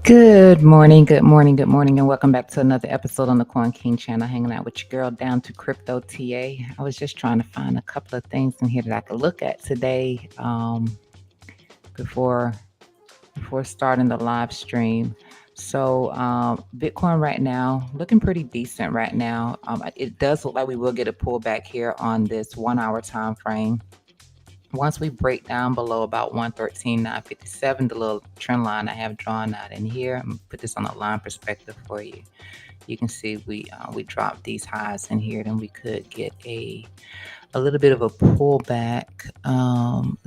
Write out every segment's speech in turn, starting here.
Good morning, good morning, good morning, and welcome back to another episode on the Coin King channel. Hanging out with your girl down to Crypto TA. I was just trying to find a couple of things in here that I could look at today before starting the live stream. So Bitcoin right now looking pretty decent right now. It does look like we will get a pullback here on this 1 hour time frame. Once we break down below about 113,957, the little trend line I have drawn out in here, I'm gonna put this on a line perspective for you. You can see we dropped these highs in here, then we could get a little bit of a pullback.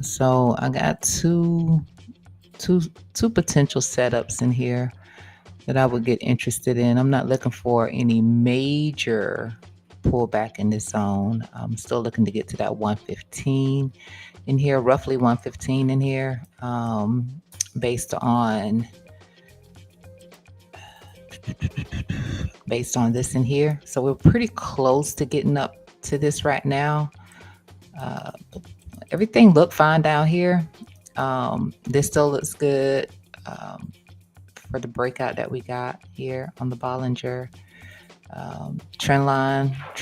So I got two potential setups in here that I would get interested in. I'm not looking for any major pullback in this zone. I'm still looking to get to that 115 in here, roughly 115 in here, based on this in here. So we're pretty close to getting up to this right now. Uh, Everything looked fine down here. This still looks good for the breakout that we got here on the Bollinger. Trend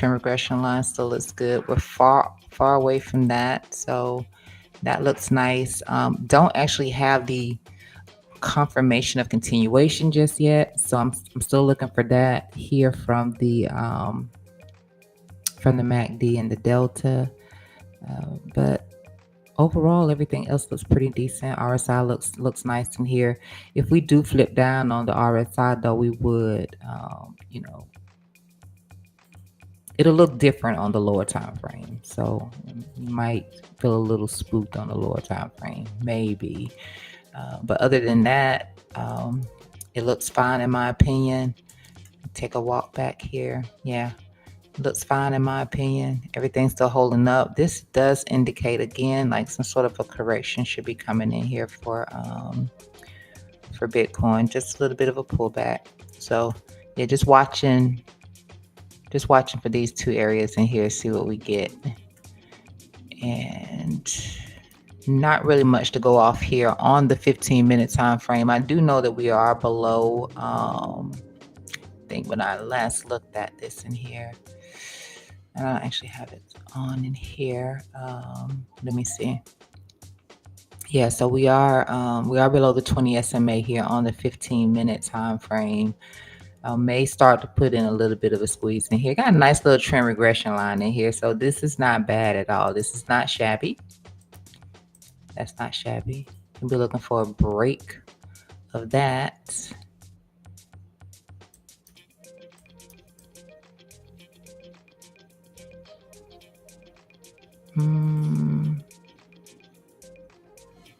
regression line still looks good. We're far away from that, so that looks nice. Don't actually have the confirmation of continuation just yet, so I'm still looking for that here from the MACD and the Delta. But overall, everything else looks pretty decent. RSI looks nice in here. If we do flip down on the RSI, though, we would, it'll look different on the lower time frame. So you might feel a little spooked on the lower time frame, maybe. But other than that, it looks fine in my opinion. Take a walk back here. Yeah, looks fine in my opinion. Everything's still holding up. This does indicate again like some sort of a correction should be coming in here for Bitcoin. Just a little bit of a pullback. So yeah, just watching for these two areas in here, see what we get. And not really much to go off here on the 15-minute time frame. I do know that we are below. I think when I last looked at this in here, and I don't actually have it on in here. Let me see. Yeah, so we are below the 20 SMA here on the 15-minute time frame. May start to put in a little bit of a squeeze in here. Got a nice little trend regression line in here, so this is not bad at all. This is not shabby. That's not shabby. We'll be looking for a break of that.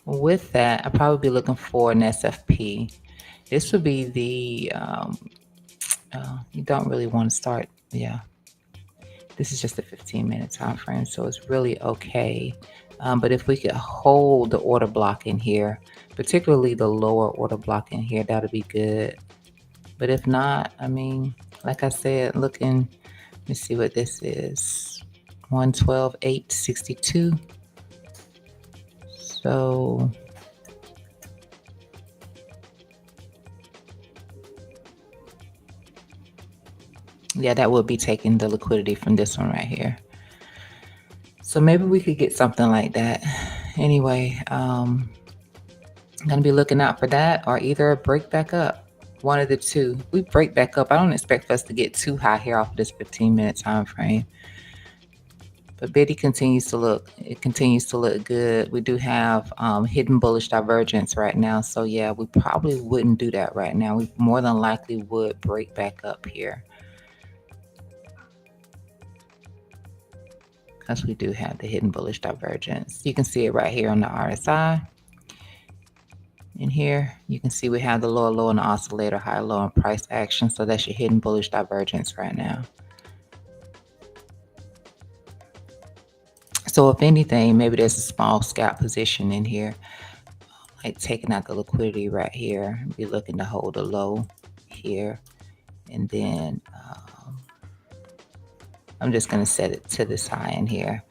With that, I'll probably be looking for an SFP. This would be the, you don't really want to start, yeah. This is just a 15-minute time frame, so it's really okay. But if we could hold the order block in here, particularly the lower order block in here, that'll be good. But if not, I mean, like I said, let me see what this is. 112,862. So yeah, that would be taking the liquidity from this one right here. So maybe we could get something like that. Anyway, I'm gonna be looking out for that, or either a break back up. One of the two. If we break back up, I don't expect us to get too high here off of this 15-minute time frame. But Bitty continues to look good. We do have hidden bullish divergence right now. So yeah, we probably wouldn't do that right now. We more than likely would break back up here, because we do have the hidden bullish divergence. You can see it right here on the RSI. In here, you can see we have the lower low on the oscillator, high low on price action. So that's your hidden bullish divergence right now. So if anything, maybe there's a small scalp position in here, like taking out the liquidity right here. Be looking to hold a low here, and then I'm just going to set it to this high in here,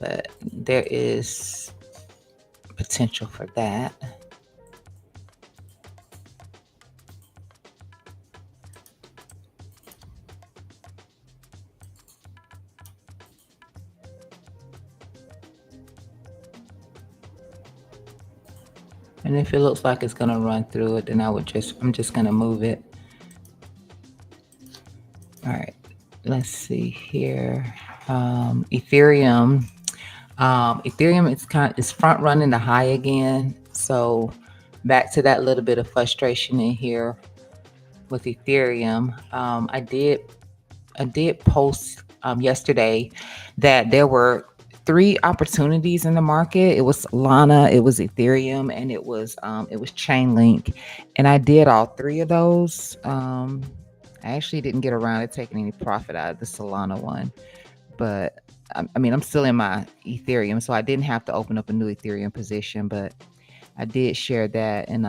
but there is potential for that. And if it looks like it's gonna run through it, then I'm just gonna move it. All right, let's see here. Ethereum. Ethereum is front running the high again. So back to that little bit of frustration in here with Ethereum. I did post yesterday that there were three opportunities in the market. It was Solana, it was Ethereum, and it was Chainlink, and I did all three of those. I actually didn't get around to taking any profit out of the Solana one, but I mean, I'm still in my Ethereum, so I didn't have to open up a new Ethereum position, but I did share that, and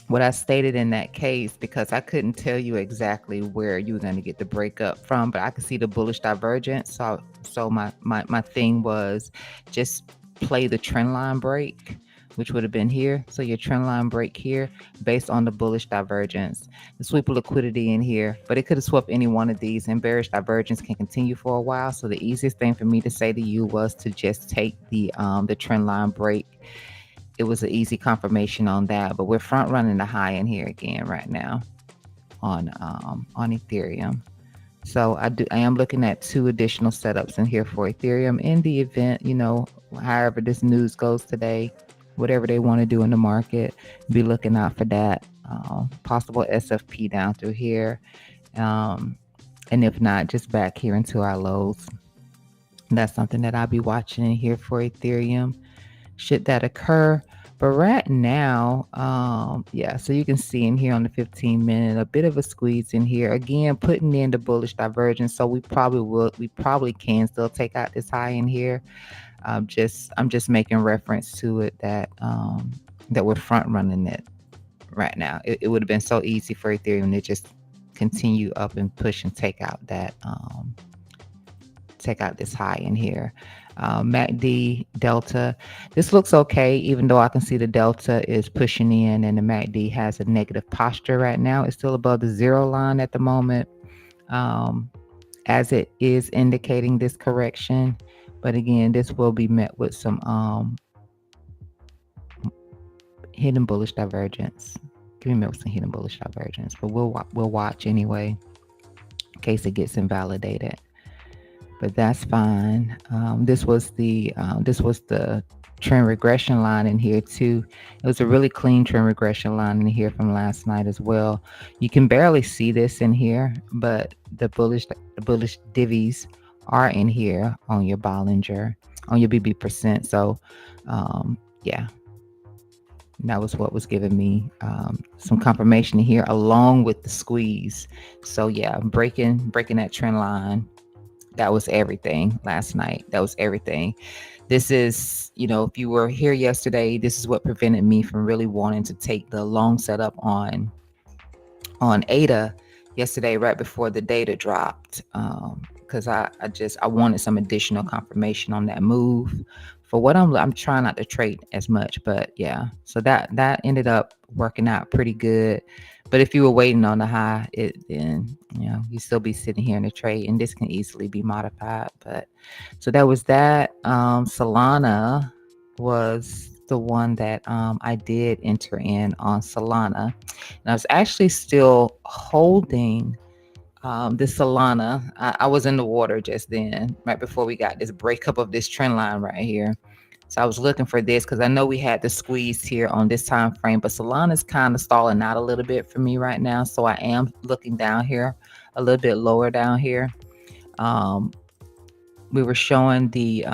what I stated in that case, because I couldn't tell you exactly where you were going to get the breakup from, but I could see the bullish divergence. So my thing was just play the trend line break, which would have been here. So your trend line break here based on the bullish divergence, the sweep of liquidity in here, but it could have swept any one of these, and bearish divergence can continue for a while. So the easiest thing for me to say to you was to just take the trend line break. It was an easy confirmation on that, but we're front running the high in here again right now on Ethereum. So I am looking at two additional setups in here for Ethereum in the event, however this news goes today, whatever they want to do in the market, be looking out for that. Possible SFP down through here. And if not, just back here into our lows. That's something that I'll be watching in here for Ethereum, should that occur. But right now, yeah, so you can see in here on the 15-minute, a bit of a squeeze in here. Again, putting in the bullish divergence. So we probably can still take out this high in here. I'm just making reference to it that we're front running it right now. It would have been so easy for Ethereum to just continue up and push and take out this high in here. MACD delta, this looks okay, even though I can see the delta is pushing in and the MACD has a negative posture right now. It's still above the zero line at the moment, as it is indicating this correction. But again, this will be met with some hidden bullish divergence. Give me met with some hidden bullish divergence, but we'll watch anyway in case it gets invalidated. But that's fine. This was the trend regression line in here too. It was a really clean trend regression line in here from last night as well. You can barely see this in here, but the bullish divvies are in here on your Bollinger, on your BB percent. So yeah, that was what was giving me some confirmation here, along with the squeeze. So yeah, breaking that trend line. That was everything last night. That was everything. This is, if you were here yesterday, this is what prevented me from really wanting to take the long setup on ADA yesterday, right before the data dropped. Because I wanted some additional confirmation on that move. For what I'm trying not to trade as much, but yeah. So that ended up working out pretty good. But if you were waiting on the high, then you still be sitting here in the trade, and this can easily be modified. But so that was that. Solana was the one that I did enter in on Solana, and I was actually still holding this Solana. I was in the water just then, right before we got this breakup of this trend line right here. So I was looking for this because I know we had the squeeze here on this time frame, but Solana's kind of stalling out a little bit for me right now. So I am looking down here, a little bit lower down here. We were showing the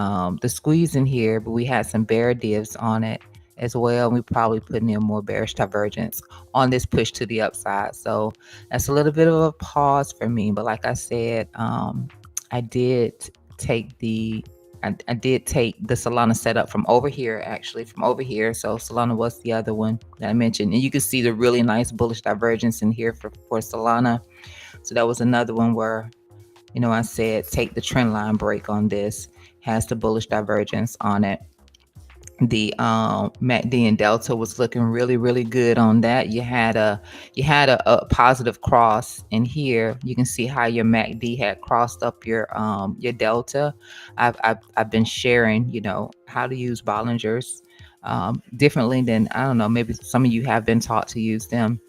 squeeze in here, but we had some bear divs on it as well. We probably putting in more bearish divergence on this push to the upside. So that's a little bit of a pause for me. But like I said, I did take the Solana setup from over here, actually from over here. So Solana was the other one that I mentioned. And you can see the really nice bullish divergence in here for Solana. So that was another one where, I said, take the trend line break on this, has the bullish divergence on it. The MACD and Delta was looking really, really good on that. You had a positive cross in here. You can see how your MACD had crossed up your Delta. I've been sharing, how to use Bollingers differently than, I don't know, maybe some of you have been taught to use them.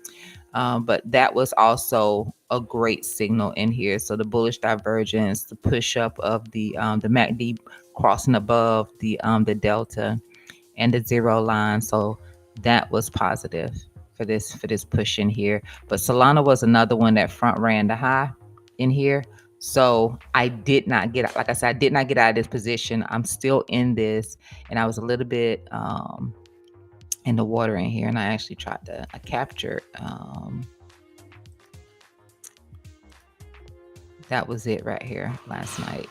But that was also a great signal in here. So the bullish divergence, the push up of the MACD crossing above the delta and the zero line. So that was positive for this push in here. But Solana was another one that front ran the high in here. So I did not get, like I said, I did not get out of this position. I'm still in this, and I was a little bit in the water in here, and I actually tried to I captured. That was it right here last night.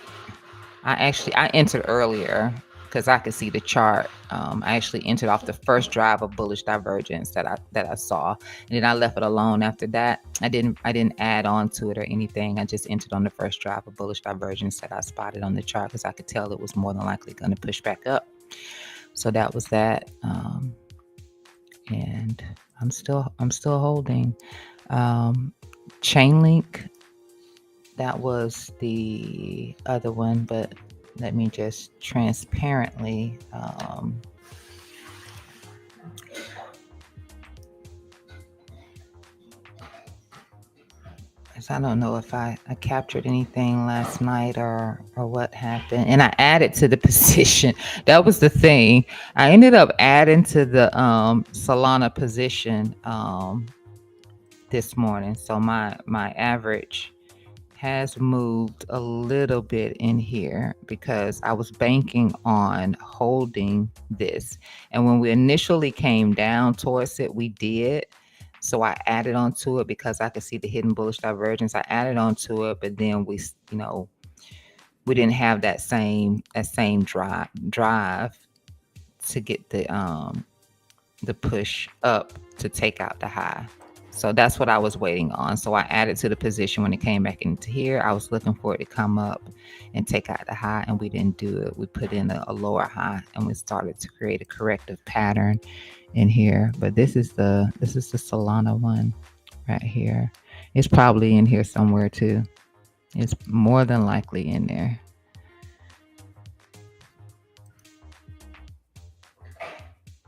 I entered earlier because I could see the chart. I actually entered off the first drive of bullish divergence that I saw, and then I left it alone after that. I didn't add on to it or anything. I just entered on the first drive of bullish divergence that I spotted on the chart because I could tell it was more than likely going to push back up. So that was that, and I'm still holding. Chainlink, that was the other one, but let me just transparently because I don't know if I captured anything last night or what happened. And I added to the position. That was the thing. I ended up adding to the Solana position this morning. So my average has moved a little bit in here because I was banking on holding this. And when we initially came down towards it, we did. So I added onto it because I could see the hidden bullish divergence. I added onto it, but then we didn't have that same drive to get the push up to take out the high. So that's what I was waiting on. So I added to the position when it came back into here. I was looking for it to come up and take out the high, and we didn't do it. We put in a lower high, and we started to create a corrective pattern in here. But this is the Solana one right here. It's probably in here somewhere too. It's more than likely in there.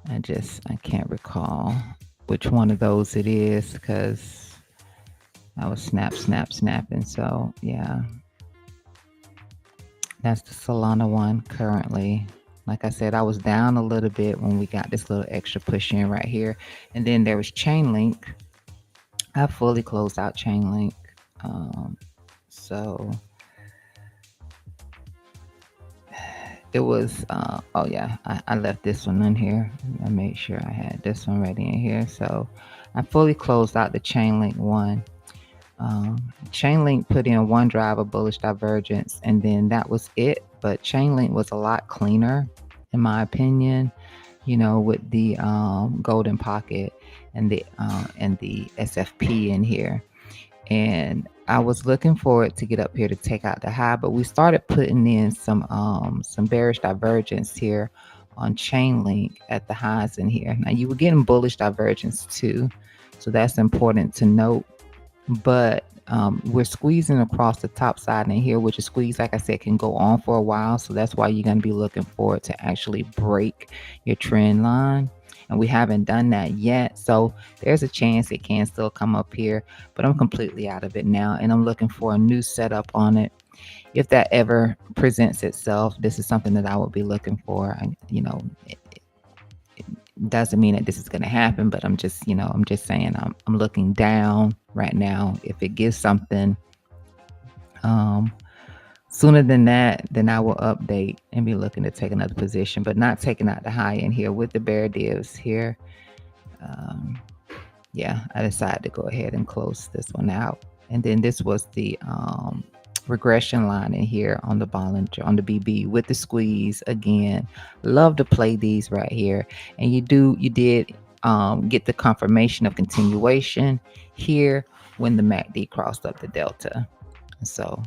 I can't recall which one of those it is because I was snapping. So yeah, that's the Solana one currently. Like I said, I was down a little bit when we got this little extra push in right here. And then there was Chainlink. I fully closed out Chainlink. So it was, oh yeah, I left this one in here. I made sure I had this one ready in here. So I fully closed out the Chainlink one. Chainlink put in one drive of bullish divergence, and then that was it. But Chainlink was a lot cleaner, in my opinion, with the golden pocket and the SFP in here. And I was looking for it to get up here to take out the high, but we started putting in some bearish divergence here on Chainlink at the highs in here. Now you were getting bullish divergence too, so that's important to note. But we're squeezing across the top side in here, which a squeeze, like I said, can go on for a while. So that's why you're going to be looking for it to actually break your trend line. And we haven't done that yet. So there's a chance it can still come up here, but I'm completely out of it now. And I'm looking for a new setup on it. If that ever presents itself, this is something that I would be looking for. It doesn't mean that this is going to happen, but I'm just saying I'm looking down right now. If it gives something sooner than that, then I will update and be looking to take another position, but not taking out the high in here with the bear divs here. Yeah, I decided to go ahead and close this one out. And then this was the regression line in here on the Bollinger, on the BB with the squeeze again. Love to play these right here. And you did get the confirmation of continuation here when the MACD crossed up the delta. So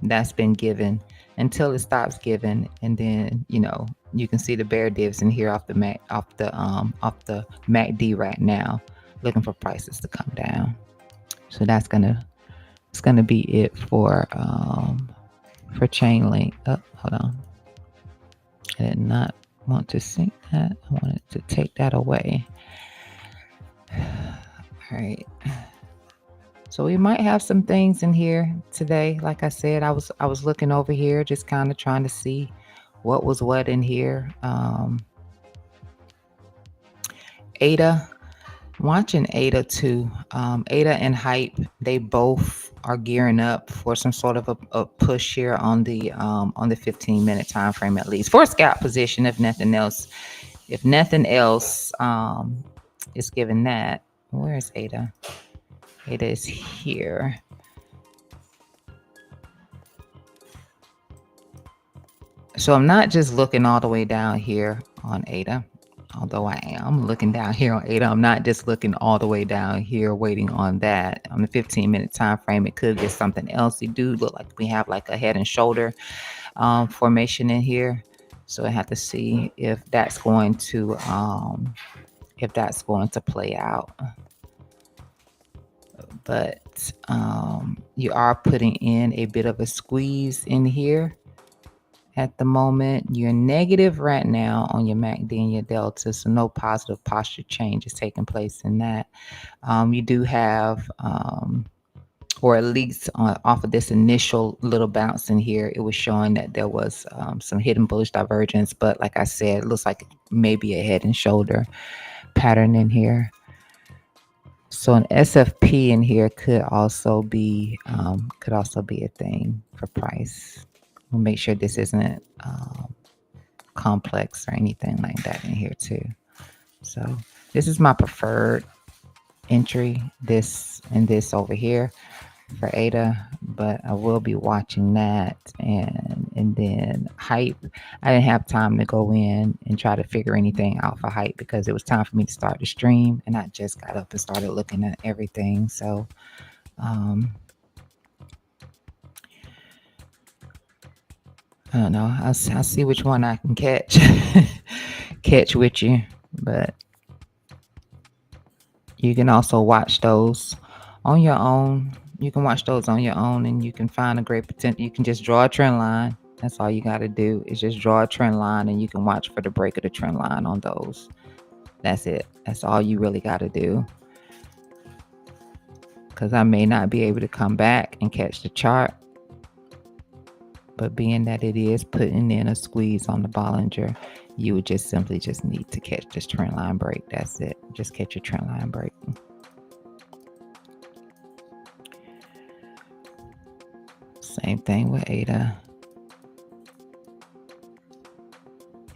that's been given until it stops giving, and then you can see the bear divs in here off the MACD right now, looking for prices to come down. So it's gonna be it for Chainlink. Oh, hold on, I did not want to sync that. I wanted to take that away. All right. So we might have some things in here today. Like I said, I was looking over here, just kind of trying to see what was what in here. ADA, watching ADA too. ADA and Hype, they both are gearing up for some sort of a push here on the 15-minute time frame, at least for a scalp position, if nothing else. If nothing else, is given that. Where is ADA? ADA is here. So I'm not just looking all the way down here on ADA, although I am looking down here on ADA. I'm not just looking all the way down here waiting on that. On the 15-minute time frame, it could be something else. It do look like we have like a head and shoulder formation in here. So I have to see if that's going to play out. But you are putting in a bit of a squeeze in here. At the moment, you're negative right now on your MACD and your Delta, so no positive posture change is taking place in that. You do have, or at least off of this initial little bounce in here, it was showing that there was some hidden bullish divergence, but like I said, it looks like maybe a head and shoulder pattern in here. So an SFP in here could also be a thing for price. We'll make sure this isn't complex or anything like that in here too. So this is my preferred entry, this and this over here for ADA, but I will be watching that. And then Hype, I didn't have time to go in and try to figure anything out for Hype because it was time for me to start the stream, and I just got up and started looking at everything. So I don't know. I'll see which one I can catch with you, but you can also watch those on your own. You can watch those on your own, and you can find a great potential. You can just draw a trend line. That's all you got to do is just draw a trend line, and you can watch for the break of the trend line on those. That's it. That's all you really got to do. Because I may not be able to come back and catch the chart, but being that it is putting in a squeeze on the Bollinger, you would just simply need to catch this trend line break. That's it. Just catch your trend line break. Same thing with ADA.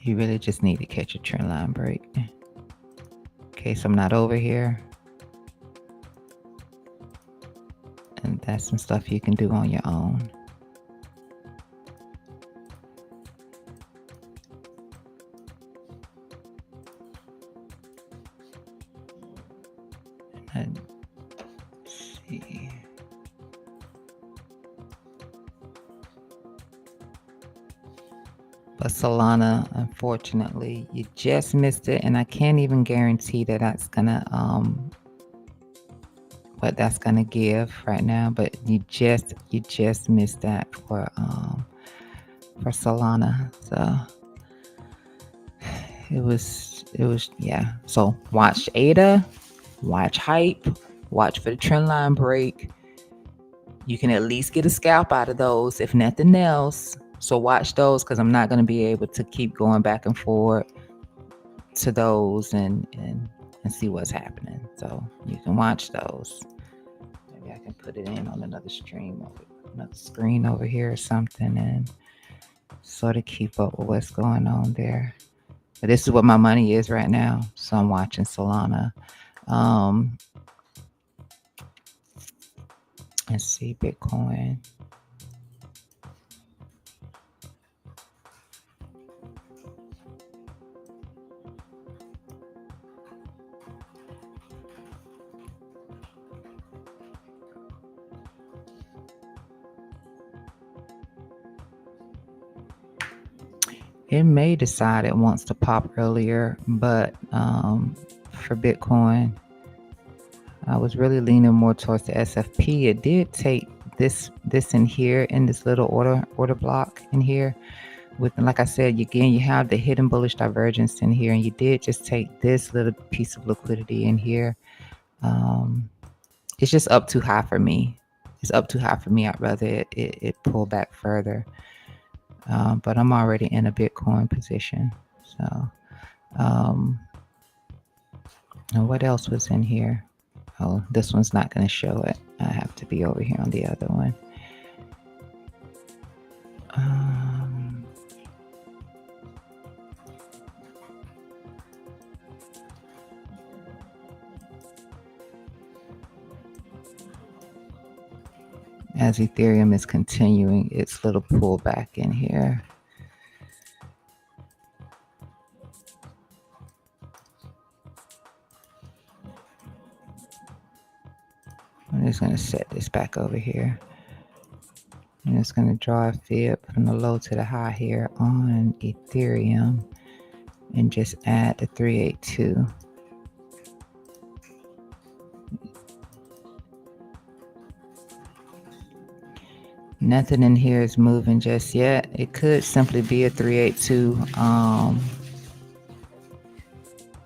You really just need to catch a trend line break. Okay, so I'm not over here. And that's some stuff you can do on your own. Let's see. But Solana, unfortunately, you just missed it, and I can't even guarantee that that's gonna what that's gonna give right now. But you just missed that for Solana. So it was yeah. So watch ADA, watch Hype, watch for the trend line break. You can at least get a scalp out of those, if nothing else. So watch those, because I'm not going to be able to keep going back and forth to those and see what's happening. So you can watch those. Maybe I can put it in on another screen over here or something, and sort of keep up with what's going on there. But this is what my money is right now. So I'm watching Solana. Let's see, Bitcoin. It may decide it wants to pop earlier, but for Bitcoin, I was really leaning more towards the SFP. It did take this in here in this little order block in here, with, like I said, again, you have the hidden bullish divergence in here, and you did just take this little piece of liquidity in here. It's just up too high for me. It's up too high for me. I'd rather it pull back further. But I'm already in a Bitcoin position. So, and what else was in here? Oh, this one's not going to show it. I have to be over here on the other one. As Ethereum is continuing its little pullback in here. I'm just going to set this back over here. I'm just going to draw a fib from the low to the high here on Ethereum and just add the 382. Nothing in here is moving just yet. It could simply be a 382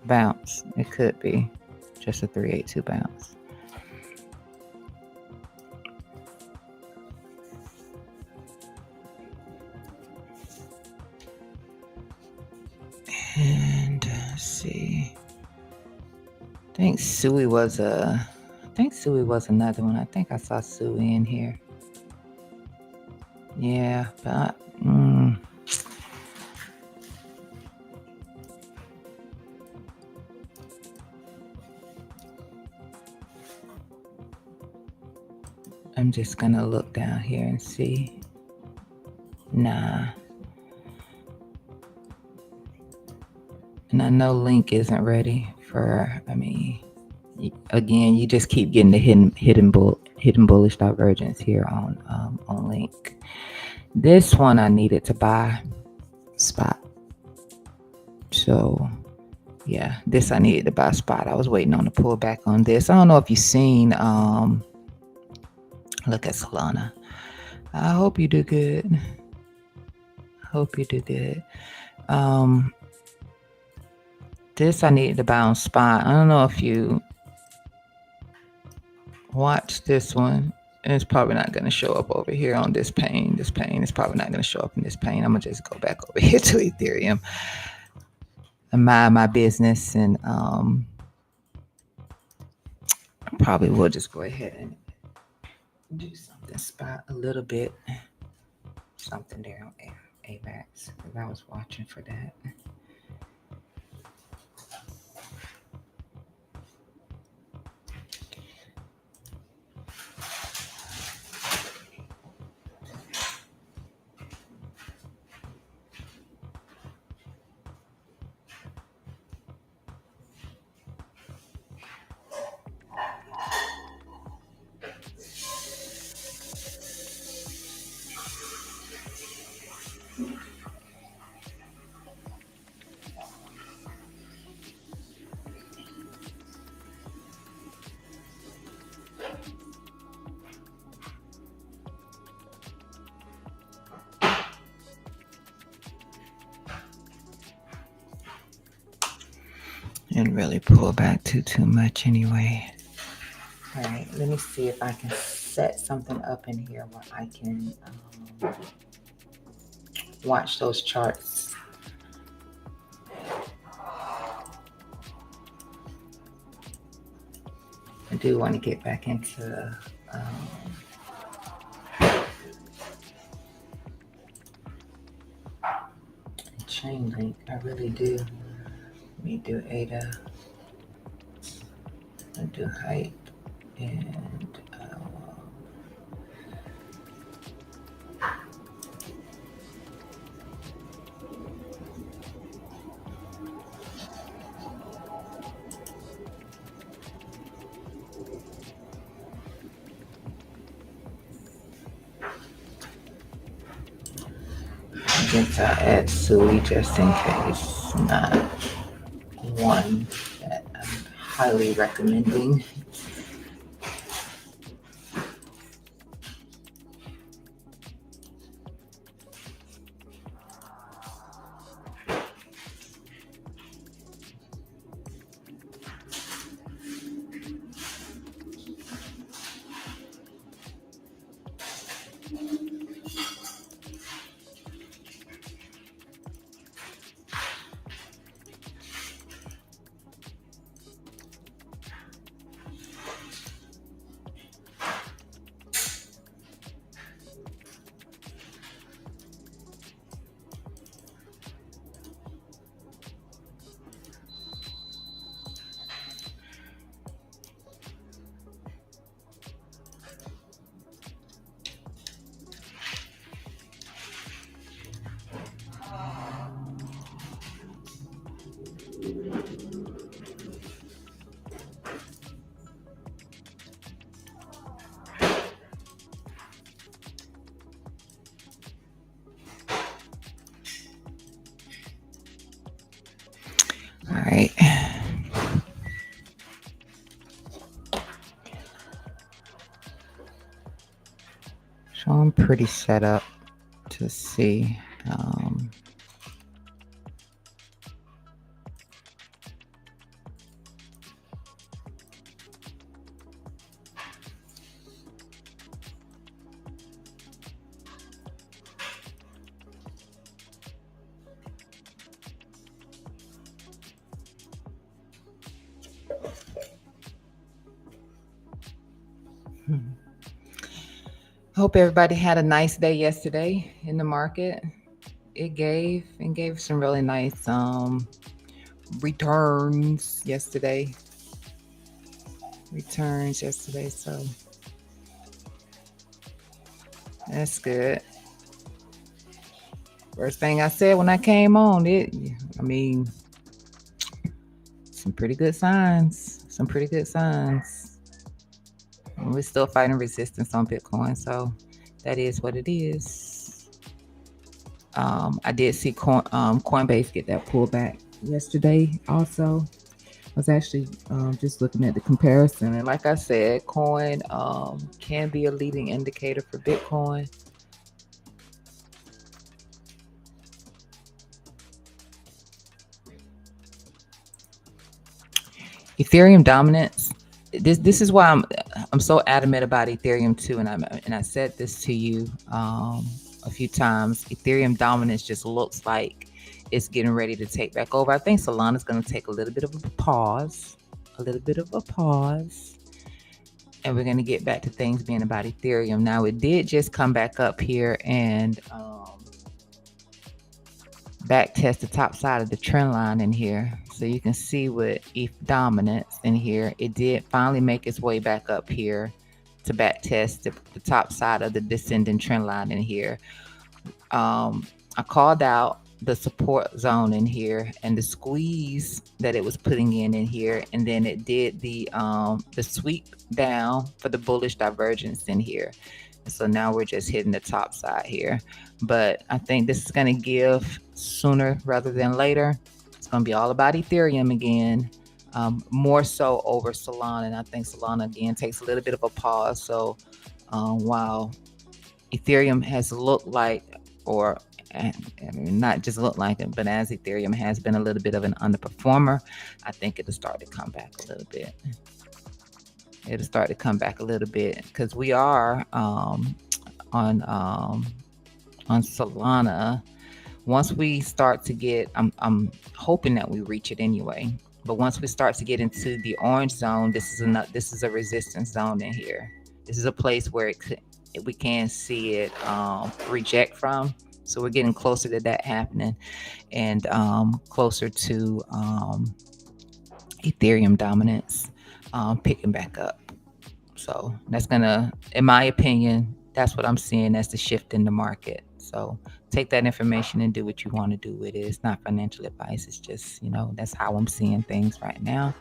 bounce. It could be just a 382 bounce. And let's see. I think Sui was another one. I think I saw Sui in here. Yeah, but I'm just gonna look down here and see. Nah. And I know Link isn't ready for, again, you just keep getting the hidden bullish divergence here on Link. This one I needed to buy spot. So yeah, this I needed to buy spot. I was waiting on the pullback on this. I don't know if you've seen look at Solana. I hope you do good. This I needed to buy on spot. I don't know if you watch this one. And it's probably not going to show up over here on this pane. This pane is probably not going to show up in this pane. I'm going to just go back over here to Ethereum and mind my business. And probably will just go ahead and do something spot a little bit. Something there on AVAX. Because I was watching for that. And really pull back too much anyway. All right, let me see if I can set something up in here where I can watch those charts. I do want to get back into chain link. I really do. Let me do ADA. I do hype and I guess I'll add Sui just in case. Not one that I'm highly recommending. I'm pretty set up to see. Hope everybody had a nice day yesterday in the market. It gave some really nice returns yesterday. So that's good. First thing I said when I came on, I mean, some pretty good signs. Some pretty good signs. And we're still fighting resistance on Bitcoin, so that is what it is. I did see Coinbase get that pullback yesterday. Also, I was actually just looking at the comparison, and like I said, coin can be a leading indicator for Bitcoin. Ethereum dominance. This is why I'm so adamant about Ethereum too, and I said this to you a few times. Ethereum dominance just looks like it's getting ready to take back over. I think Solana's going to take a little bit of a pause, and we're going to get back to things being about Ethereum. Now, it did just come back up here and back test the top side of the trend line in here. So you can see with ETH dominance in here, it did finally make its way back up here to back test the top side of the descending trend line in here. I called out the support zone in here and the squeeze that it was putting in here, and then it did the sweep down for the bullish divergence in here. So now we're just hitting the top side here. But I think this is going to give sooner rather than later. It's going to be all about Ethereum again, more so over Solana. And I think Solana, again, takes a little bit of a pause. So while Ethereum has looked like, or I mean, not just look like it, but as Ethereum has been a little bit of an underperformer, I think it'll start to come back a little bit. Because we are on Solana. Once we start to get, I'm hoping that we reach it anyway. But once we start to get into the orange zone, this is a resistance zone in here. This is a place where we can see it reject from. So we're getting closer to that happening, and closer to Ethereum dominance picking back up. So that's gonna, in my opinion, that's what I'm seeing as the shift in the market. So take that information and do what you want to do with it. It's not financial advice. It's just, that's how I'm seeing things right now.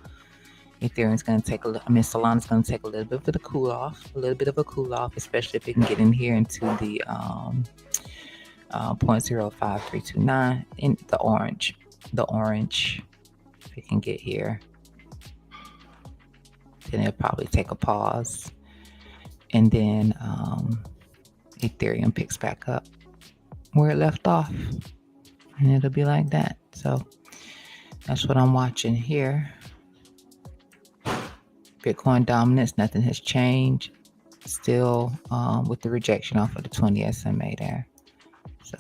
Ethereum's going to take Solana's going to take a little bit of a cool off, especially if it can get in here into the 0.05329 in the orange. If it can get here, then it'll probably take a pause, and then Ethereum picks back up where it left off, and it'll be like that. So that's what I'm watching here. Bitcoin dominance, nothing has changed. Still with the rejection off of the 20 SMA there. So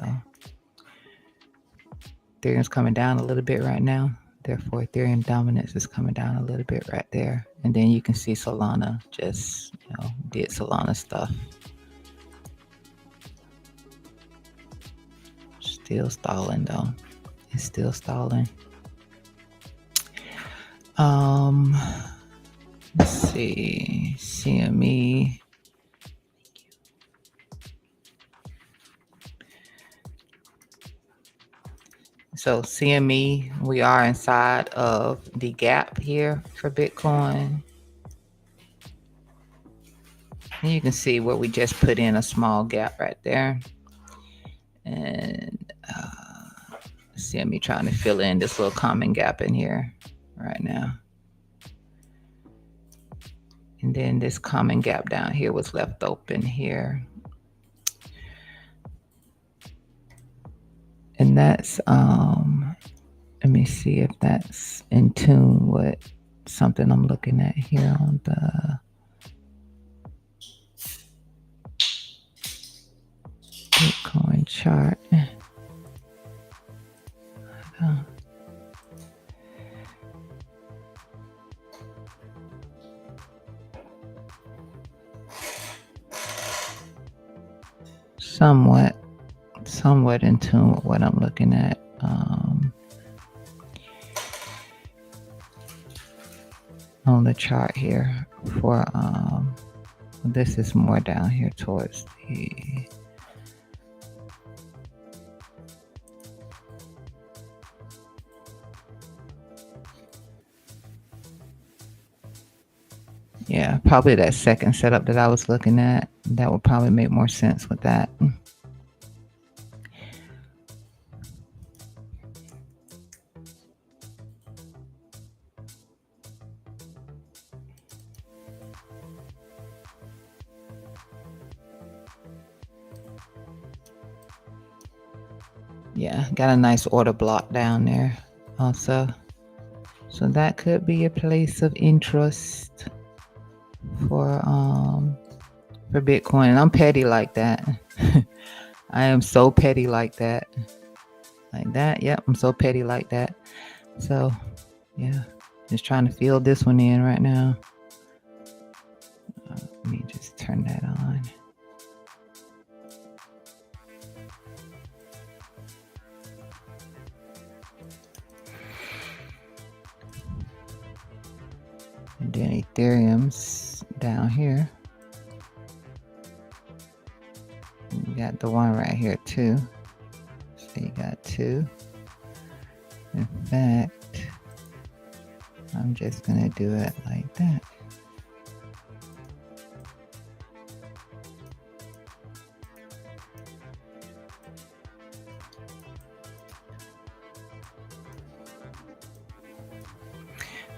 Ethereum's coming down a little bit right now. Therefore, Ethereum dominance is coming down a little bit right there. And then you can see Solana just, did Solana stuff. Still stalling though. It's still stalling. Let's see. CME. So CME, we are inside of the gap here for Bitcoin. And you can see where we just put in a small gap right there. And CME trying to fill in this little common gap in here right now. And then this common gap down here was left open here. And that's let me see if that's in tune with something I'm looking at here on the Bitcoin chart. Somewhat in tune with what I'm looking at. On the chart here for this is more down here towards the probably that second setup that I was looking at. That would probably make more sense with that. Yeah, got a nice order block down there also. So that could be a place of interest for Bitcoin. And I'm petty like that. I am so petty like that. Like that. Yep, I'm so petty like that. So yeah, just trying to fill this one in right now. Let me just turn that on. And then Ethereum's down here. You got the one right here too. So you got two. In fact, I'm just gonna do it like that.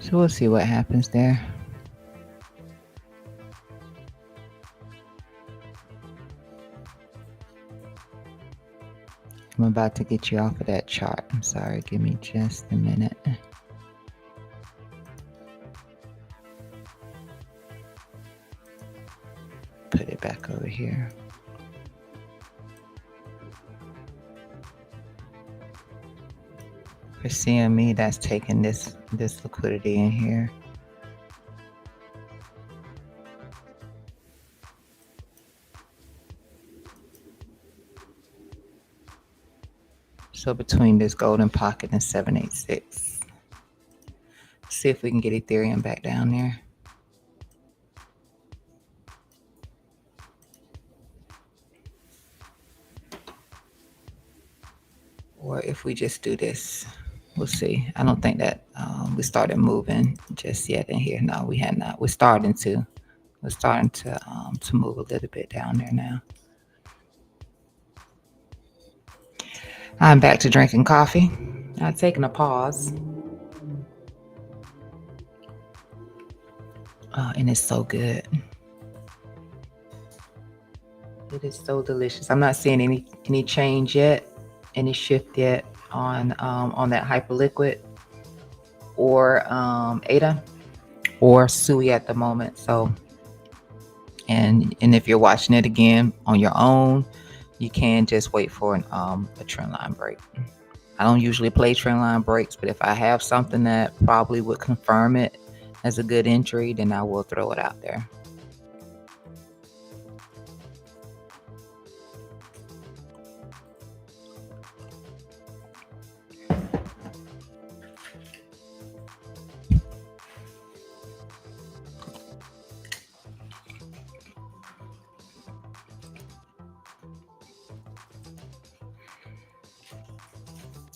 So we'll see what happens there. I'm about to get you off of that chart. I'm sorry, give me just a minute. Put it back over here. For CME, that's taking this liquidity in here. So between this golden pocket and 786. See if we can get Ethereum back down there. Or if we just do this, we'll see. I don't think that we started moving just yet in here. No, we had not. We're starting to move a little bit down there now. I'm back to drinking coffee. I've taken a pause. And it's so good. It is so delicious. I'm not seeing any change yet, any shift yet on that Hyperliquid or ADA or SUI at the moment. So, and if you're watching it again on your own, you can just wait for a trend line break. I don't usually play trend line breaks, but if I have something that probably would confirm it as a good entry, then I will throw it out there.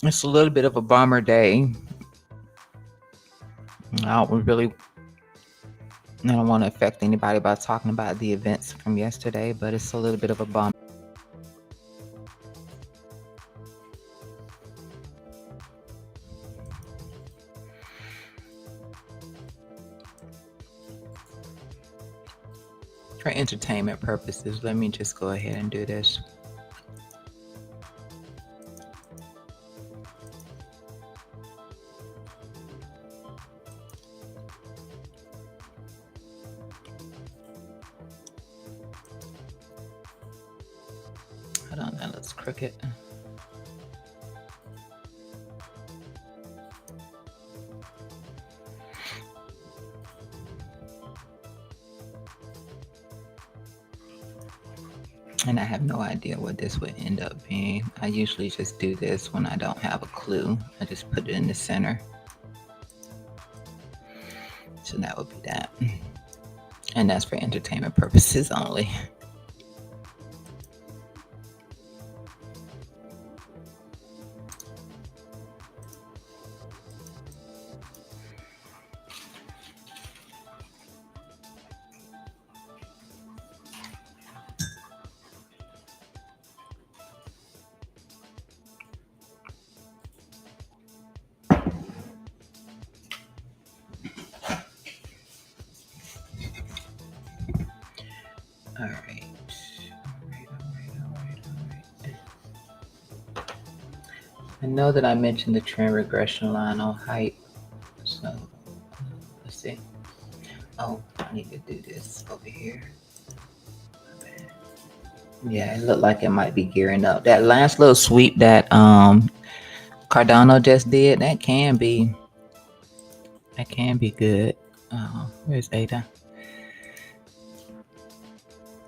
It's a little bit of a bummer day. I don't want to affect anybody by talking about the events from yesterday, but it's a little bit of a bummer. For entertainment purposes, let me just go ahead and do this. Hold on, that looks crooked. And I have no idea what this would end up being. I usually just do this when I don't have a clue. I just put it in the center. So that would be that. And that's for entertainment purposes only. All right. I know that I mentioned the trend regression line on height. So let's see. Oh, I need to do this over here. Yeah, it looked like it might be gearing up. That last little sweep that Cardano just did, that can be good. Where's Ada?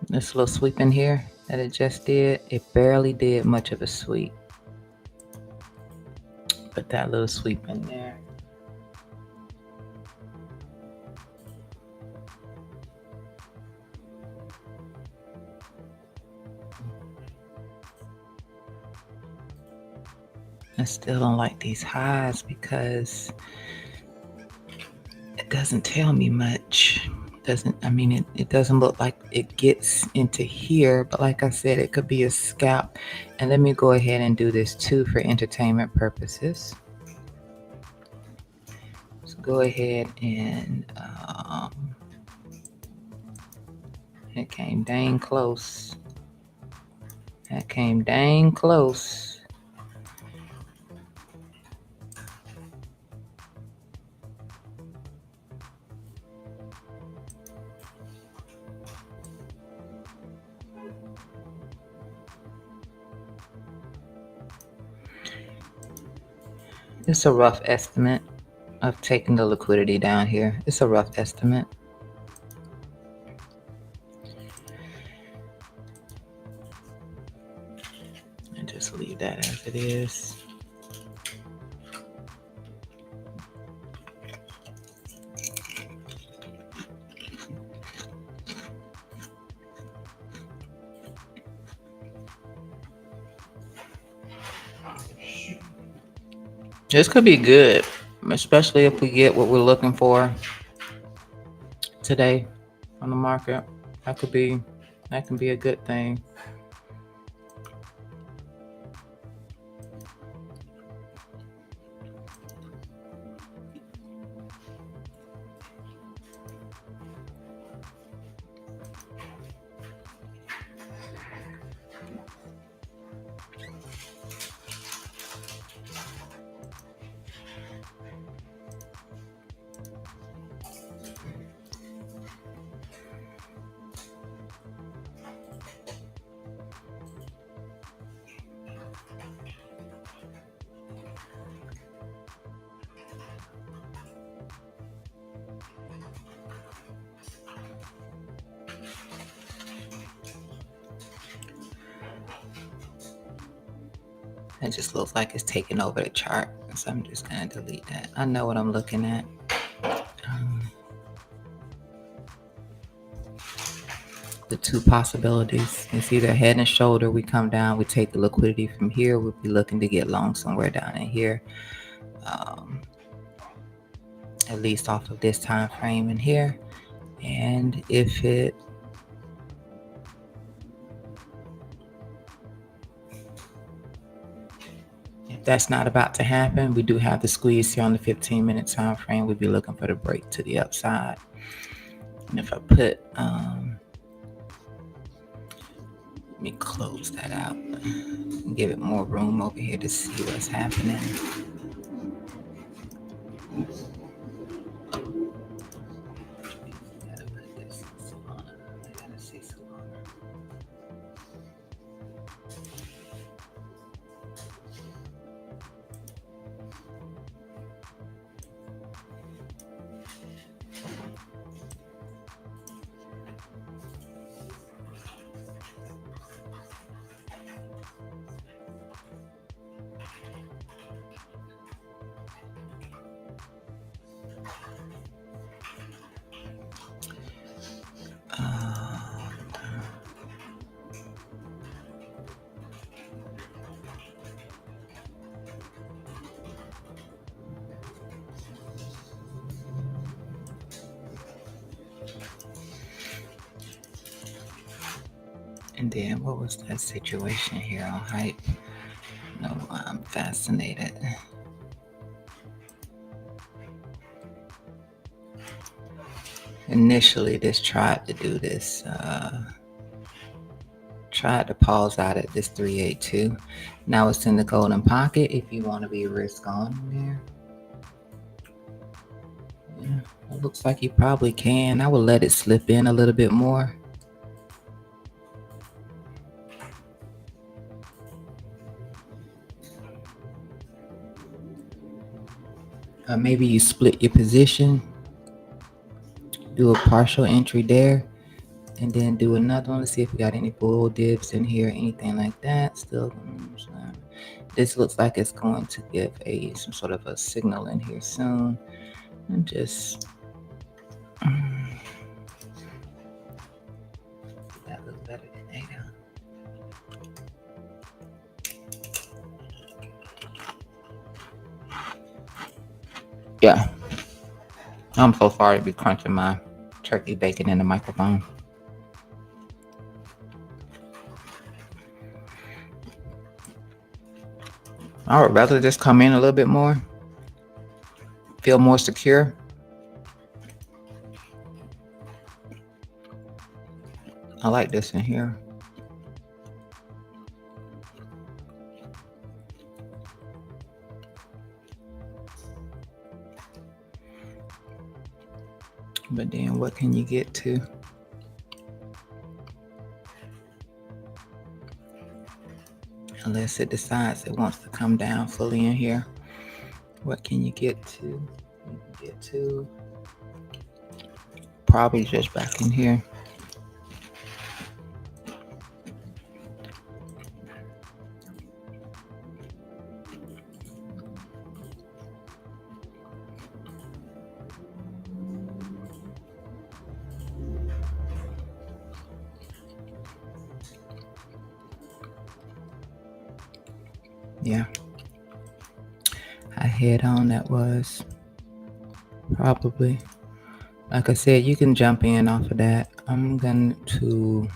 This little sweep in here that it just did, it barely did much of a sweep. But that little sweep in there. I still don't like these highs because it doesn't tell me much. It doesn't look like it gets into here, but like I said, it could be a scalp. And let me go ahead and do this too for entertainment purposes. So go ahead and it came dang close. That came dang close. It's a rough estimate of taking the liquidity down here. It's a rough estimate. And just leave that as it is. This could be good, especially if we get what we're looking for today on the market. That can be a good thing. It just looks like it's taking over the chart. So I'm just going to delete that. I know what I'm looking at. The two possibilities. It's either head and shoulder, we come down, we take the liquidity from here, we'll be looking to get long somewhere down in here. At least off of this time frame in here. And if that's not about to happen, we do have the squeeze here on the 15-minute time frame. We'd be looking for the break to the upside. And if I put let me close that out and give it more room over here to see what's happening. And then what was that situation here on hype? No, I'm fascinated. Initially, this tried to do this. Tried to pause out at this 382. Now it's in the golden pocket if you want to be risk on there. Yeah, it looks like you probably can. I would let it slip in a little bit more. Maybe you split your position, do a partial entry there, and then do another one. Let's see if we got any bull dips in here, anything like that. Still, this looks like it's going to give some sort of a signal in here soon. And just that looks better than ADA. Yeah. I'm so sorry to be crunching my turkey bacon in the microphone. I would rather just come in a little bit more, feel more secure. I like this in here. But then what can you get to? Unless it decides it wants to come down fully in here. What can you get to? You can get to probably just back in here. Yeah. I head on that was probably, like I said, you can jump in off of that. I'm going to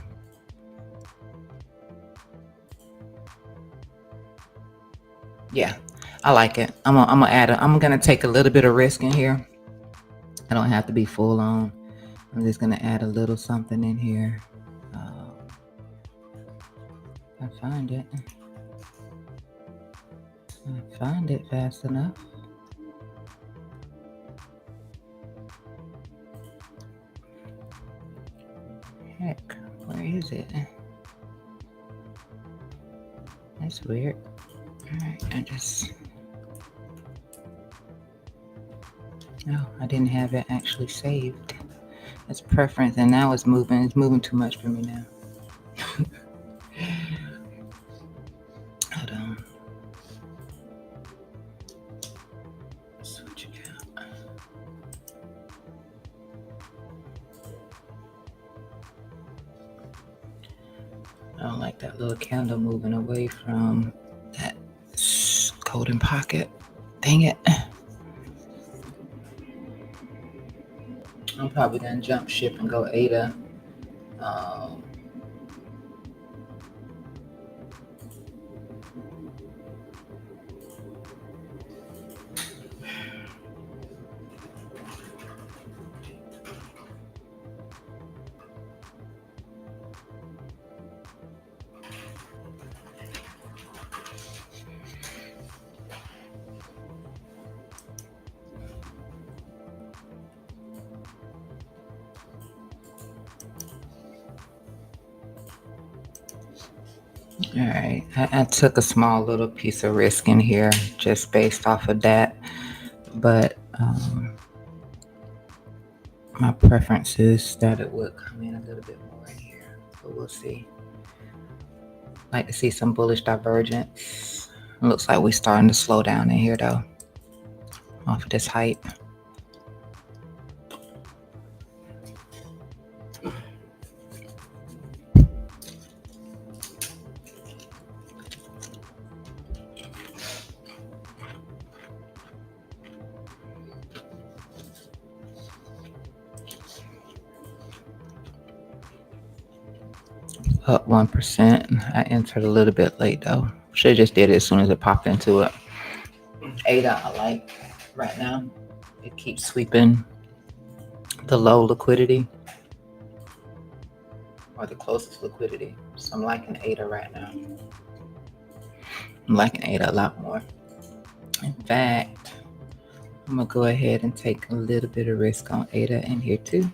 yeah, I like it. I'm gonna take a little bit of risk in here. I don't have to be full on. I'm just gonna add a little something in here. I find it. I find it fast enough. Heck, where is it? That's weird. Alright, no, I didn't have it actually saved. That's preference, and now it's moving. It's moving too much for me now. Hold on. Switch account. I don't like that little candle moving away from that golden pocket. Dang it. I'm probably gonna jump ship and go ADA. All right, I took a small little piece of risk in here just based off of that, but my preference is that it would come in a little bit more in here, but we'll see. Like to see some bullish divergence. It looks like we're starting to slow down in here though, off of this hype. Up 1%. I entered a little bit late though. Should have just did it as soon as it popped into it. ADA I like right now. It keeps sweeping the low liquidity or the closest liquidity. So I'm liking ADA right now. I'm liking ADA a lot more. In fact, I'm gonna go ahead and take a little bit of risk on ADA in here too.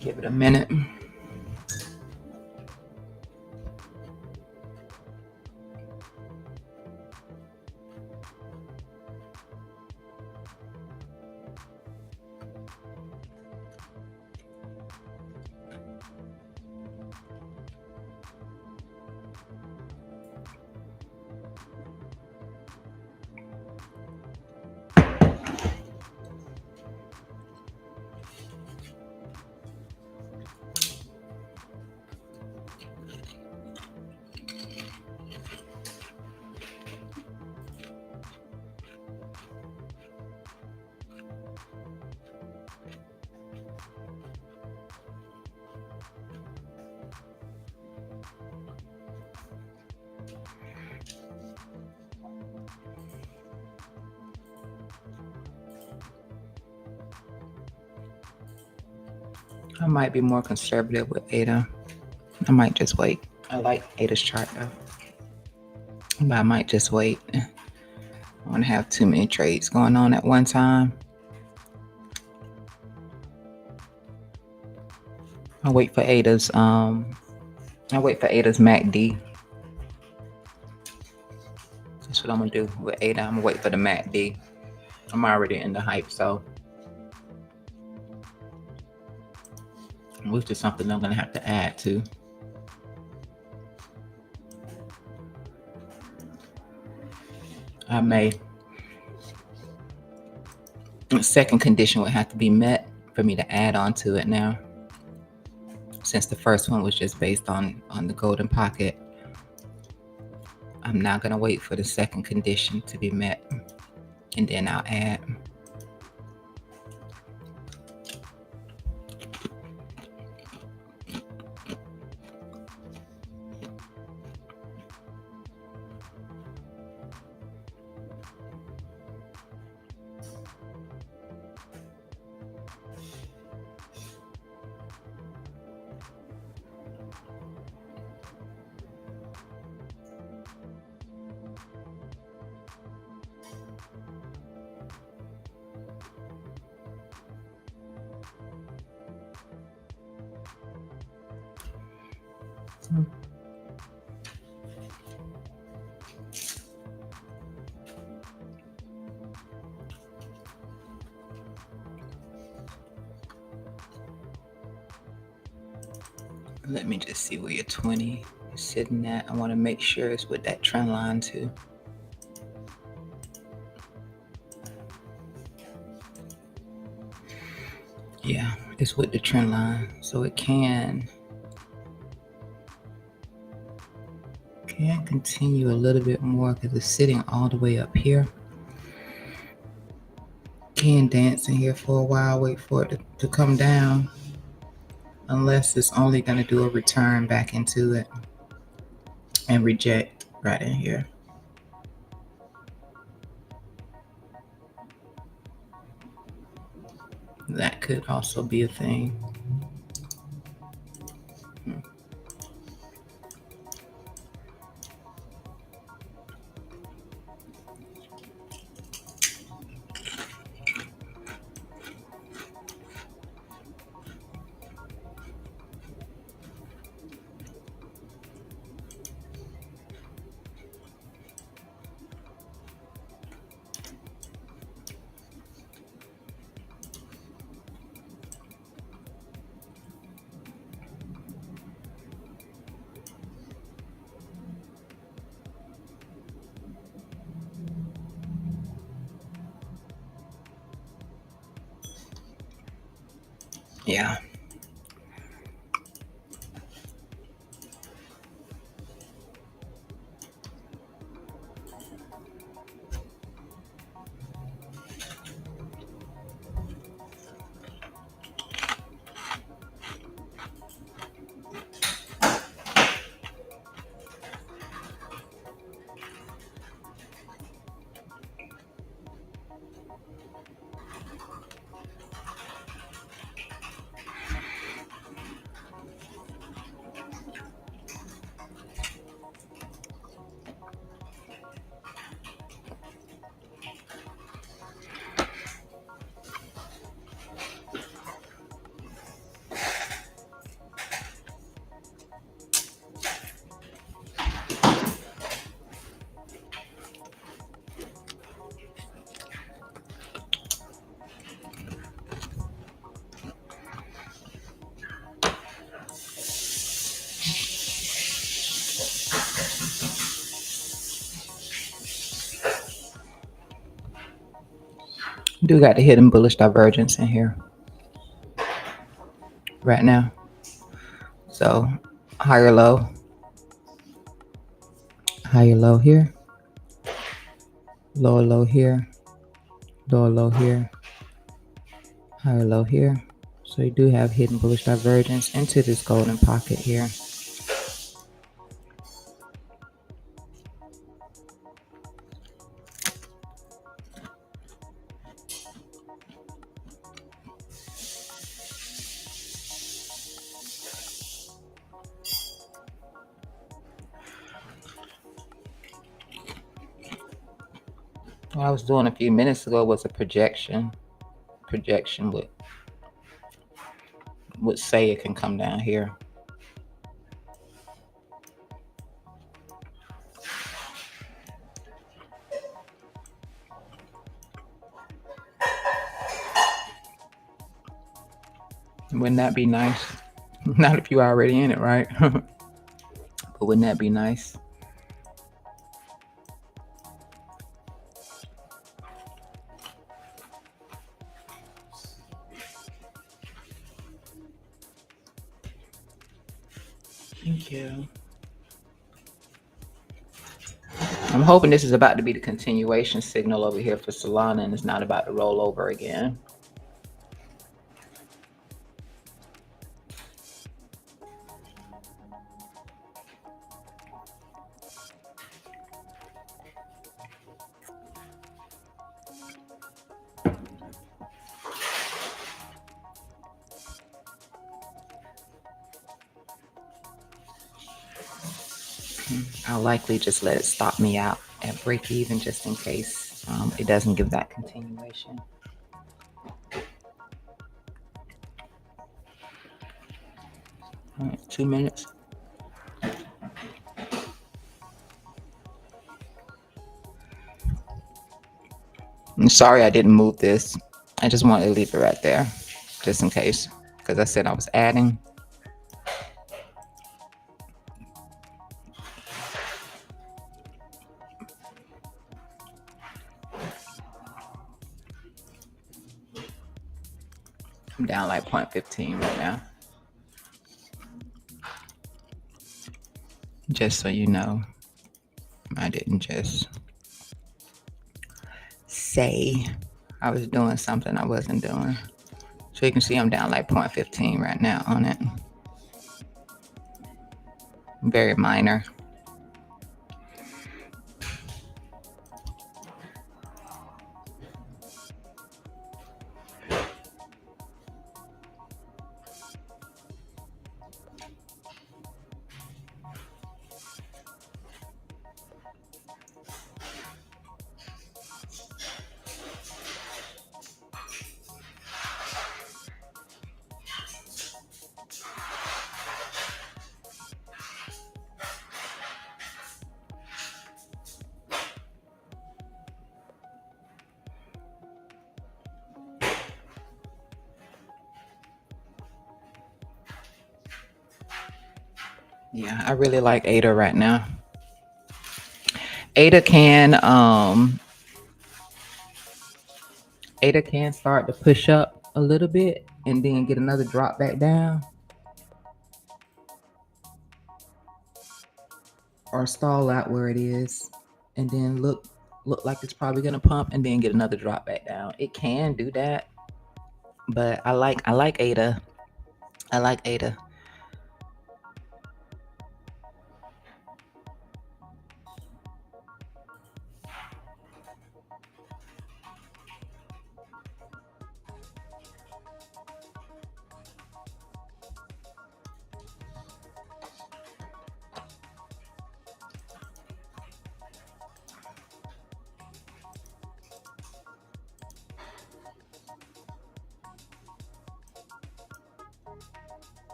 Give it a minute. I might be more conservative with ADA. I might just wait. I like ADA's chart though, but I might just wait. I don't want to have too many trades going on at one time. I'll wait for ADA's MACD. That's what I'm gonna do with ADA. I'm gonna wait for the MACD. I'm already in the hype, so which is something I'm gonna have to add to. I may. The second condition would have to be met for me to add on to it now, since the first one was just based on the golden pocket. I'm now gonna wait for the second condition to be met, and then I'll add. Let me just see where your 20 is sitting at. I want to make sure it's with that trend line too. Yeah, it's with the trend line, so it can continue a little bit more because it's sitting all the way up here. Can dance in here for a while, wait for it to come down, unless it's only going to do a return back into it and reject right in here. That could also be a thing. Yeah. Do got the hidden bullish divergence in here right now. So higher low here, lower low here, lower low here, higher low here. So you do have hidden bullish divergence into this golden pocket here. What I was doing a few minutes ago was a projection. Projection would say it can come down here. Wouldn't that be nice? Not if you're already in it, right? But wouldn't that be nice? Thank you. I'm hoping this is about to be the continuation signal over here for Solana and it's not about to roll over again. I'll likely just let it stop me out at break even just in case it doesn't give that continuation. All right, 2 minutes. I'm sorry I didn't move this. I just wanted to leave it right there just in case because I said I was adding. I'm down like 0.15 right now. Just so you know, I didn't just say I was doing something I wasn't doing. So you can see I'm down like 0.15 right now on it. Very minor. Yeah, I really like ADA right now. ADA can start to push up a little bit and then get another drop back down, or stall out where it is and then look like it's probably gonna pump and then get another drop back down. It can do that, but I like ADA. I like ADA.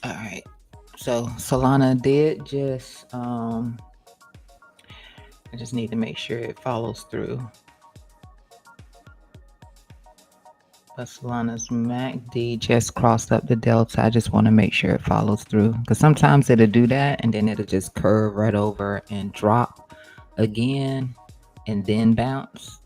All right. So Solana did just I just need to make sure it follows through. But Solana's MACD just crossed up the delta. I just want to make sure it follows through, because sometimes it'll do that and then it'll just curve right over and drop again and then bounce.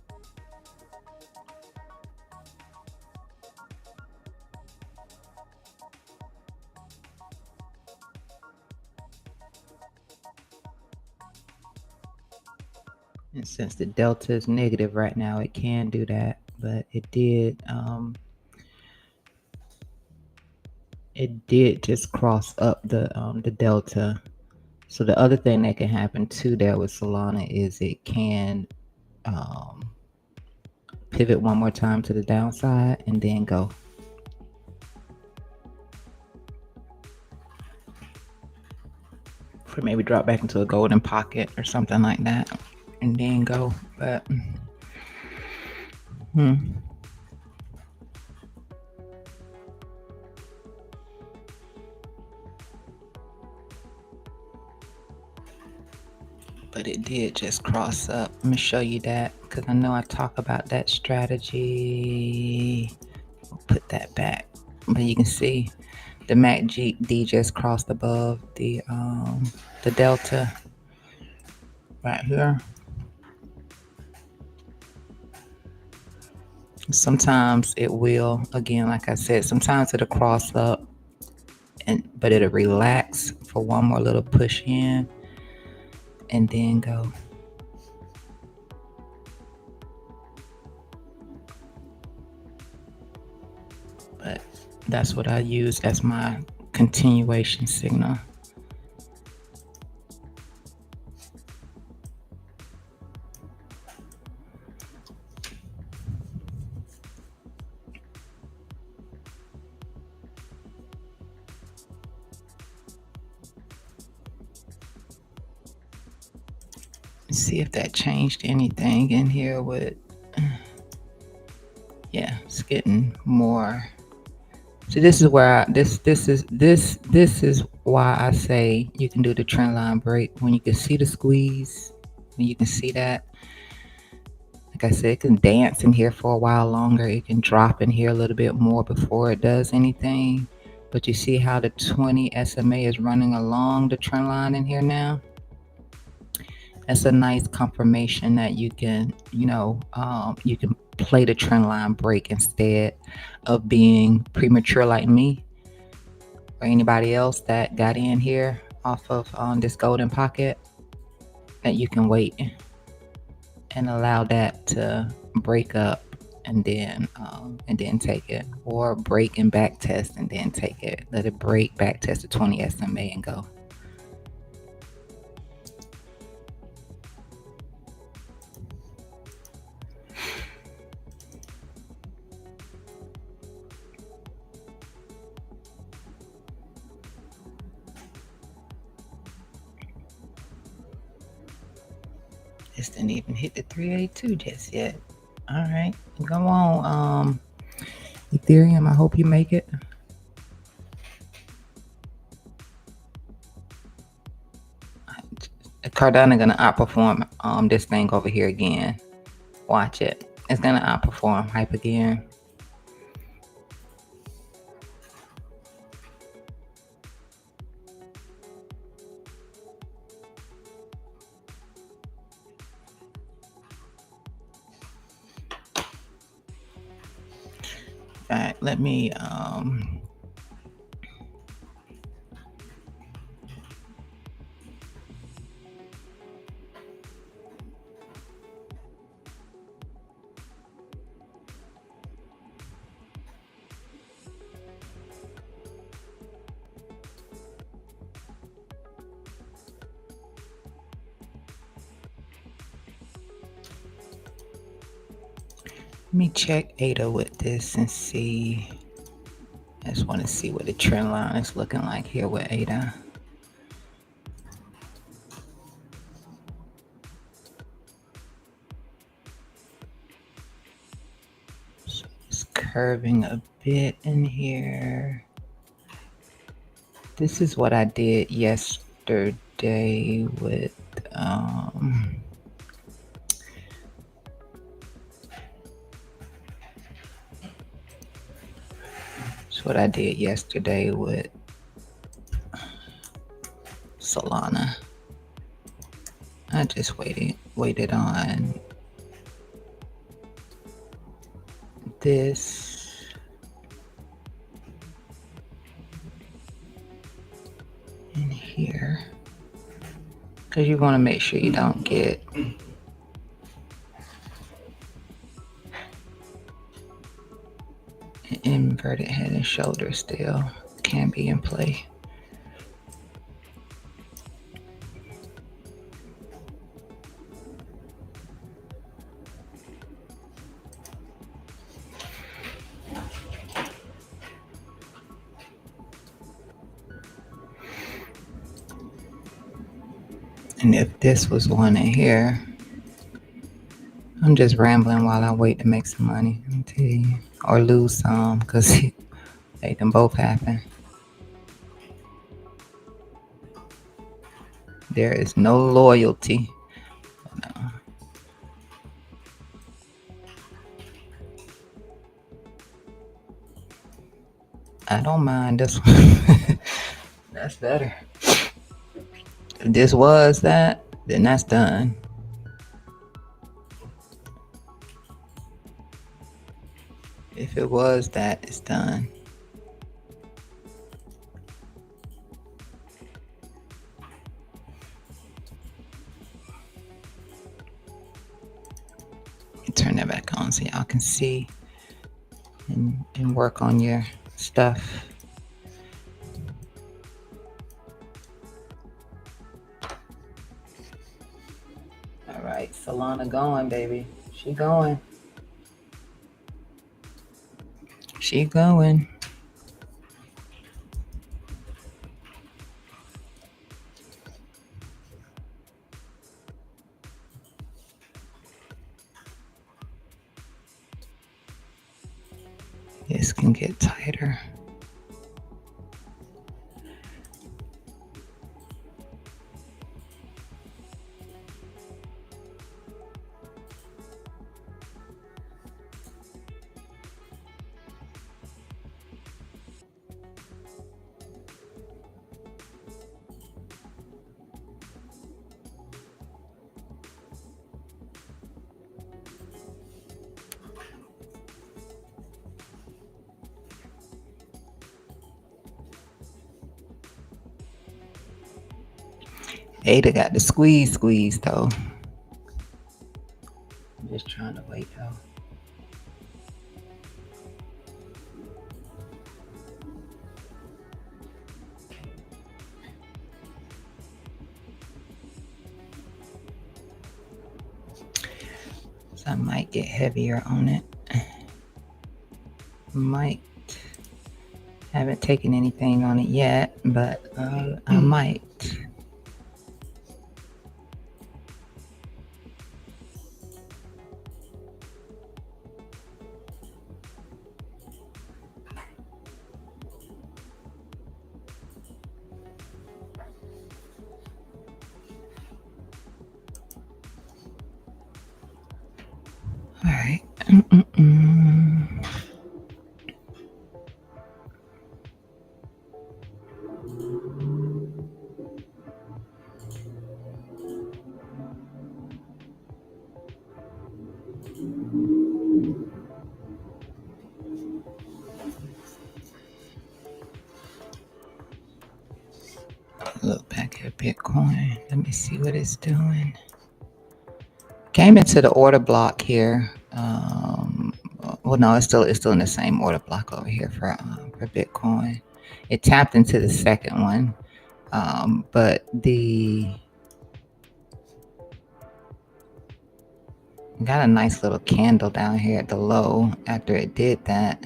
And since the delta is negative right now, it can do that, but it did just cross up the delta. So the other thing that can happen too there with Solana is it can pivot one more time to the downside and then go. For maybe drop back into a golden pocket or something like that and then go. But but it did just cross up. Let me show you that, because I know I talk about that strategy. I'll put that back, but you can see the MACD just crossed above the delta right here. Sometimes it will, again, like I said, sometimes it'll cross up but it'll relax for one more little push in and then go. But that's what I use as my continuation signal. See if that changed anything in here with, yeah, it's getting more. So this is where this is why I say you can do the trend line break when you can see the squeeze, when you can see that. Like I said, it can dance in here for a while longer. It can drop in here a little bit more before it does anything. But you see how the 20 SMA is running along the trend line in here now? That's a nice confirmation that you can, you can play the trend line break instead of being premature like me or anybody else that got in here off of this golden pocket. That you can wait and allow that to break up and then take it, or break and back test and then take it. Let it break, back test the 20 SMA and go. This didn't even hit the 382 just yet. All right, go on, Ethereum. I hope you make it. Cardano gonna outperform this thing over here again. Watch it. It's gonna outperform hype again. fact, let me check ADA with this and see. I just want to see what the trend line is looking like here with ADA. So it's curving a bit in here. This is what I did yesterday with it's what I did yesterday with Solana. I just waited on this. In here. Because you want to make sure you don't get an inverted head and shoulder still can be in play. And if this was one in here, I'm just rambling while I wait to make some money, I'll tell you, or lose some, because they can both happen. There is no loyalty. No. I don't mind this one. That's better. If this was that, then that's done. If it was that, it's done. Turn that back on so y'all can see and work on your stuff. All right, Solana going, baby. She going. She going. This can get tighter. Ada got the squeeze though. I'm just trying to wait though. So I might get heavier on it. Might. Haven't taken anything on it yet, but I might. All right. Bitcoin. Let me see what it's doing. Came into the order block here. Well, no, it's still in the same order block over here for Bitcoin. It tapped into the second one, but got a nice little candle down here at the low. After it did that,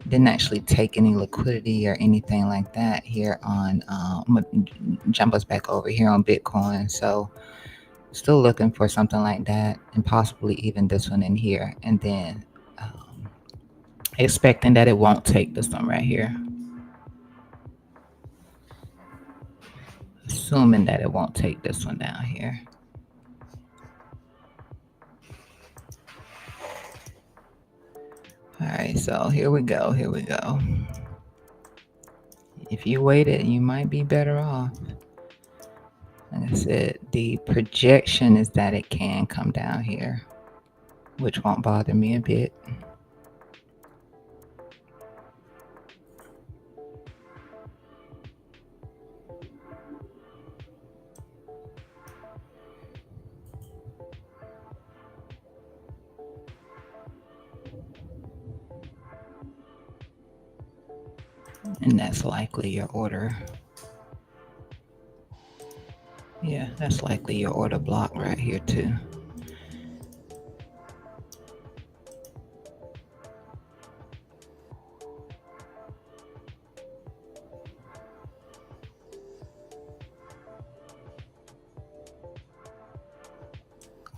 didn't actually take any liquidity or anything like that here on. I'm gonna jump us back over here on Bitcoin. So still looking for something like that, and possibly even this one in here, and then expecting that it won't take this one right here. Assuming that it won't take this one down here. All right, so here we go. If you waited, you might be better off. Like I said, the projection is that it can come down here, which won't bother me a bit. And that's likely your order. Yeah, that's likely your order block right here too.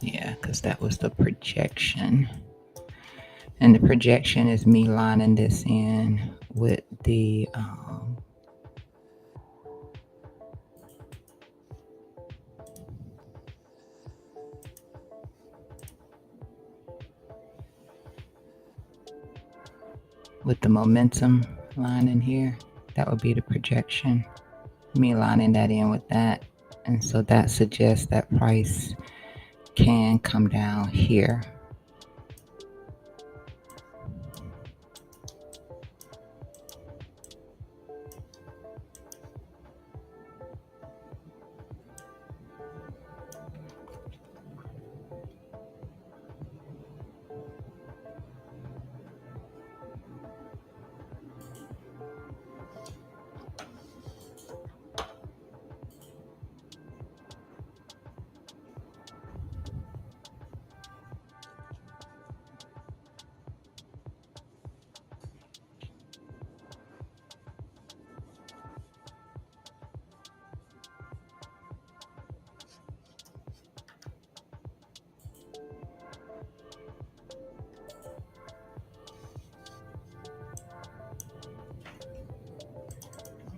Yeah, because that was the projection. And the projection is me lining this in with the momentum line in here. That would be the projection. Me lining that in with that. And so that suggests that price can come down here.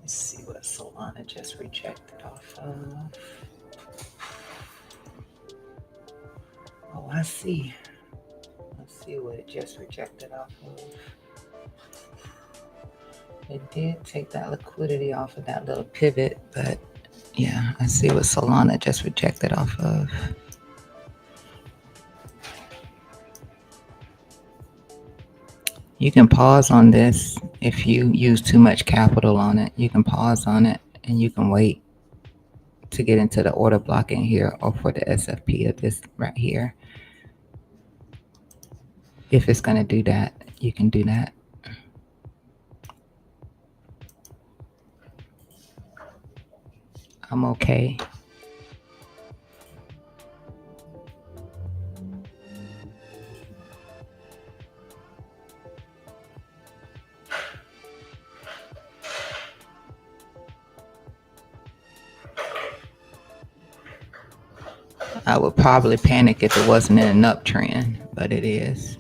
Let's see what Solana just rejected off of. Oh, I see. Let's see what it just rejected off of. It did take that liquidity off of that little pivot, but yeah, I see what Solana just rejected off of. You can pause on this if you use too much capital on it. You can pause on it and you can wait to get into the order block in here or for the SFP of this right here. If it's going to do that, you can do that. I'm okay. I would probably panic if it wasn't in an uptrend, but it is.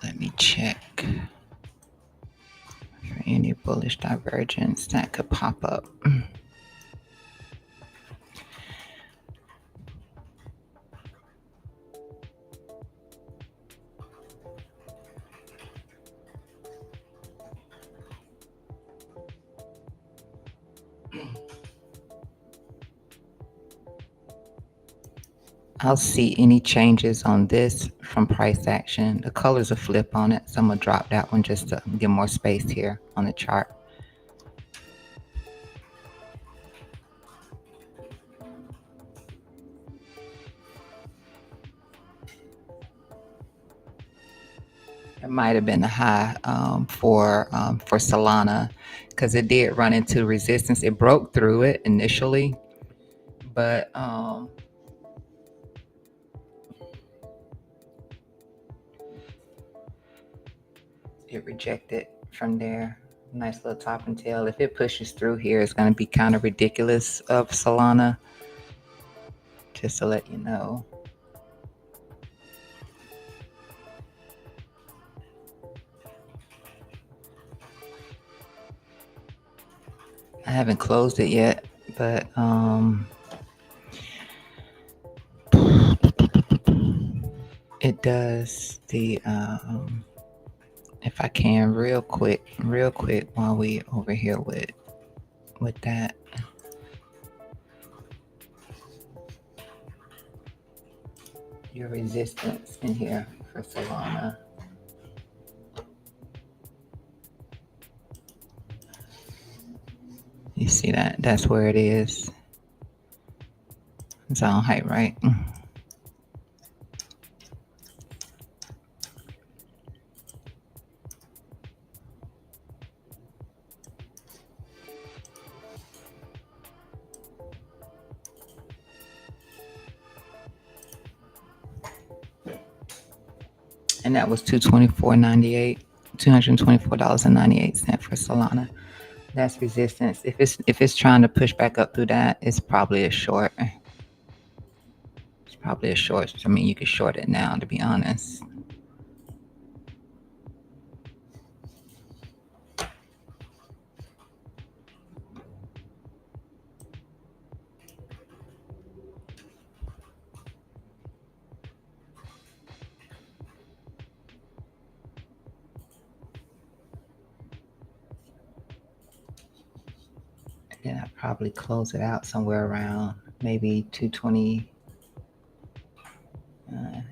Let me check for any bullish divergence that could pop up. I'll see any changes on this from price action. The colors will flip on it, so I'm gonna drop that one just to get more space here on the chart. It might have been a high for Solana because it did run into resistance. It broke through it initially, but it rejected from there. Nice little top and tail. If it pushes through here, it's going to be kind of ridiculous of Solana. Just to let you know. I haven't closed it yet, but it does the if I can real quick while we over here with that. Your resistance in here for Solana. You see that? That's where it is. Zone height, right? And that was $224.98, $224.98 for Solana. That's resistance. If it's trying to push back up through that, it's probably a short. It's probably a short. I mean, you could short it now, to be honest. Then I'd probably close it out somewhere around maybe 220.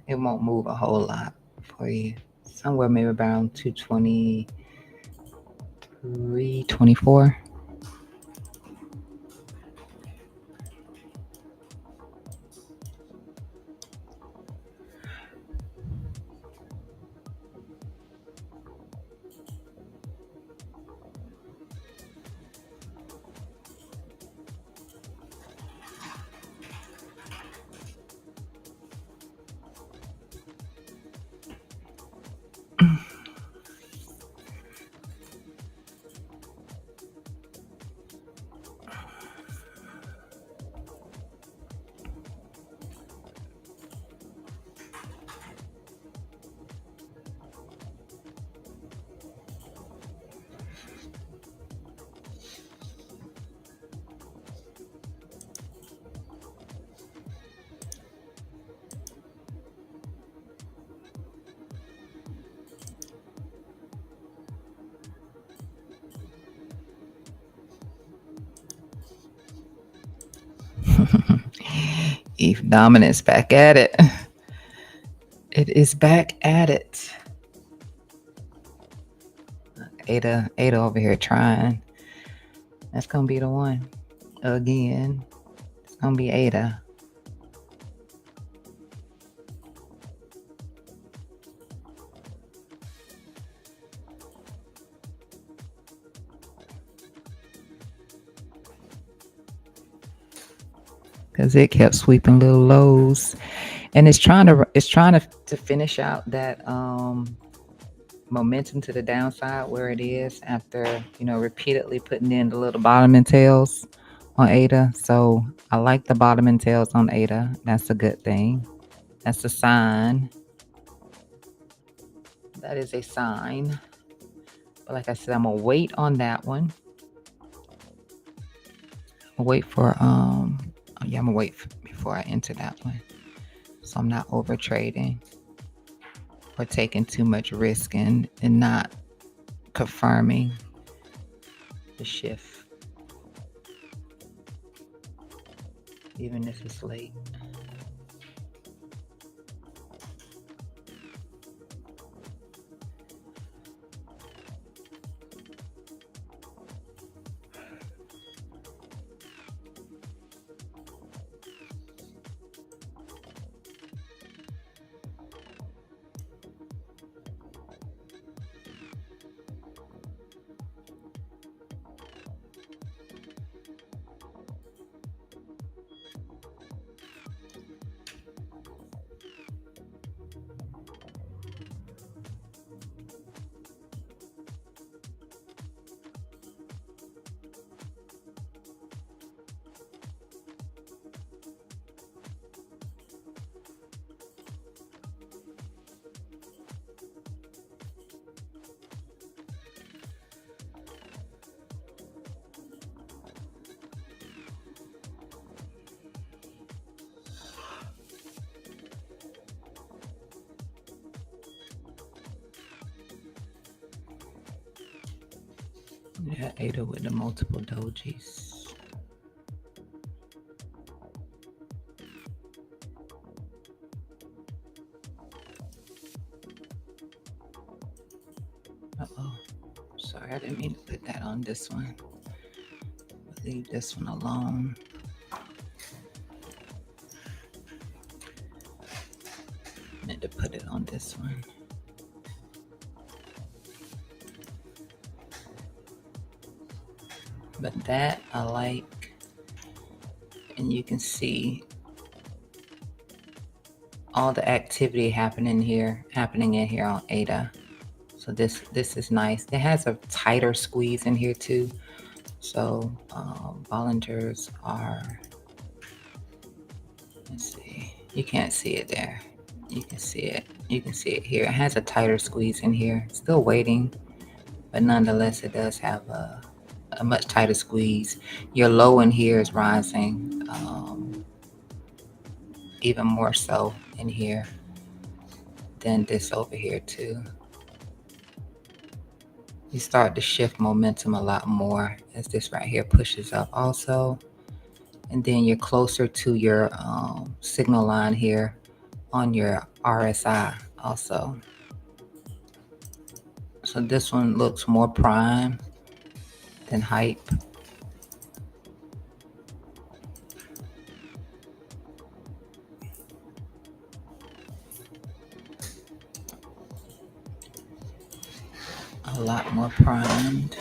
It won't move a whole lot for you. Somewhere maybe around 223, 24. ETH dominance back at it. It is back at it. Ada over here trying. That's gonna be the one. Again. It's gonna be Ada. Because it kept sweeping little lows. And it's trying to finish out that momentum to the downside where it is after repeatedly putting in the little bottom and tails on ADA. So I like the bottom and tails on ADA. That's a good thing. That's a sign. That is a sign. But like I said, I'm gonna wait on that one. I'll wait for I'm gonna wait before I enter that one, so I'm not over trading or taking too much risk and not confirming the shift, even if it's late. Yeah, ADA with the multiple dojis. Uh-oh. Sorry, I didn't mean to put that on this one. Leave this one alone. Meant to put it on this one. But that I like, and you can see all the activity happening in here on ADA. So this is nice. It has a tighter squeeze in here too. So Bollingers are, let's see, you can't see it there. You can see it. You can see it here. It has a tighter squeeze in here. Still waiting, but nonetheless, it does have a much tighter squeeze. Your low in here is rising, even more so in here than this over here too. You start to shift momentum a lot more as this right here pushes up also. And then you're closer to your signal line here on your RSI also. So this one looks more prime than hype. A lot more primed.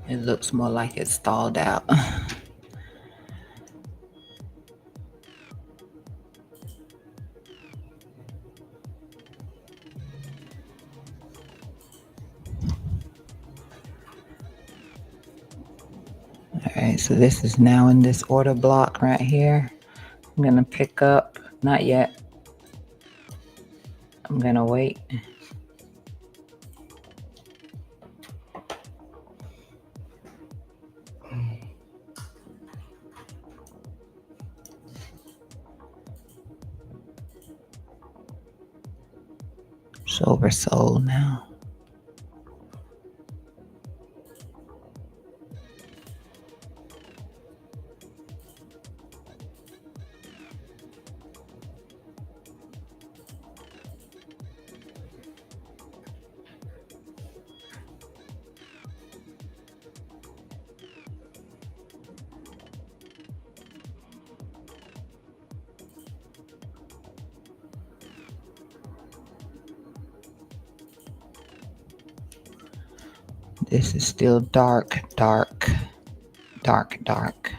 It looks more like it's stalled out. Alright, so this is now in this order block right here. I'm gonna pick up, not yet. I'm gonna wait. It's oversold now. This is still dark, dark, dark, dark.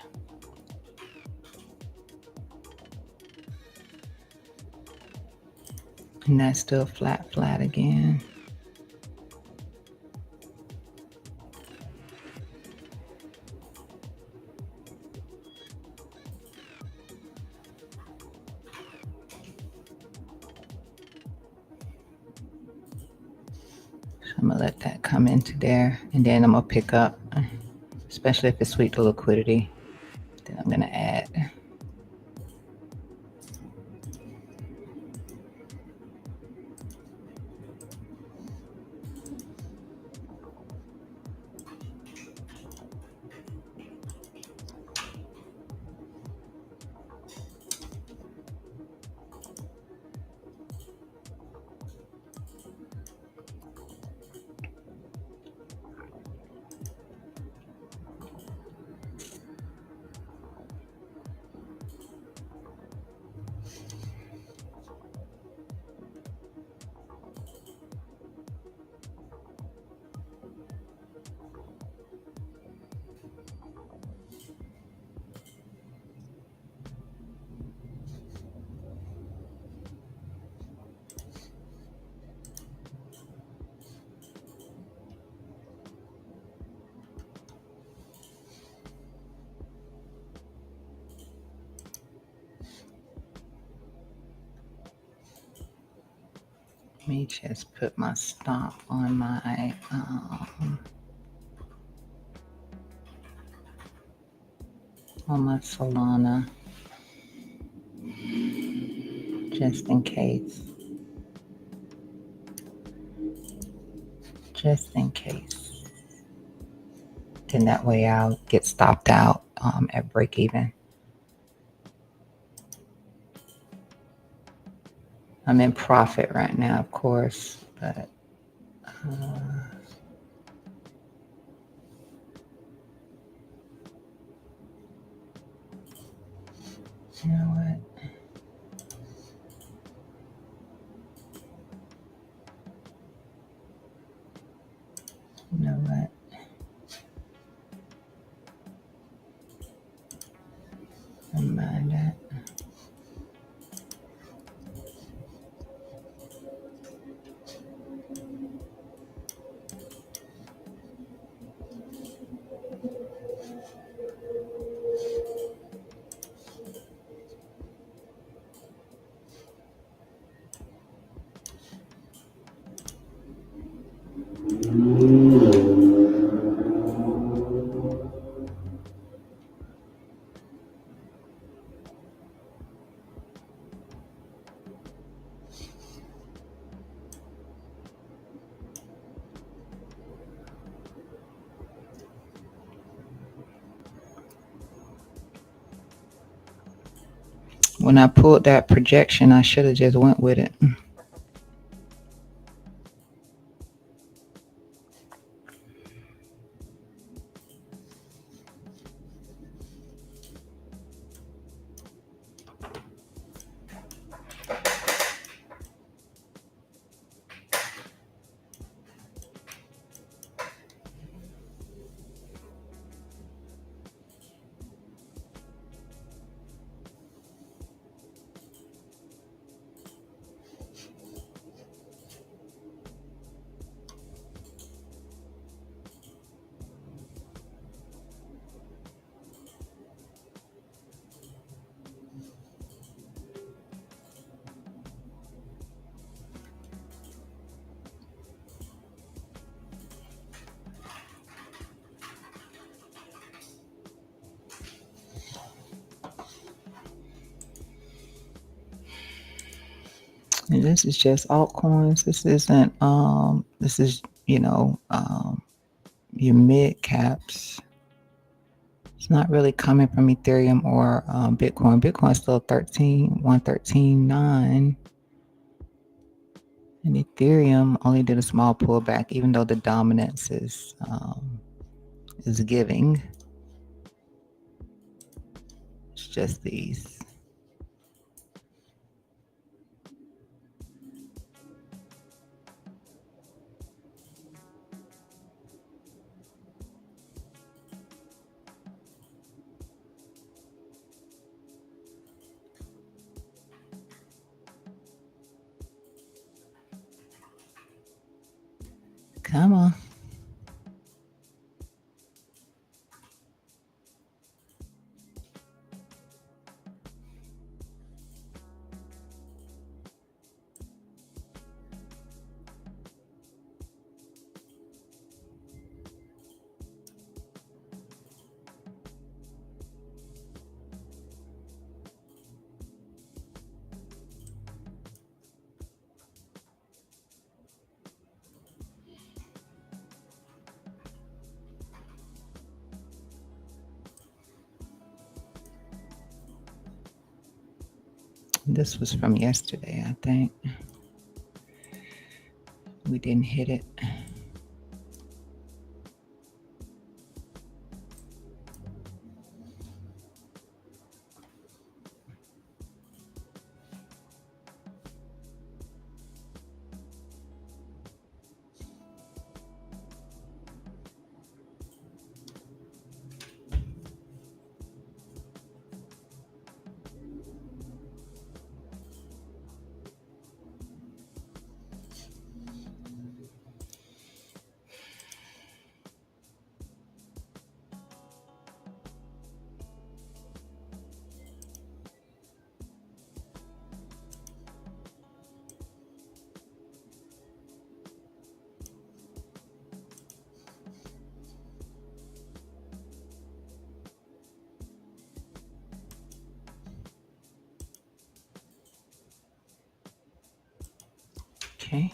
And that's still flat, flat again. So I'm gonna let that come into there, and then I'm gonna pick up, especially if it's sweet to liquidity. Then I'm gonna add. Let me just put my stop on my Solana. just in case. Just in case. Then that way I'll get stopped out at break even. I'm in profit right now, of course, but you know what? You know what? Never mind that. When I pulled that projection, I should have just went with it. And this is just altcoins. This isn't this is, your mid caps. It's not really coming from Ethereum or Bitcoin. Bitcoin's still 113.9. And Ethereum only did a small pullback, even though the dominance is giving. It's just these. Come on. This was from yesterday, I think. We didn't hit it. Okay.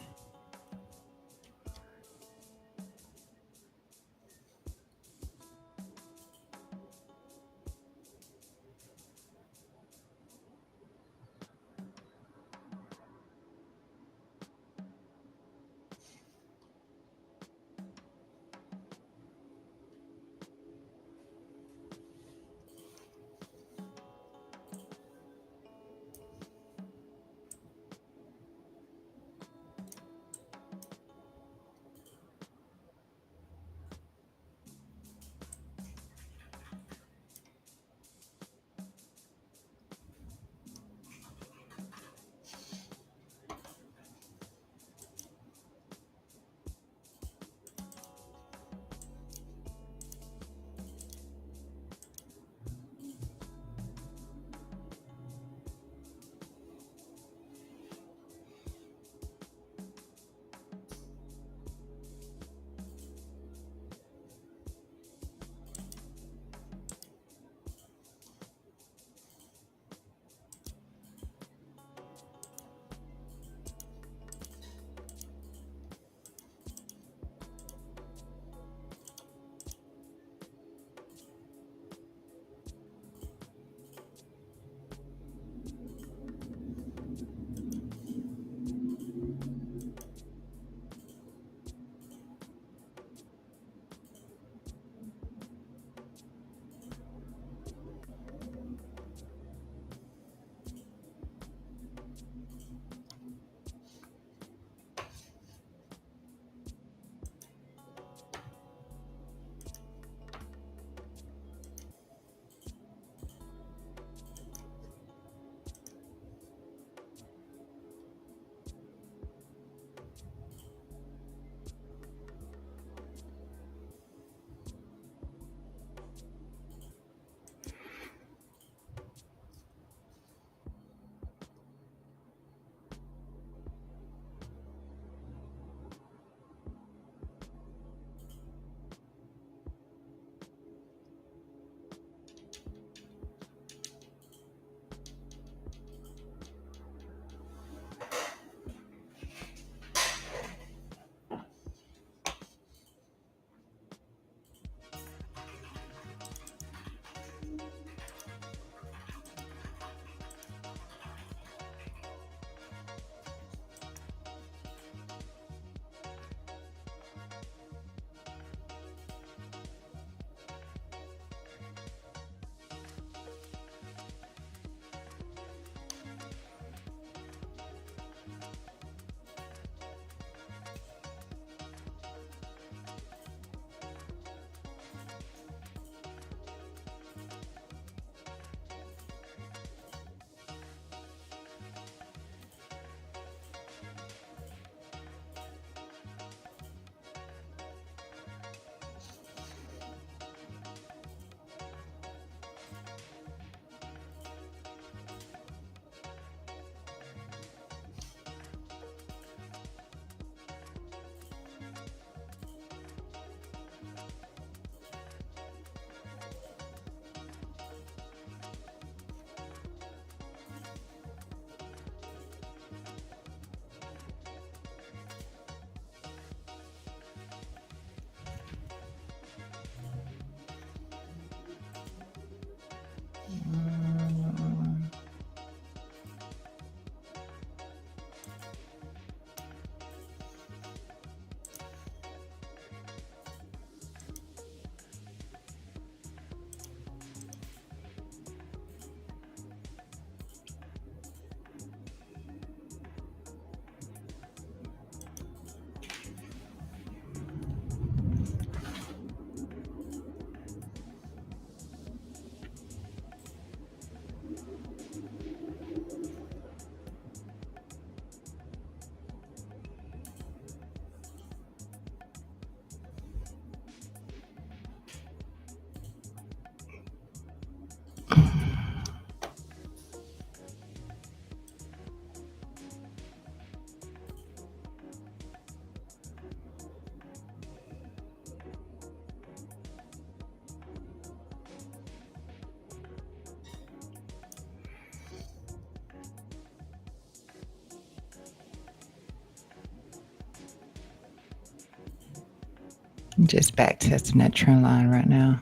Just back testing that trend line right now.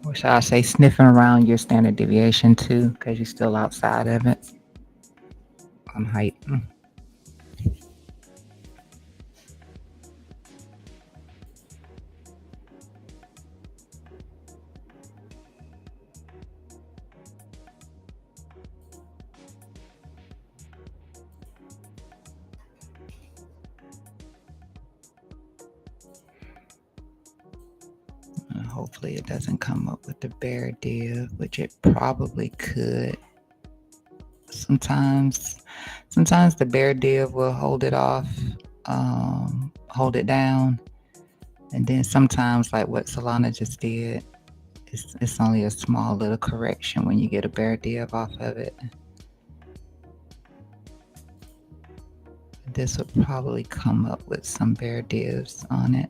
Or should I say sniffing around your standard deviation too, because you're still outside of it on height. And hopefully it doesn't come up with the bear div, which it probably could. Sometimes the bear div will hold it off, hold it down, and then sometimes like what Solana just did, it's only a small little correction when you get a bear div off of it. This would probably come up with some bear divs on it.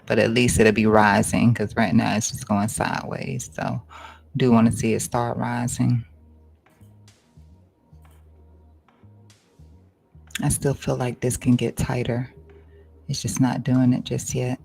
But at least it'll be rising, because right now it's just going sideways. So do want to see it start rising. I still feel like this can get tighter. It's just not doing it just yet.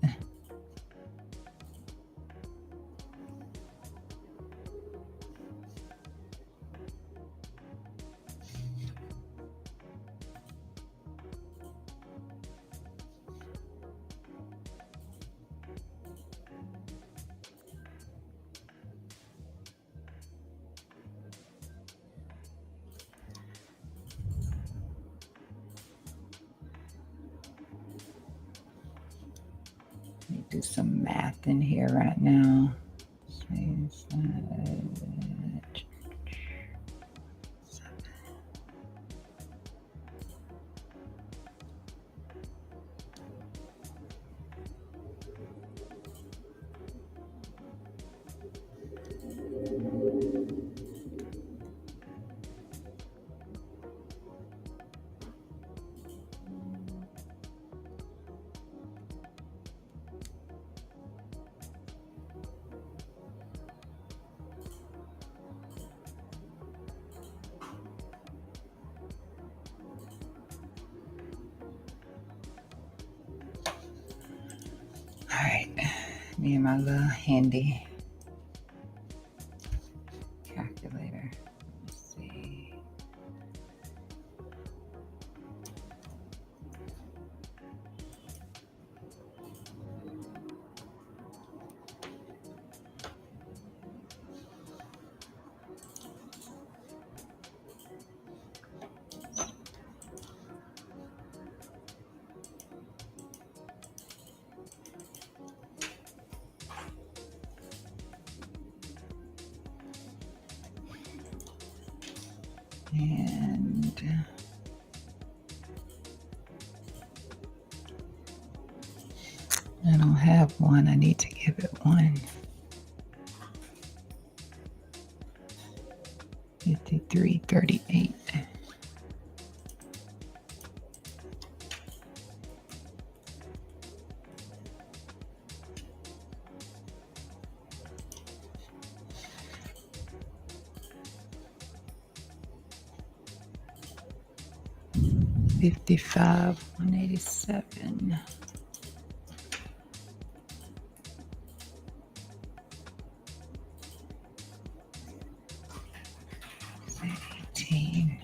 Let me do some math in here right now. All right, me and my little handy calculator. Let's see. And I don't have one. I need to give it one. 53.38. $55,187. 18.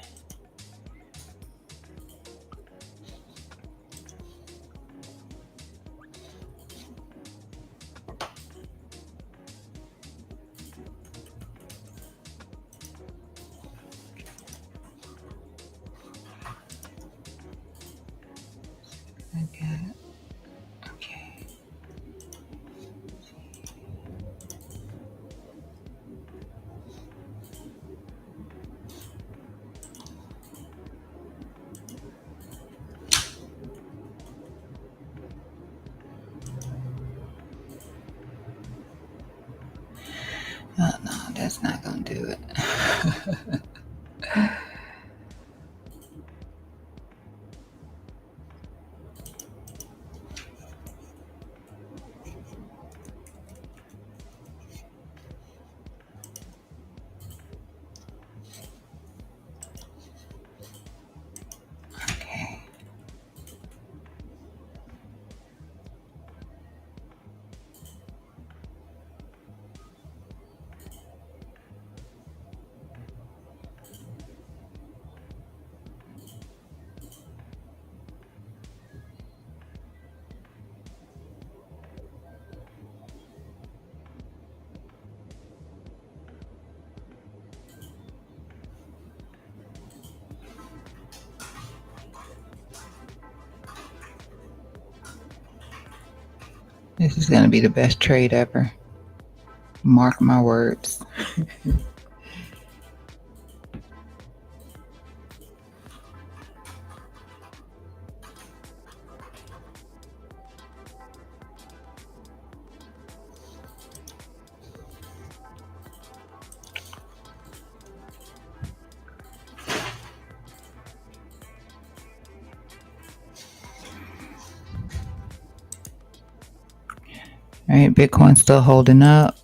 I got it. Okay. Oh no, that's not gonna do it. This is going to be the best trade ever. Mark my words. All right, Bitcoin still holding up.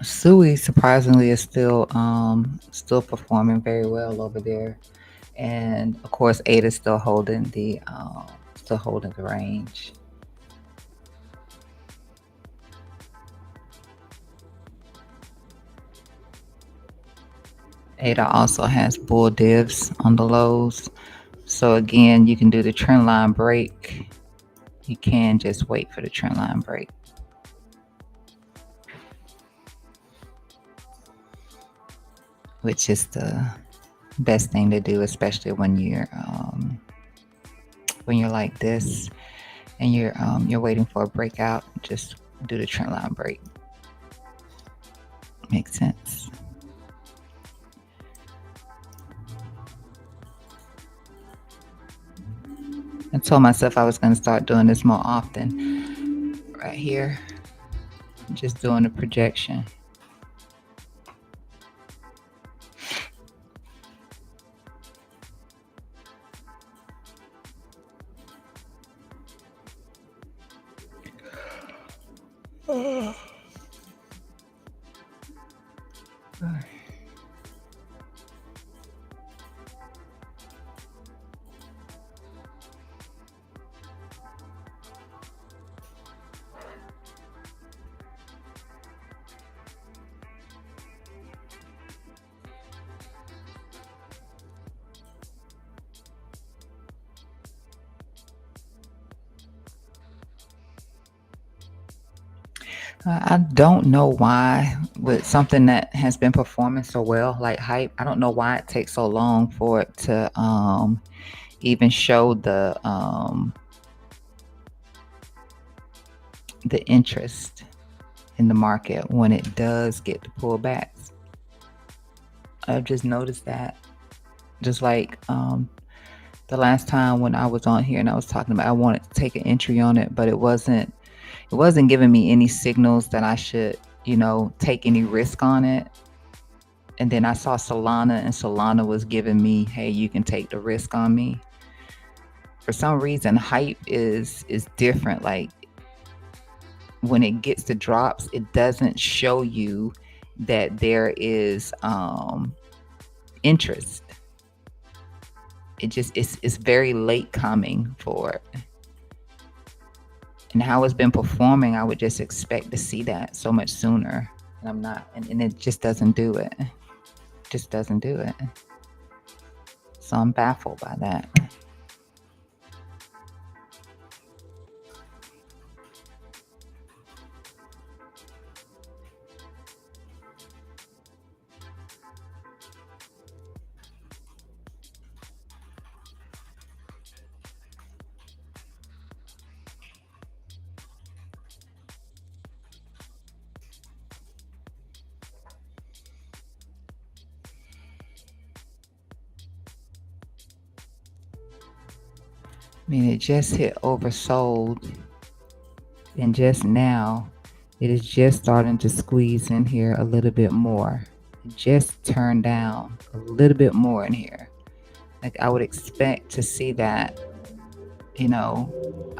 Sui surprisingly is still performing very well over there, and of course ADA is still holding the range. ADA also has bull divs on the lows, so again you can do the trend line break. You can just wait for the trend line break, which is the best thing to do, especially when you're like this and you're waiting for a breakout. Just do the trend line break. Makes sense. I told myself I was going to start doing this more often. Right here, just doing a projection. I don't know why, with something that has been performing so well, like hype. I don't know why it takes so long for it to even show the interest in the market when it does get the pullbacks. I've just noticed that. Just like the last time when I was on here and I was talking about I wanted to take an entry on it, but it wasn't giving me any signals that I should, take any risk on it. And then I saw Solana, and Solana was giving me, hey, you can take the risk on me. For some reason, hype is different. Like when it gets to drops, it doesn't show you that there is interest. It just it's very late coming for it. And how it's been performing, I would just expect to see that so much sooner. And I'm not, and it just doesn't do it. Just doesn't do it. So I'm baffled by that. I mean, it just hit oversold, and just now it is just starting to squeeze in here a little bit more. It just turned down a little bit more in here. Like I would expect to see that, I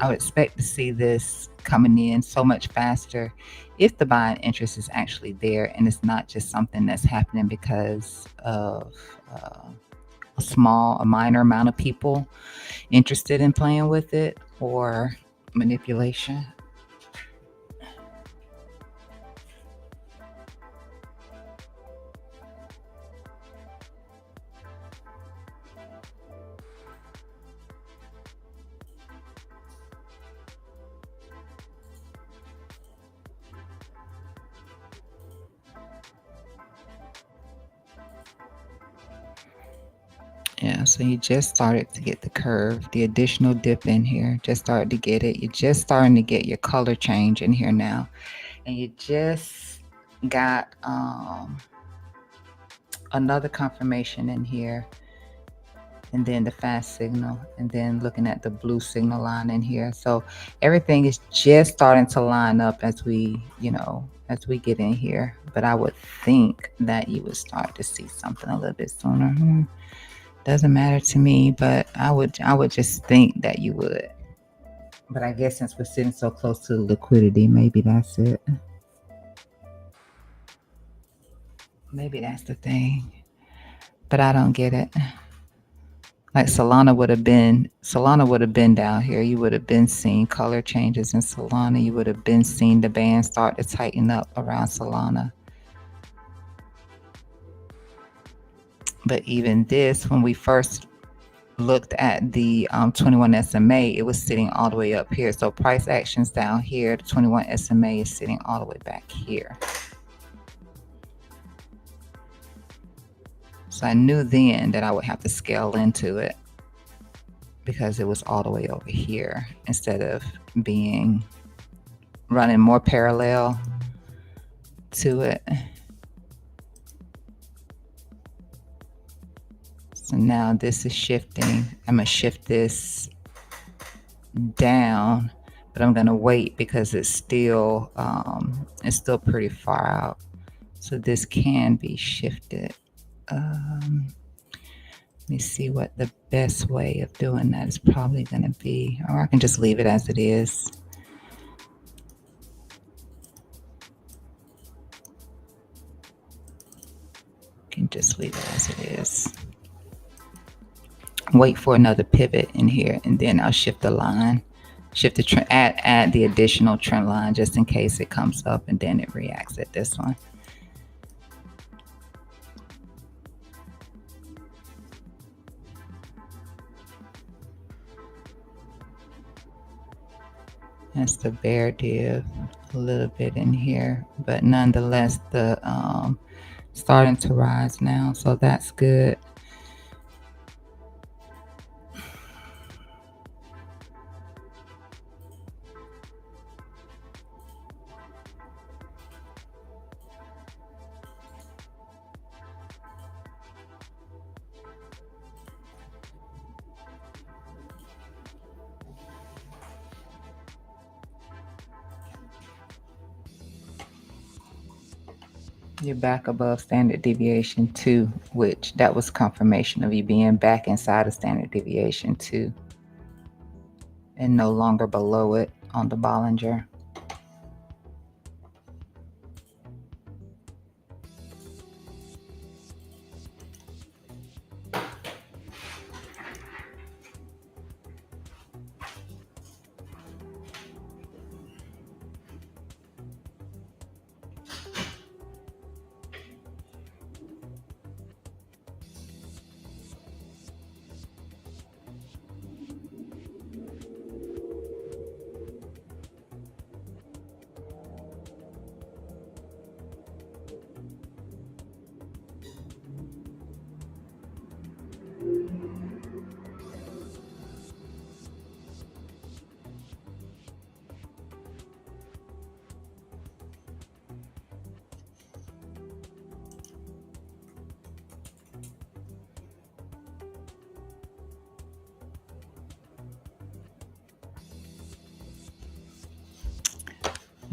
would expect to see this coming in so much faster if the buying interest is actually there and it's not just something that's happening because of a minor amount of people interested in playing with it or manipulation. Yeah, so you just started to get the curve, the additional dip in here. Just started to get it. You're just starting to get your color change in here now. And you just got another confirmation in here, and then the fast signal, and then looking at the blue signal line in here. So everything is just starting to line up as we, as we get in here. But I would think that you would start to see something a little bit sooner. Doesn't matter to me, but I would just think that you would. But I guess since we're sitting so close to liquidity, maybe that's it. Maybe that's the thing. But I don't get it. Like Solana would have been down here. You would have been seeing color changes in Solana. You would have been seeing the band start to tighten up around Solana. But even this, when we first looked at the 21 SMA, it was sitting all the way up here. So price actions down here. The 21 SMA is sitting all the way back here. So I knew then that I would have to scale into it because it was all the way over here instead of being running more parallel to it. So now this is shifting. I'm going to shift this down, but I'm going to wait because it's still pretty far out. So this can be shifted. Let me see what the best way of doing that is probably going to be. Or I can just leave it as it is. Can just leave it as it is. Wait for another pivot in here, and then I'll shift the line, shift the trend, add the additional trend line just in case it comes up and then it reacts at this one. That's the bear div a little bit in here, but nonetheless, the starting to rise now, so that's good. You're back above standard deviation 2, which that was confirmation of you being back inside of standard deviation 2 and no longer below it on the Bollinger.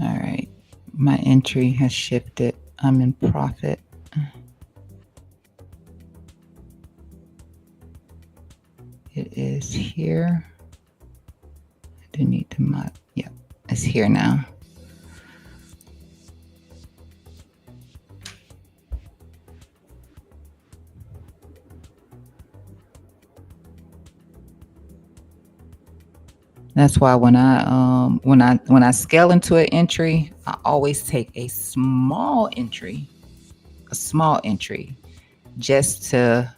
All right, my entry has shifted. I'm in profit. It is here. I do need to mod. Yep, it's here now. That's why when I scale into an entry, I always take a small entry, just to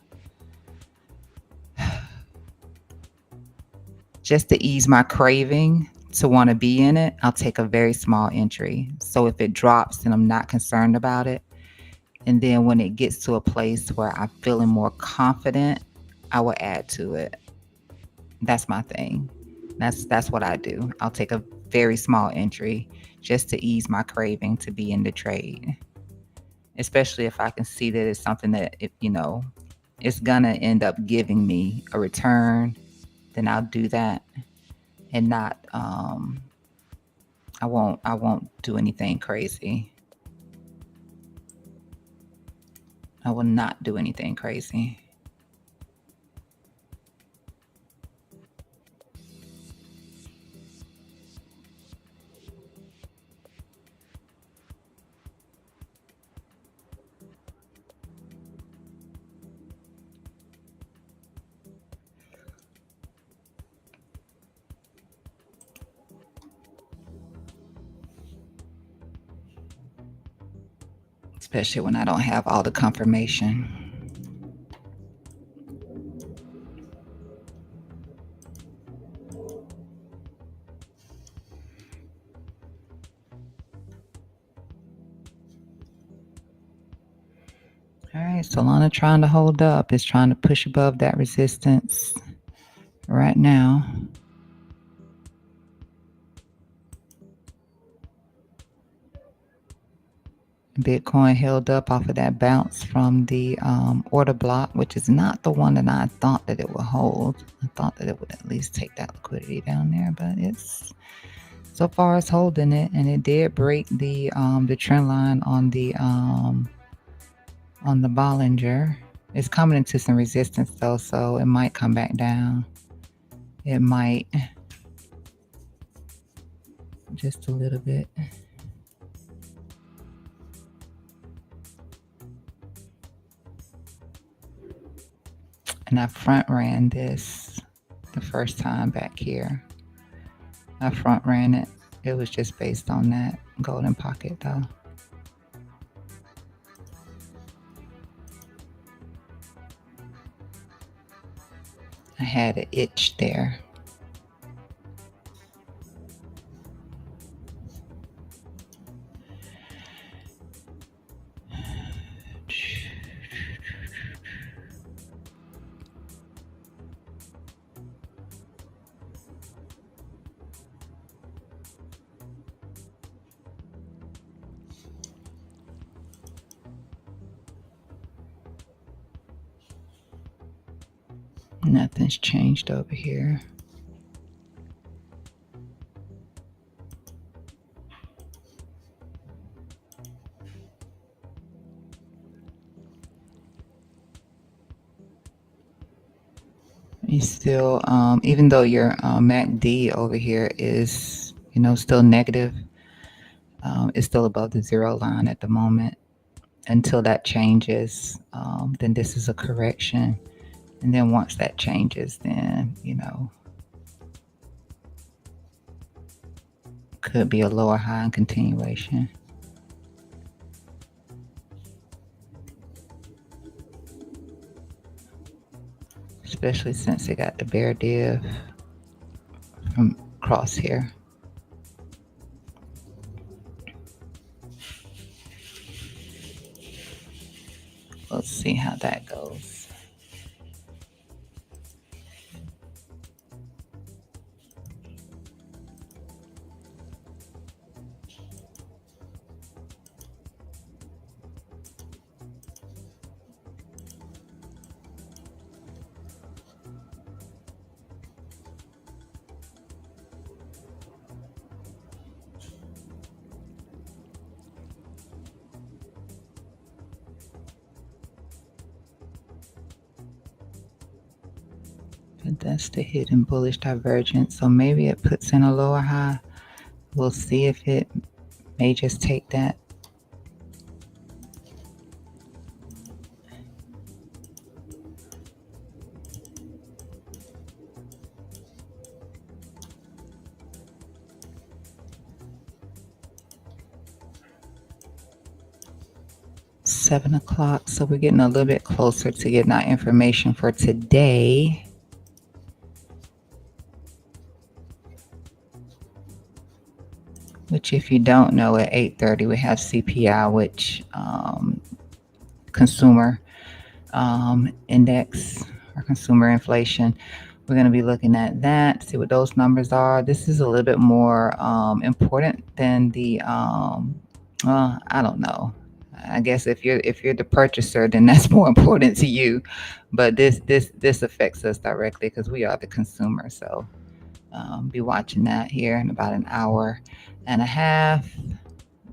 ease my craving to want to be in it. I'll take a very small entry. So if it drops, then I'm not concerned about it. And then when it gets to a place where I'm feeling more confident, I will add to it. That's my thing. That's what I do. I'll take a very small entry just to ease my craving to be in the trade, especially if I can see that it's something that it's gonna end up giving me a return. Then I'll do that and not I won't do anything crazy. I will not do anything crazy. Especially when I don't have all the confirmation. All right, Solana trying to hold up. It's trying to push above that resistance right now. Bitcoin held up off of that bounce from the order block, which is not the one that I thought that it would hold. I thought that it would at least take that liquidity down there, but it's so far it's holding it, and it did break the trend line on the Bollinger. It's coming into some resistance though, so it might come back down. It might, just a little bit. And I front ran this the first time back here. I front ran it. It was just based on that golden pocket though. I had an itch there. Nothing's changed over here. You still, even though your MACD over here is, still negative, it's still above the zero line at the moment. Until that changes, then this is a correction. And then once that changes, then, could be a lower high and continuation. Especially since it got the bear div from across here. Let's see how that goes. But that's the hidden bullish divergence. So maybe it puts in a lower high. We'll see if it may just take that. Seven o'clock, so we're getting a little bit closer to getting our information for today. Which, if you don't know, at 8:30 we have CPI, which consumer index or our consumer inflation. We're going to be looking at that, see what those numbers are. This is a little bit more important than the well, I don't know. I guess if you're the purchaser, then that's more important to you. But this affects us directly because we are the consumer. So be watching that here in about an hour and a half.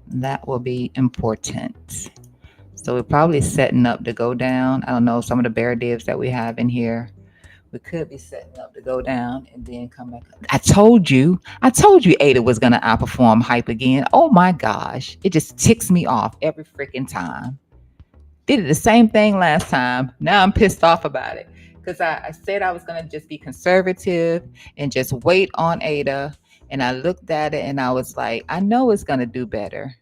That will be important. So we're probably setting up to go down. I don't know, some of the bear divs that we have in here. We could be setting up to go down and then come back up. I told you Ada was gonna outperform hype again. Oh my gosh. It just ticks me off every freaking time. Did it the same thing last time. Now I'm pissed off about it. Because I said I was gonna just be conservative and just wait on Ada. And I looked at it and I was like, I know it's gonna do better.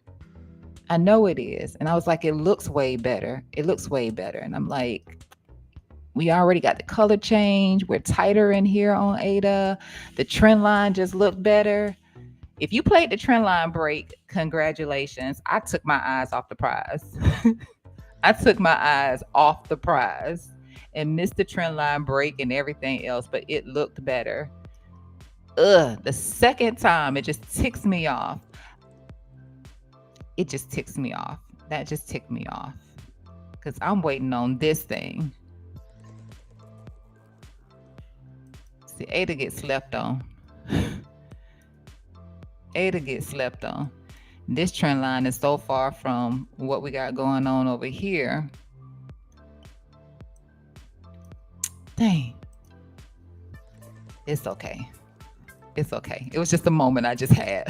I know it is. And I was like, it looks way better. It looks way better. And I'm like, we already got the color change. We're tighter in here on Ada. The trend line just looked better. If you played the trend line break, congratulations. I took my eyes off the prize. I took my eyes off the prize and missed the trend line break and everything else, but it looked better. The second time, it just ticks me off. It just ticks me off. That just ticked me off because I'm waiting on this thing. See, Ada gets slept on. Ada gets slept on. This trend line is so far from what we got going on over here. Dang. It's okay. It's okay. It was just a moment I just had.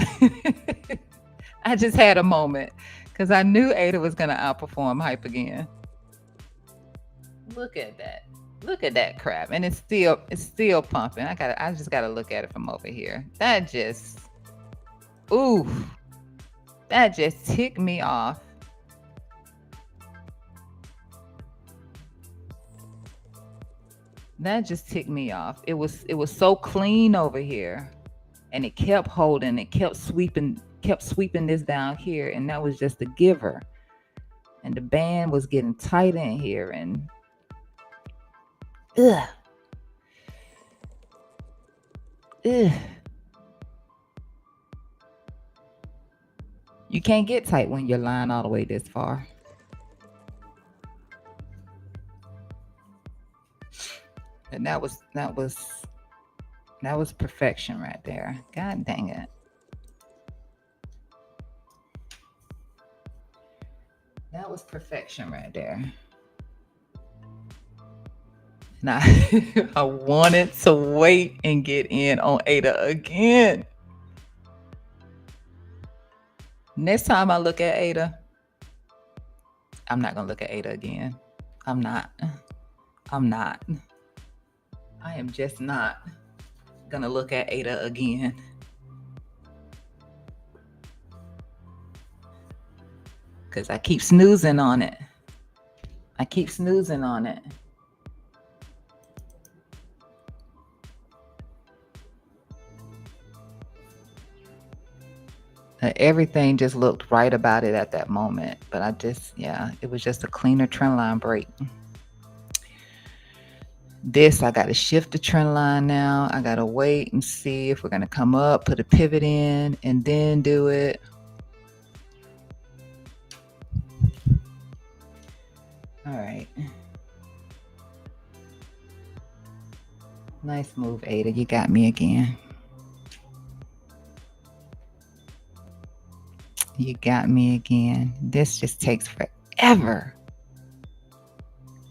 I just had a moment because I knew Ada was going to outperform hype again. Look at that. Look at that crap. And it's still pumping. I just gotta look at it from over here. That just ticked me off. That just ticked me off. It was so clean over here. And it kept holding, it kept sweeping this down here, and that was just a giver. And the band was getting tight in here, and ugh. Ugh. You can't get tight when you're lying all the way this far. And that was perfection right there. God dang it. That was perfection right there. And I wanted to wait and get in on Ada again. Next time I look at Ada, I'm not gonna look at Ada again. I'm not. I am just not gonna look at Ada again. Because I keep snoozing on it. Everything just looked right about it at that moment. But it was just a cleaner trend line break. This, I got to shift the trend line now. I got to wait and see if we're going to come up, put a pivot in, and then do it. All right. Nice move, Ada. You got me again. You got me again. This just takes forever.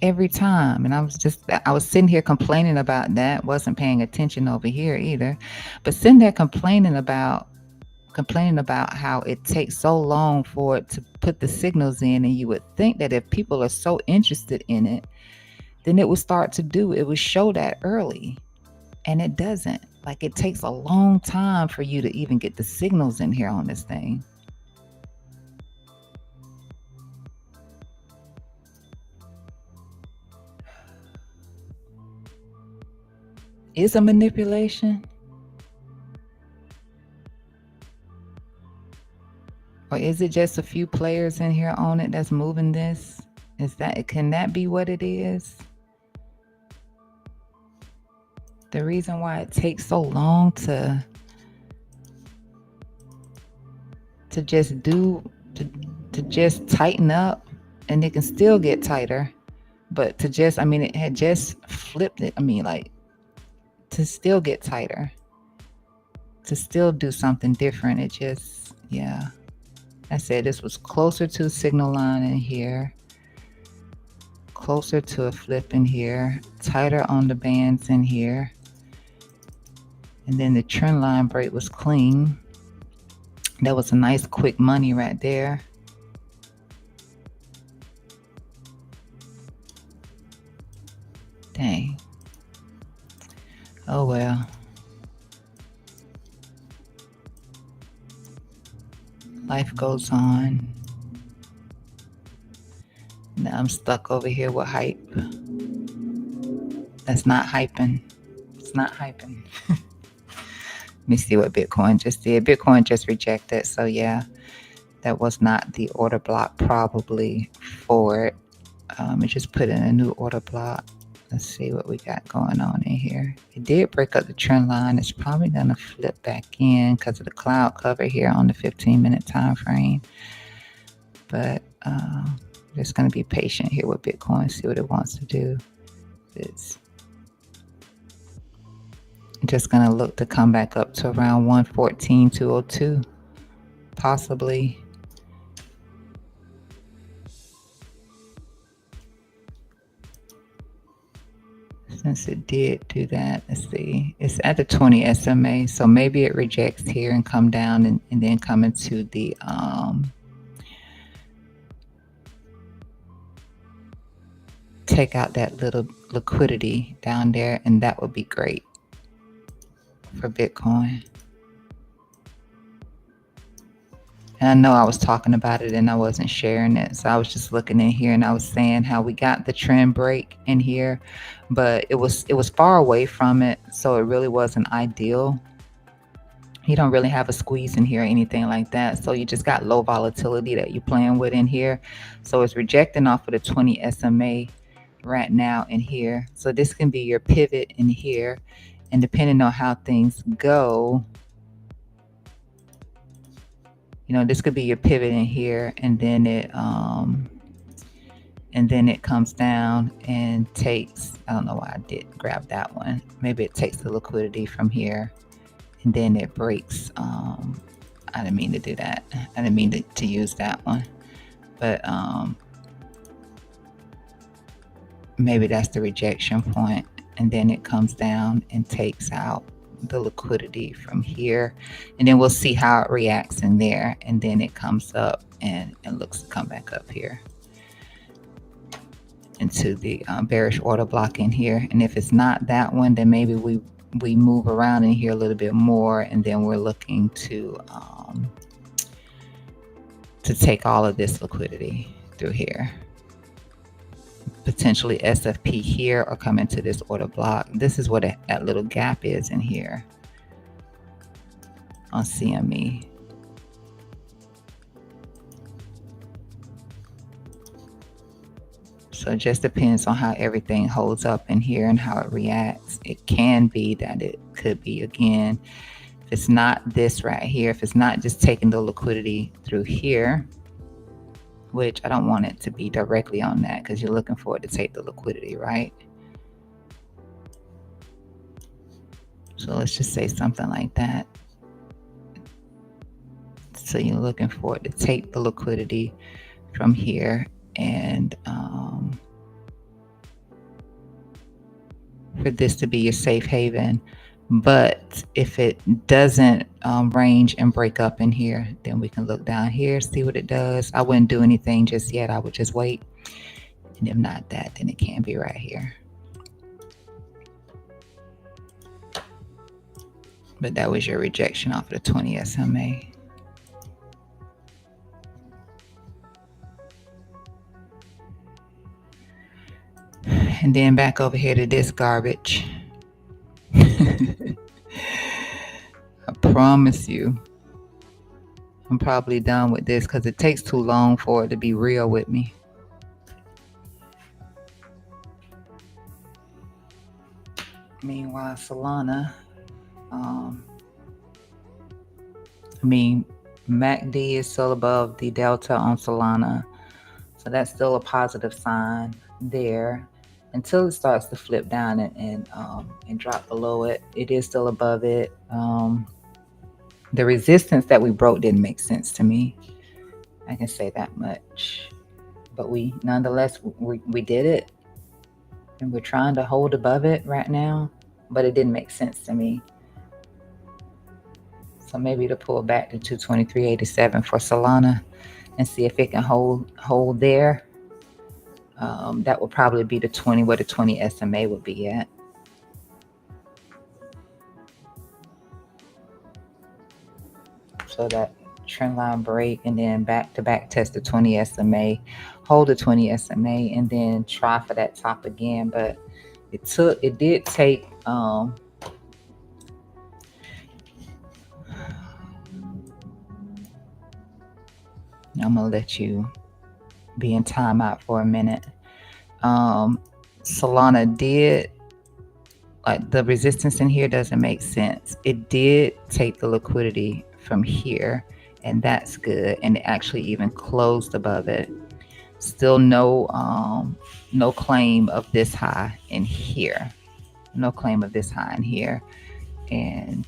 Every time. And I was sitting here complaining about that. Wasn't paying attention over here either. But sitting there complaining about how it takes so long for it to put the signals in. And you would think that if people are so interested in it, then it would start to do. It would show that early. And it doesn't. Like, it takes a long time for you to even get the signals in here on this thing. Is a manipulation? Or is it just a few players in here on it that's moving this? Can that be what it is? the reason why it takes so long to just do to just tighten up, and it can still get tighter, but to just, I mean, it had just flipped it, I mean, like, to still get tighter, to still do something different, it just, yeah. I said this was closer to the signal line in here, closer to a flip in here, tighter on the bands in here, and then the trend line break was clean. That was a nice quick money right there. Dang. Oh well. Life goes on. Now I'm stuck over here with hype. That's not hyping. It's not hyping. Let me see what Bitcoin just did. Bitcoin just rejected. So yeah, that was not the order block probably for it. It just put in a new order block. Let's see what we got going on in here. It did break up the trend line. It's probably going to flip back in because of the cloud cover here on the 15-minute time frame. But just going to be patient here with Bitcoin, see what it wants to do. It's just going to look to come back up to around 114.202, possibly. Since it did do that, let's see, it's at the 20 SMA, so maybe it rejects here and come down and then come into the take out that little liquidity down there, and that would be great for Bitcoin. And I know I was talking about it and I wasn't sharing it. So I was just looking in here and I was saying how we got the trend break in here, but it was far away from it. So it really wasn't ideal. You don't really have a squeeze in here or anything like that. So you just got low volatility that you're playing with in here. So it's rejecting off of the 20 SMA right now in here. So this can be your pivot in here. And depending on how things go, you know, this could be your pivot in here, and then it comes down and takes, I don't know why I did grab that one. Maybe it takes the liquidity from here and then it breaks. I didn't mean to do that. I didn't mean to use that one. But maybe that's the rejection point, and then it comes down and takes out the liquidity from here, and then we'll see how it reacts in there, and then it comes up and looks to come back up here into the bearish order block in here. And if it's not that one, then maybe we move around in here a little bit more, and then we're looking to take all of this liquidity through here, potentially SFP here, or come into this order block. This is what that little gap is in here on CME. So it just depends on how everything holds up in here and how it reacts. It can be that it could be, again, if it's not this right here, if it's not just taking the liquidity through here, which I don't want it to be directly on that because you're looking for it to take the liquidity, right? So let's just say something like that. So you're looking for it to take the liquidity from here, and for this to be your safe haven. But if it doesn't range and break up in here, then we can look down here, see what it does. I wouldn't do anything just yet. I would just wait. And if not that, then it can be right here. But that was your rejection off of the 20 SMA. And then back over here to this garbage. I promise you, I'm probably done with this because it takes too long for it to be real with me. Meanwhile, Solana, I mean, MACD is still above the delta on Solana. So that's still a positive sign there until it starts to flip down and drop below it. It is still above it. The resistance that we broke didn't make sense to me. I can say that much. But we nonetheless we did it, and we're trying to hold above it right now. But it didn't make sense to me. So maybe to pull back to 223.87 for Solana and see if it can hold there. That would probably be the 20 where the 20 SMA would be at. So that trend line break and then back to back test the 20 SMA, hold the 20 SMA, and then try for that top again. But it did take I'm gonna let you be in timeout for a minute. Solana did, like, the resistance in here doesn't make sense. It did take the liquidity from here, and that's good. And it actually even closed above it. Still no claim of this high in here. No claim of this high in here. And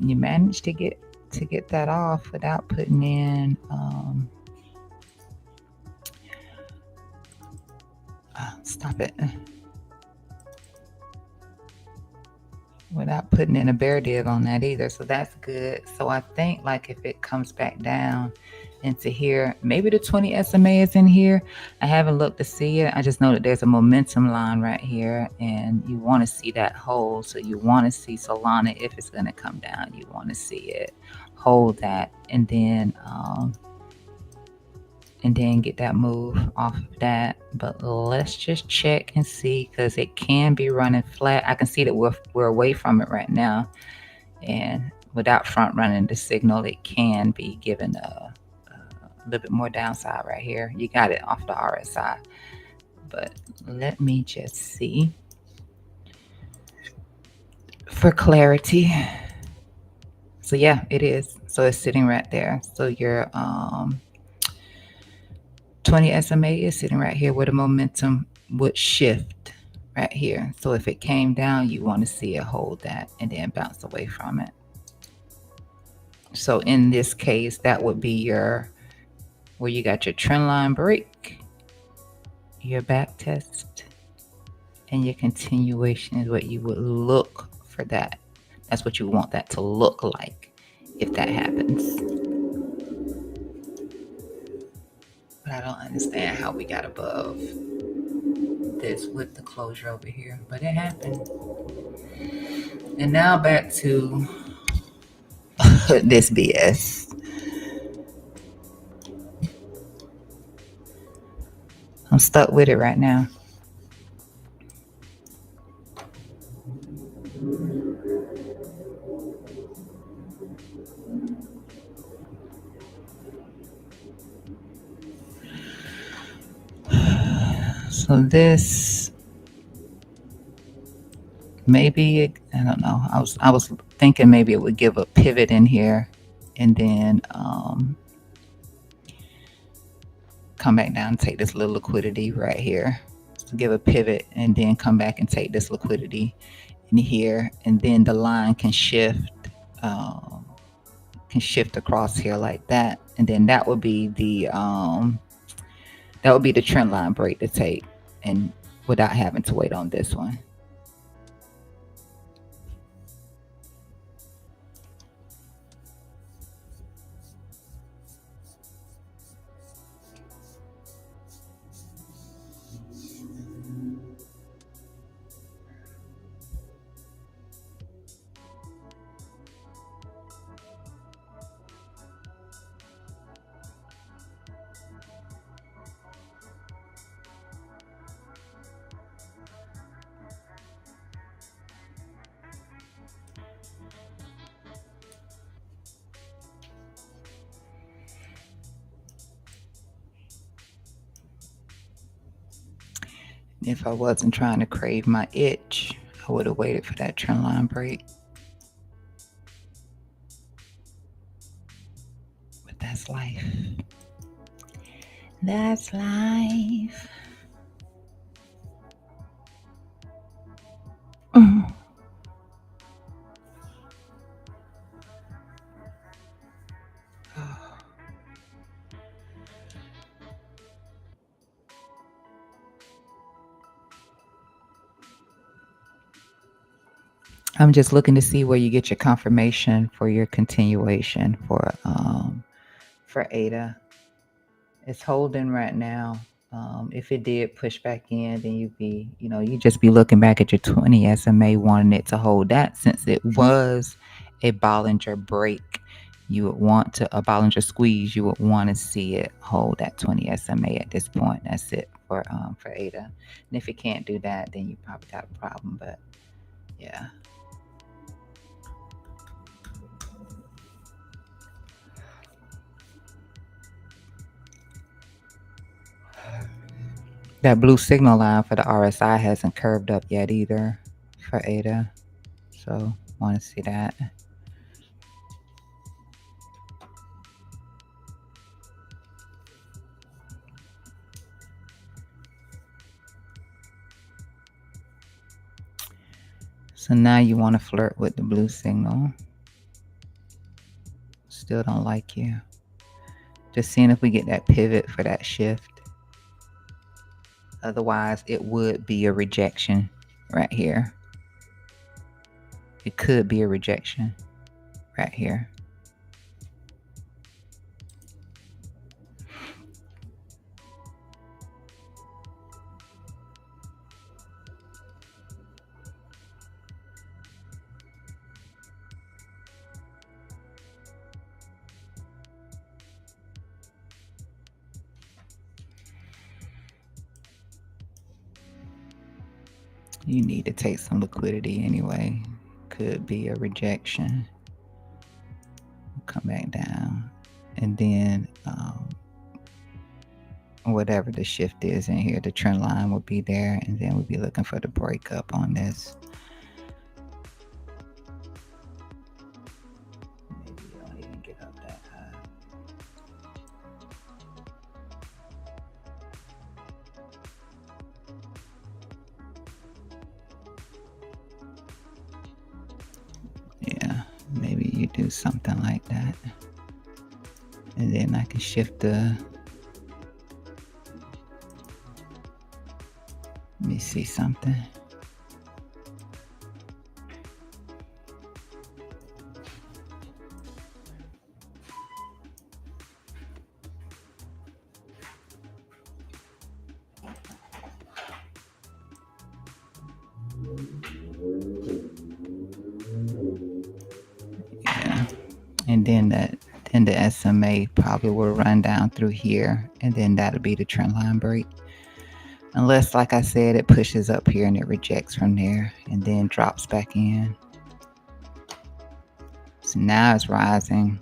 you managed to get that off without putting in stop it. Without putting in a bear dig on that either. So that's good. So I think, like, if it comes back down into here, maybe the 20 SMA is in here. I haven't looked to see it. I just know that there's a momentum line right here, and you want to see that hold. So you want to see Solana, if it's going to come down, you want to see it hold that, and then get that move off of that. But let's just check and see, because it can be running flat. I can see that we're away from it right now, and without front running the signal, it can be given a little bit more downside right here. You got it off the RSI, but let me just see for clarity. So yeah, it is. So it's sitting right there. So your 20 SMA is sitting right here where the momentum would shift right here. So if it came down, you want to see it hold that and then bounce away from it. So in this case, that would be your, where you got your trend line break, your back test, and your continuation is what you would look for that. That's what you want that to look like if that happens. But I don't understand how we got above this with the closure over here, but it happened. And now back to this BS. I'm stuck with it right now. So this maybe, I don't know. I was thinking maybe it would give a pivot in here, and then come back down and take this little liquidity right here. So give a pivot and then come back and take this liquidity in here, and then the line can shift across here like that, and then that would be the trend line break to take, and without having to wait on this one. If I wasn't trying to crave my itch, I I would have waited for that trend line break. But that's life. That's life. I'm just looking to see where you get your confirmation for your continuation for ADA. It's holding right now. If it did push back in, then you just be looking back at your 20 SMA, wanting it to hold that. Since it was a Bollinger break, you would want to a Bollinger squeeze. You would want to see it hold that 20 SMA at this point. That's it for ADA. And if it can't do that, then you probably got a problem. But yeah. That blue signal line for the RSI hasn't curved up yet either for ADA. So want to see that. So now you want to flirt with the blue signal. Still don't like you. Just seeing if we get that pivot for that shift. Otherwise, it would be a rejection right here. It could be a rejection right here. You need to take some liquidity anyway. Could be a rejection. Come back down. And then whatever the shift is in here, the trend line will be there. And then we'll be looking for the breakup on this. Maybe you don't even get up that high. Yeah, maybe you do something like that. And then I can shift the... Let me see something. Yeah. And then the SMA probably will run down through here, and then that'll be the trend line break. Unless, like I said, it pushes up here and it rejects from there and then drops back in. So now it's rising.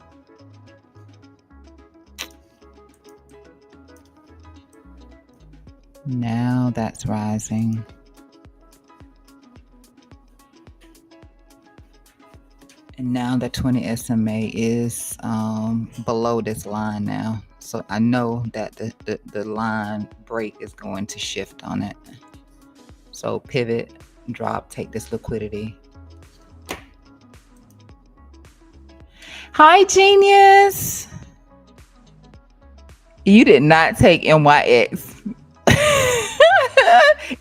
Now that's rising. And now the 20 SMA is below this line now. So I know that the line break is going to shift on it. So pivot, drop, take this liquidity. Hi, genius. You did not take NYX.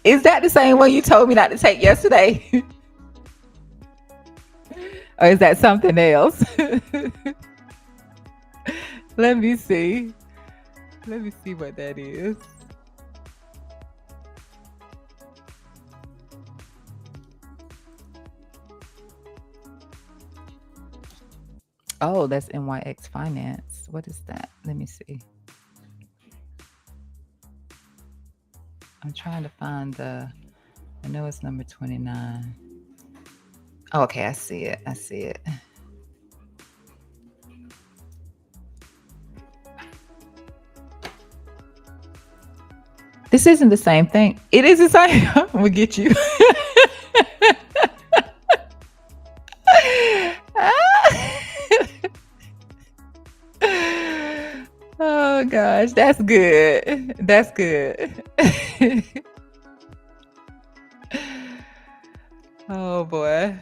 Is that the same one you told me not to take yesterday? Or is that something else? Let me see. Let me see what that is. Oh, that's NYX Finance. What is that? Let me see. I'm trying to find I know it's number 29. Oh, okay, I see it. I see it. This isn't the same thing. It is the same. I'm gonna get you. gosh, that's good. That's good. Oh boy.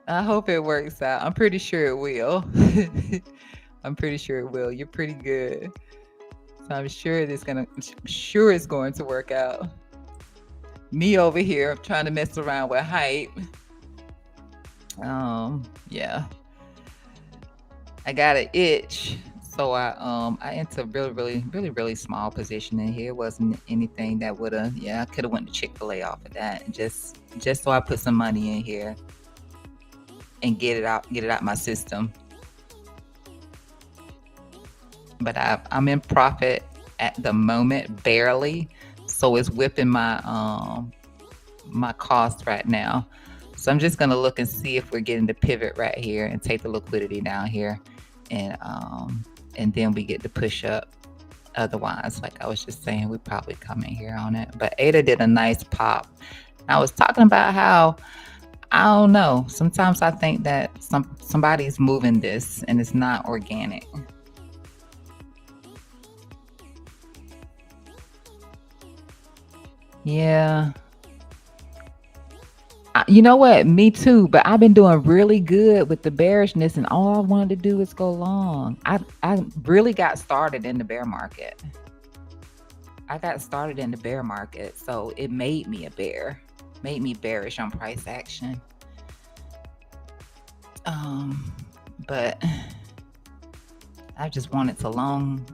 I hope it works out. I'm pretty sure it will. I'm pretty sure it will. You're pretty good. So I'm sure it's going to work out. Me over here trying to mess around with hype. Yeah. I got an itch. So I entered a really small position in here. It wasn't anything that would have, yeah, I could have went to Chick-fil-A off of that. And just so I put some money in here and get it out my system. But I'm in profit at the moment, barely. So it's whipping my cost right now. So I'm just gonna look and see if we're getting the pivot right here and take the liquidity down here, and then we get to push up. Otherwise, like I was just saying, we probably come in here on it. But Ada did a nice pop. I was talking about how I don't know. Sometimes I think that somebody's moving this and it's not organic. Yeah. You know what? Me too. But I've been doing really good with the bearishness, and all I wanted to do is go long. I really got started in the bear market. I got started in the bear market, so it made me a bear, made me bearish on price action. But I just wanted to long.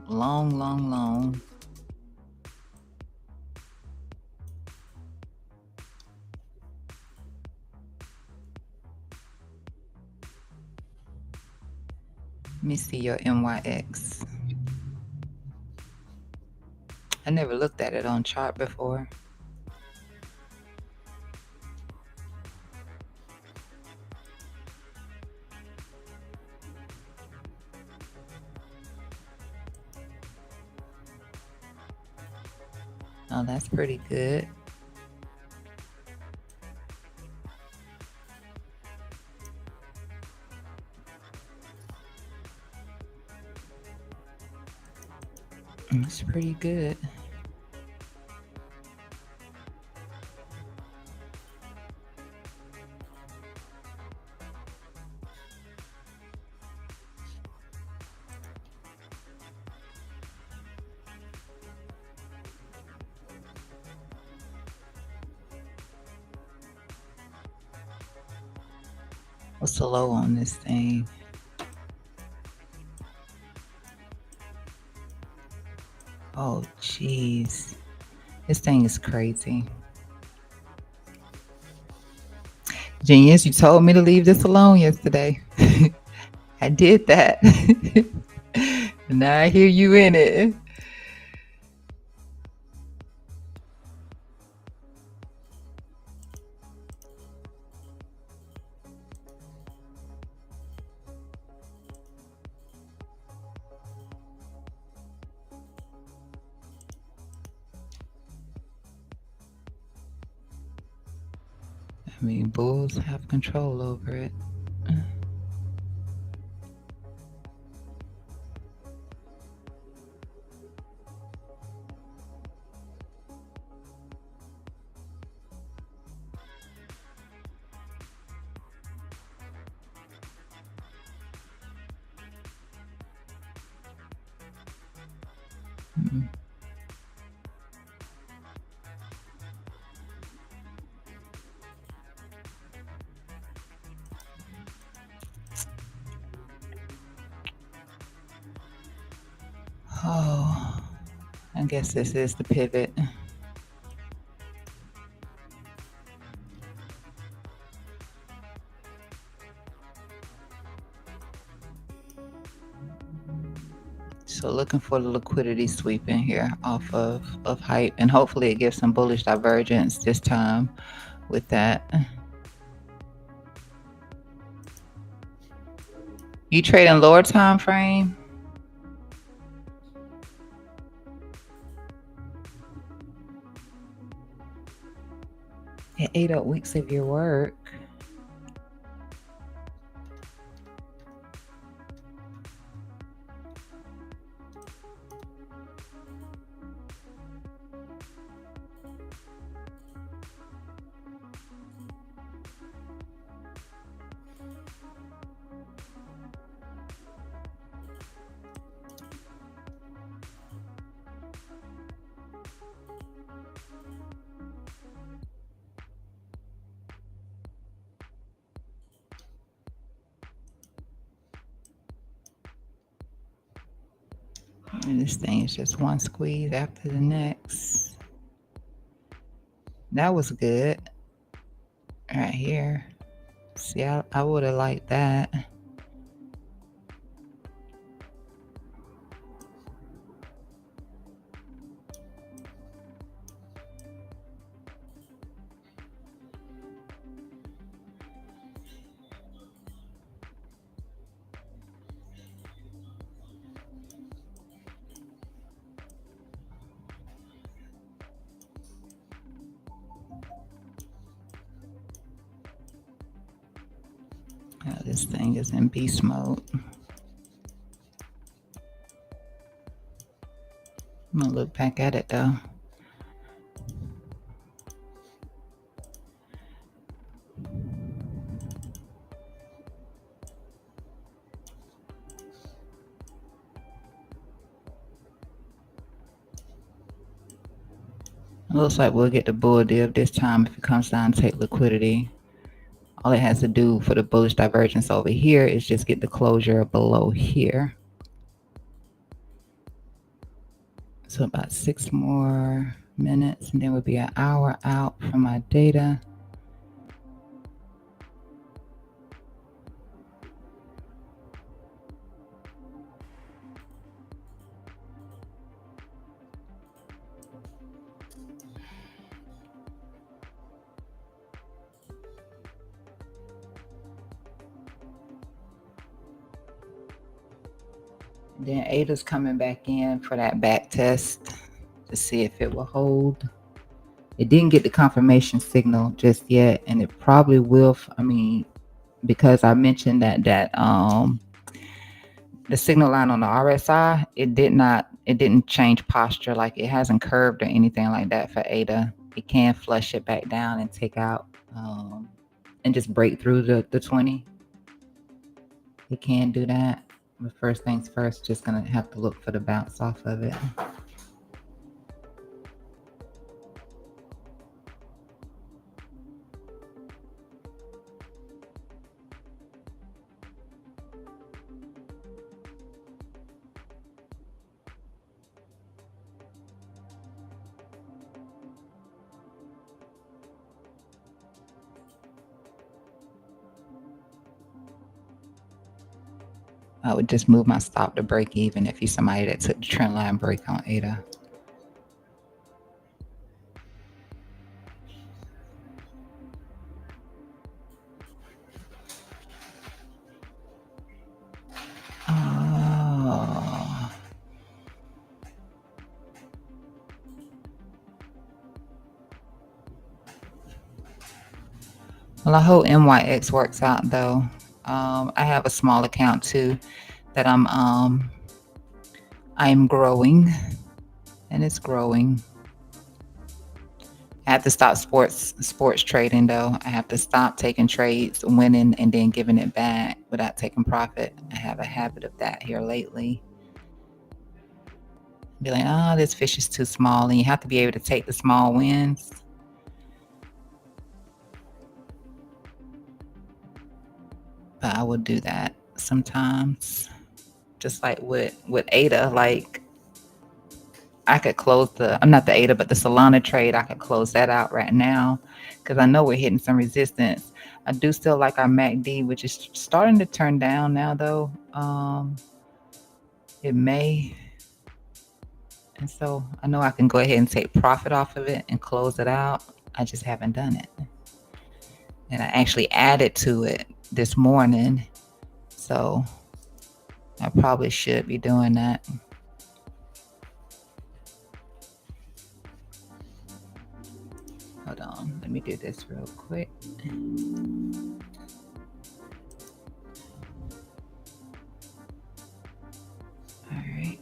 Let me see your NYX. I never looked at it on chart before. Oh, that's pretty good. It's pretty good. What's the low on this thing? Oh, jeez. This thing is crazy. Genius, you told me to leave this alone yesterday. I did that. Now I hear you in it. I mean, bulls have control over it. Mm. Oh, I guess this is the pivot. So looking for the liquidity sweep in here off of hype, and hopefully it gives some bullish divergence this time with that. You trading lower time frame? It ate up weeks of your work. And this thing is just one squeeze after the next. That was good. Right here. See, I would have liked that. This thing is in beast mode. I'm gonna look back at it though. It looks like we'll get the bull dip this time if it comes down to take liquidity. All it has to do for the bullish divergence over here is just get the closure below here. So about 6 more minutes and then we'll be an hour out from my data. Then ADA's coming back in for that back test to see if it will hold. It didn't get the confirmation signal just yet, and it probably will. I mean, because I mentioned that the signal line on the RSI, it didn't change posture. Like it hasn't curved or anything like that for ADA. It can flush it back down and take out and just break through the 20. It can do that. But first things first, just gonna have to look for the bounce off of it. I would just move my stop to break even if you're somebody that took the trend line break on ADA. Oh. Well, I hope MYX works out though. I have a small account too that I'm growing, and it's growing. I have to stop sports trading though. I have to stop taking trades, winning, and then giving it back without taking profit. I have a habit of that here lately. Be like, oh, this fish is too small, and you have to be able to take the small wins. But I will do that sometimes. Just like with ADA, like I could close I'm not the ADA, but the Solana trade, I could close that out right now because I know we're hitting some resistance. I do still like our MACD, which is starting to turn down now though. It may. And so I know I can go ahead and take profit off of it and close it out. I just haven't done it. And I actually added to it this morning. So I probably should be doing that. Hold on, let me do this real quick. All right.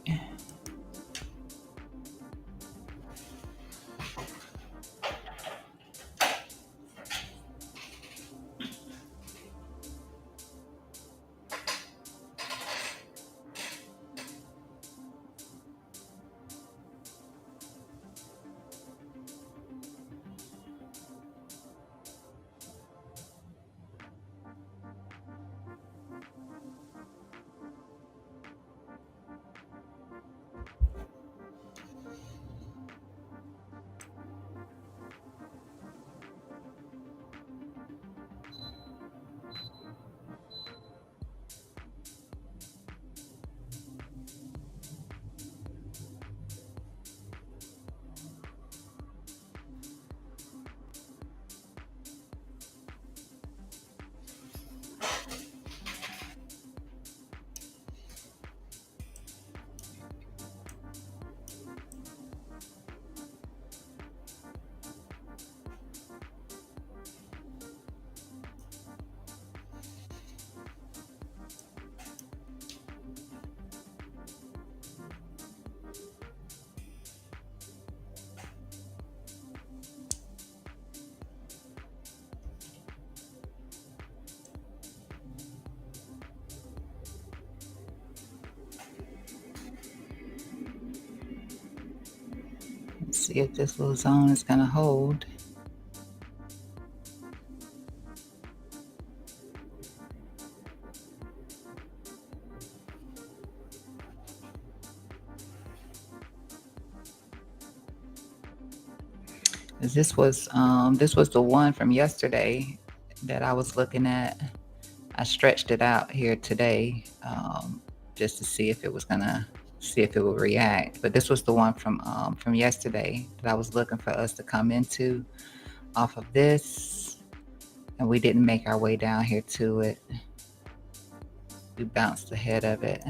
see if this little zone is going to hold. This was the one from yesterday that I was looking at. I stretched it out here today, just to see if it was gonna see if it would react. But this was the one from yesterday that I was looking for us to come into off of this, and we didn't make our way down here to it. We bounced ahead of it.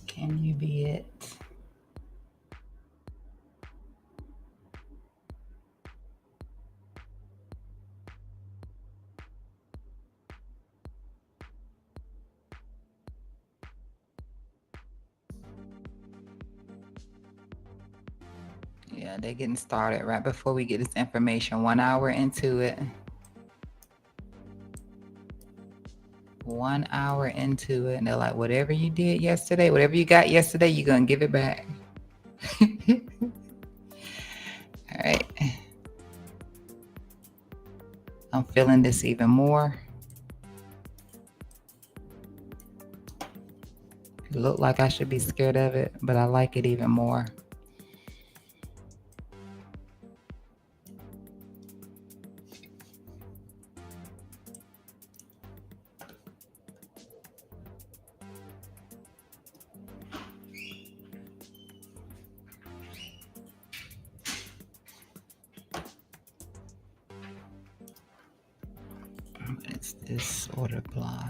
Can you be it? Yeah, they're getting started right before we get this information. 1 hour into it. 1 hour into it, and they're like, whatever you did yesterday, whatever you got yesterday, you're gonna give it back. All right. I'm feeling this even more. It looked like I should be scared of it, but I like it even more. It's this order block.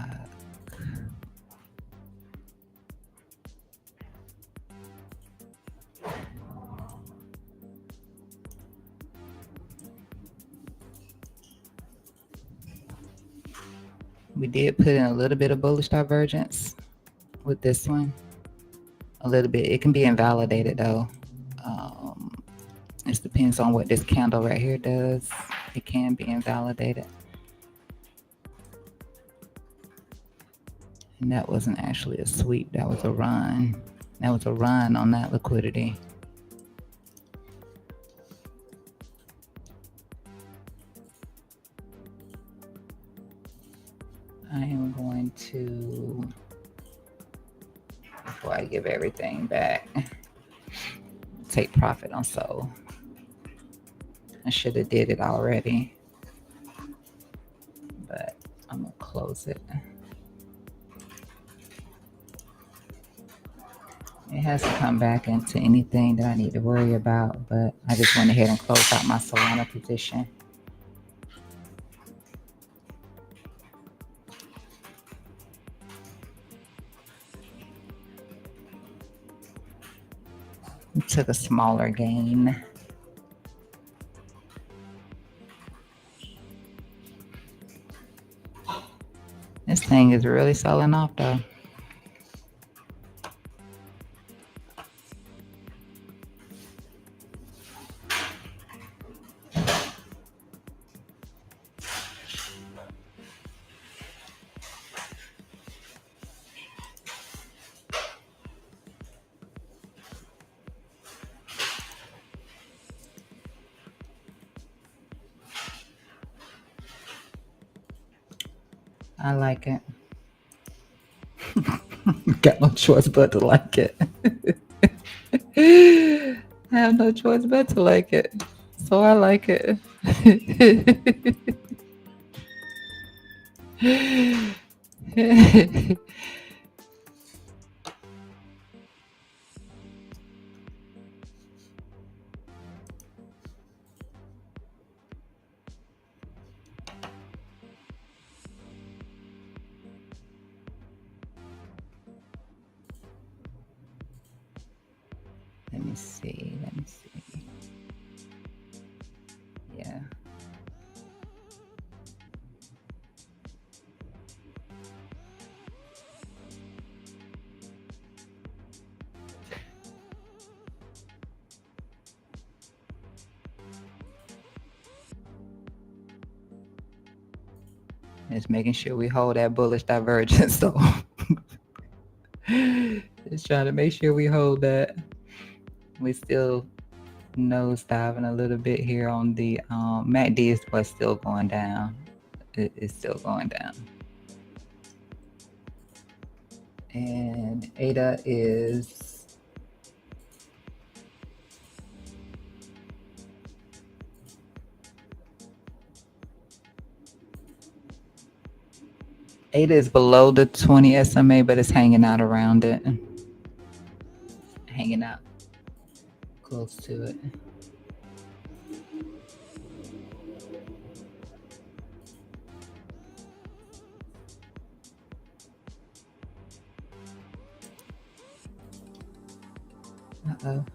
We did put in a little bit of bullish divergence with this one. A little bit. It can be invalidated though. It depends on what this candle right here does. It can be invalidated. And that wasn't actually a sweep. That was a run. That was a run on that liquidity. I am going to, before I give everything back, take profit on SOL. I should have did it already, but I'm gonna close it. It has to come back into anything that I need to worry about, but I just went ahead and closed out my Solana position. Took a smaller gain. This thing is really selling off though. I like it. Got no choice but to like it. I have no choice but to like it. So I like it. Let me see. Yeah. Just making sure we hold that bullish divergence. So just trying to make sure we hold that. We still nose diving a little bit here on the MACD was still going down. It's still going down. And ADA is below the 20 SMA, but it's hanging out around it. Hanging out close to it. Uh-oh.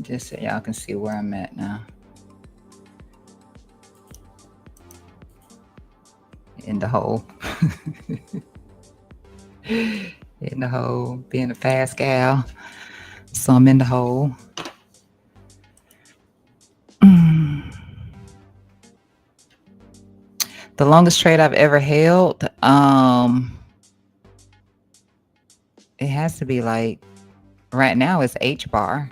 Just so y'all can see where I'm at now. In the hole. In the hole. Being a fast gal. So I'm in the hole. The longest trade I've ever held, it has to be like, right now it's H bar.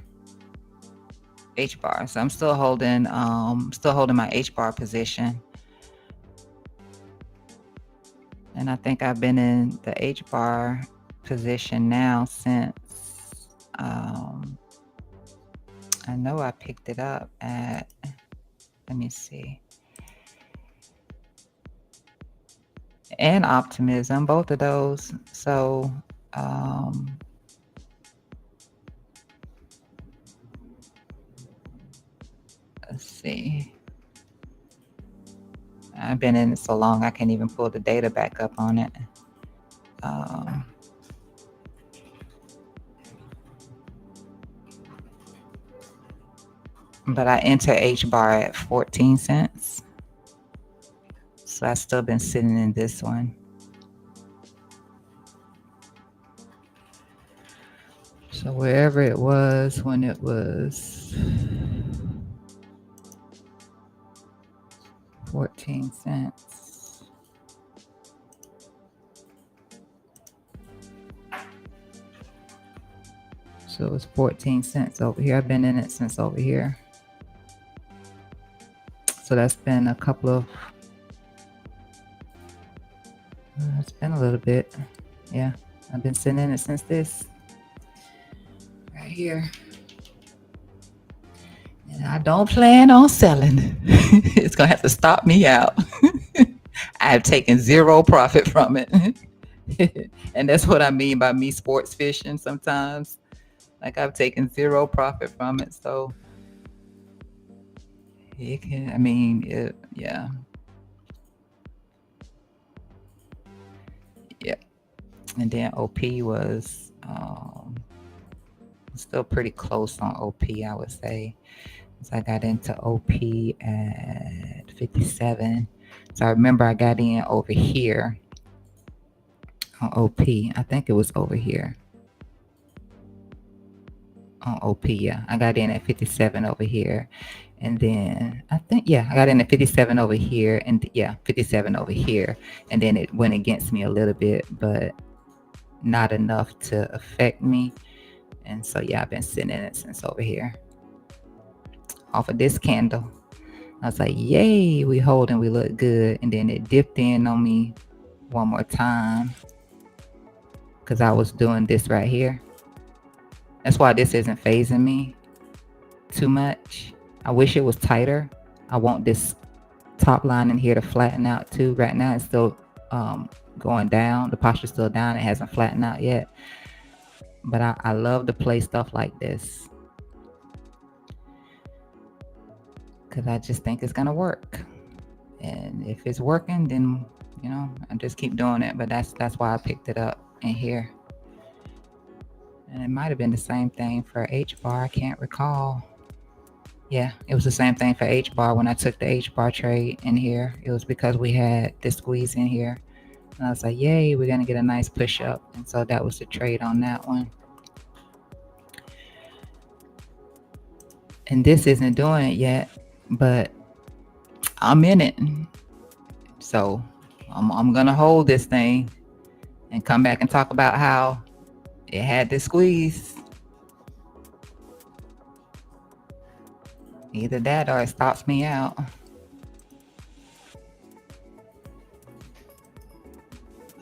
So I'm still holding my H bar position. And I think I've been in the H bar position now since I know I picked it up at, let me see, and optimism, both of those. So let's see. I've been in it so long I can't even pull the data back up on it. But I enter H bar at 14 cents. So I've still been sitting in this one. So wherever it was when it was 14 cents. So it was 14 cents over here. I've been in it since over here. So that's been a couple of, it's been a little bit. Yeah, I've been sitting in it since this. Right here. And I don't plan on selling. It's going to have to stop me out. I've taken zero profit from it. And that's what I mean by me sports fishing sometimes. Like I've taken zero profit from it. So it can, I mean, yeah. Yeah. And then OP was still pretty close on OP, I would say. So I got into OP at 57. So I remember I got in over here on OP. I think it was over here. on OP. Yeah, I got in at 57 over here. And then I think, yeah, I got in at 57 over here. And yeah, 57 over here. And then it went against me a little bit, but not enough to affect me. And so, yeah, I've been sitting in it since over here off of this candle. I was like, yay, we holding, we look good. And then it dipped in on me one more time because I was doing this right here. That's why this isn't phasing me too much. I wish it was tighter. I want this top line in here to flatten out too. Right now it's still going down. The posture's still down. It hasn't flattened out yet. But I love to play stuff like this because I just think it's gonna work. And if it's working, then I just keep doing it. But that's why I picked it up in here. And it might have been the same thing for H bar. I can't recall. Yeah, it was the same thing for H bar when I took the H bar trade in here. It was because we had this squeeze in here. And I was like, yay, we're going to get a nice push up. And so that was the trade on that one. And this isn't doing it yet, but I'm in it. So I'm going to hold this thing and come back and talk about how it had this squeeze. Either that or it stops me out.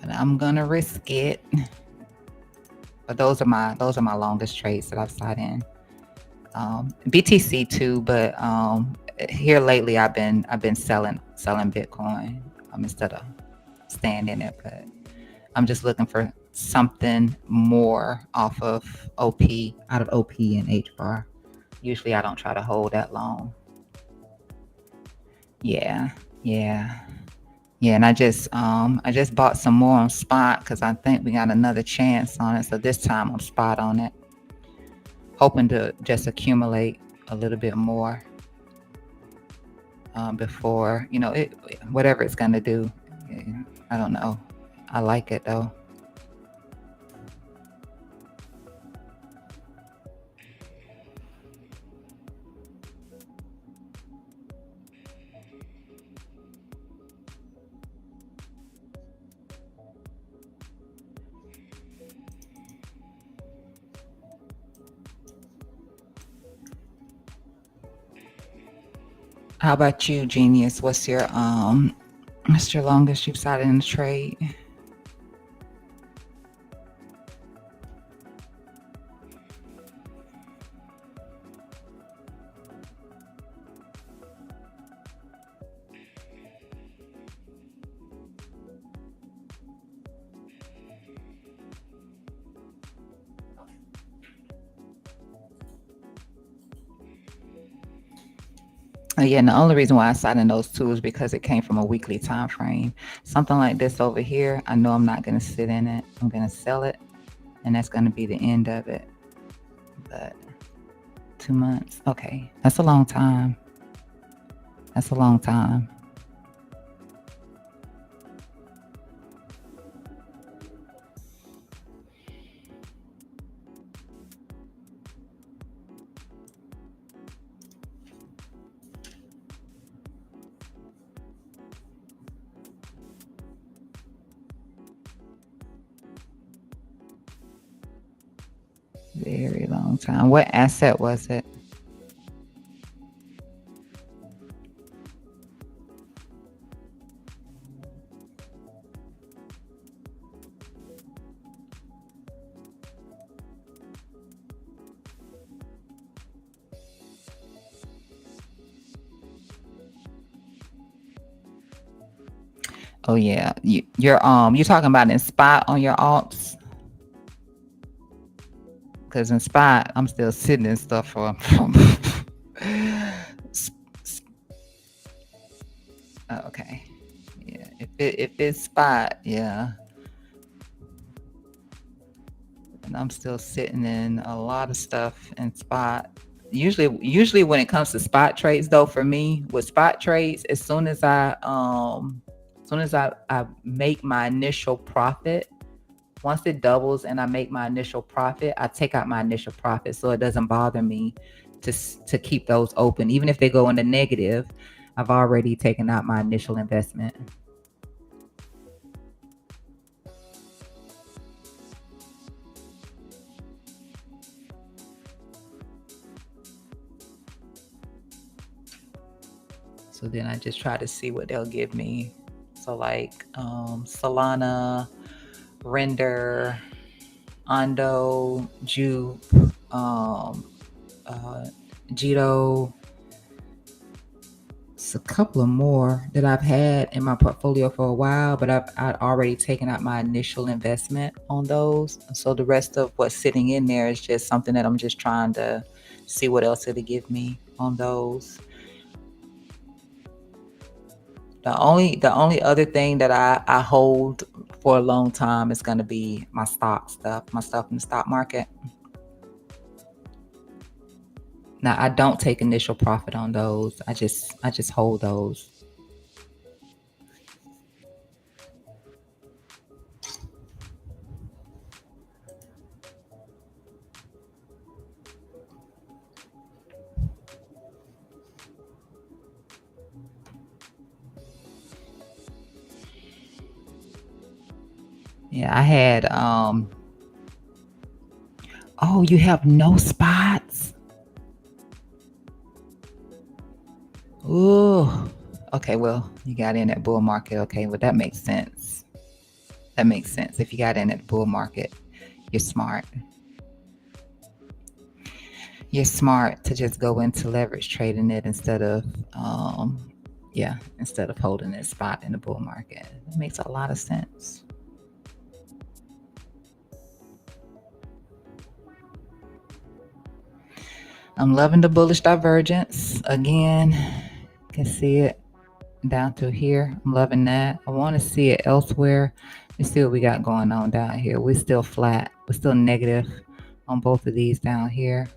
But I'm gonna risk it. But those are my longest trades that I've sat in. BTC too, but here lately I've been selling Bitcoin instead of staying in it. But I'm just looking for something more off of out of OP and H bar. Usually I don't try to hold that long. Yeah. And I just bought some more on spot because I think we got another chance on it. So this time I'm spot on it, hoping to just accumulate a little bit more before whatever it's gonna do. I don't know. I like it though. How about you, Genius? What's your longest you've sat in a trade? Oh, yeah, and the only reason why I sat in those two is because it came from a weekly time frame. Something like this over here, I know I'm not going to sit in it. I'm going to sell it, and that's going to be the end of it. But 2 months, okay, that's a long time. That's a long time. Very long time. What asset was it? Oh yeah, you're talking about in spot on your alts, because in spot I'm still sitting in stuff for. Okay, yeah. If it's spot, yeah, and I'm still sitting in a lot of stuff in spot. Usually when it comes to spot trades, though, for me with spot trades, as soon as I make my initial profit, Once it doubles and I make my initial profit, I take out my initial profit, so it doesn't bother me to keep those open. Even if they go into negative, I've already taken out my initial investment. So then I just try to see what they'll give me. So like Solana, Render, Ondo, Jupe, Jito. It's a couple of more that I've had in my portfolio for a while, but I'd already taken out my initial investment on those. So the rest of what's sitting in there is just something that I'm just trying to see what else it'll give me on those. The only other thing that I hold for a long time is going to be my stuff in the stock market. Now I don't take initial profit on those. I just hold those. Yeah, I had oh, you have no spots? Ooh. Okay, well, you got in at bull market. Okay, well that makes sense. That makes sense. If you got in at bull market, you're smart. You're smart to just go into leverage trading it instead of instead of holding it spot in the bull market. It makes a lot of sense. I'm loving the bullish divergence. Again, you can see it down through here. I'm loving that. I want to see it elsewhere. Let's see what we got going on down here. We're still flat. We're still negative on both of these down here,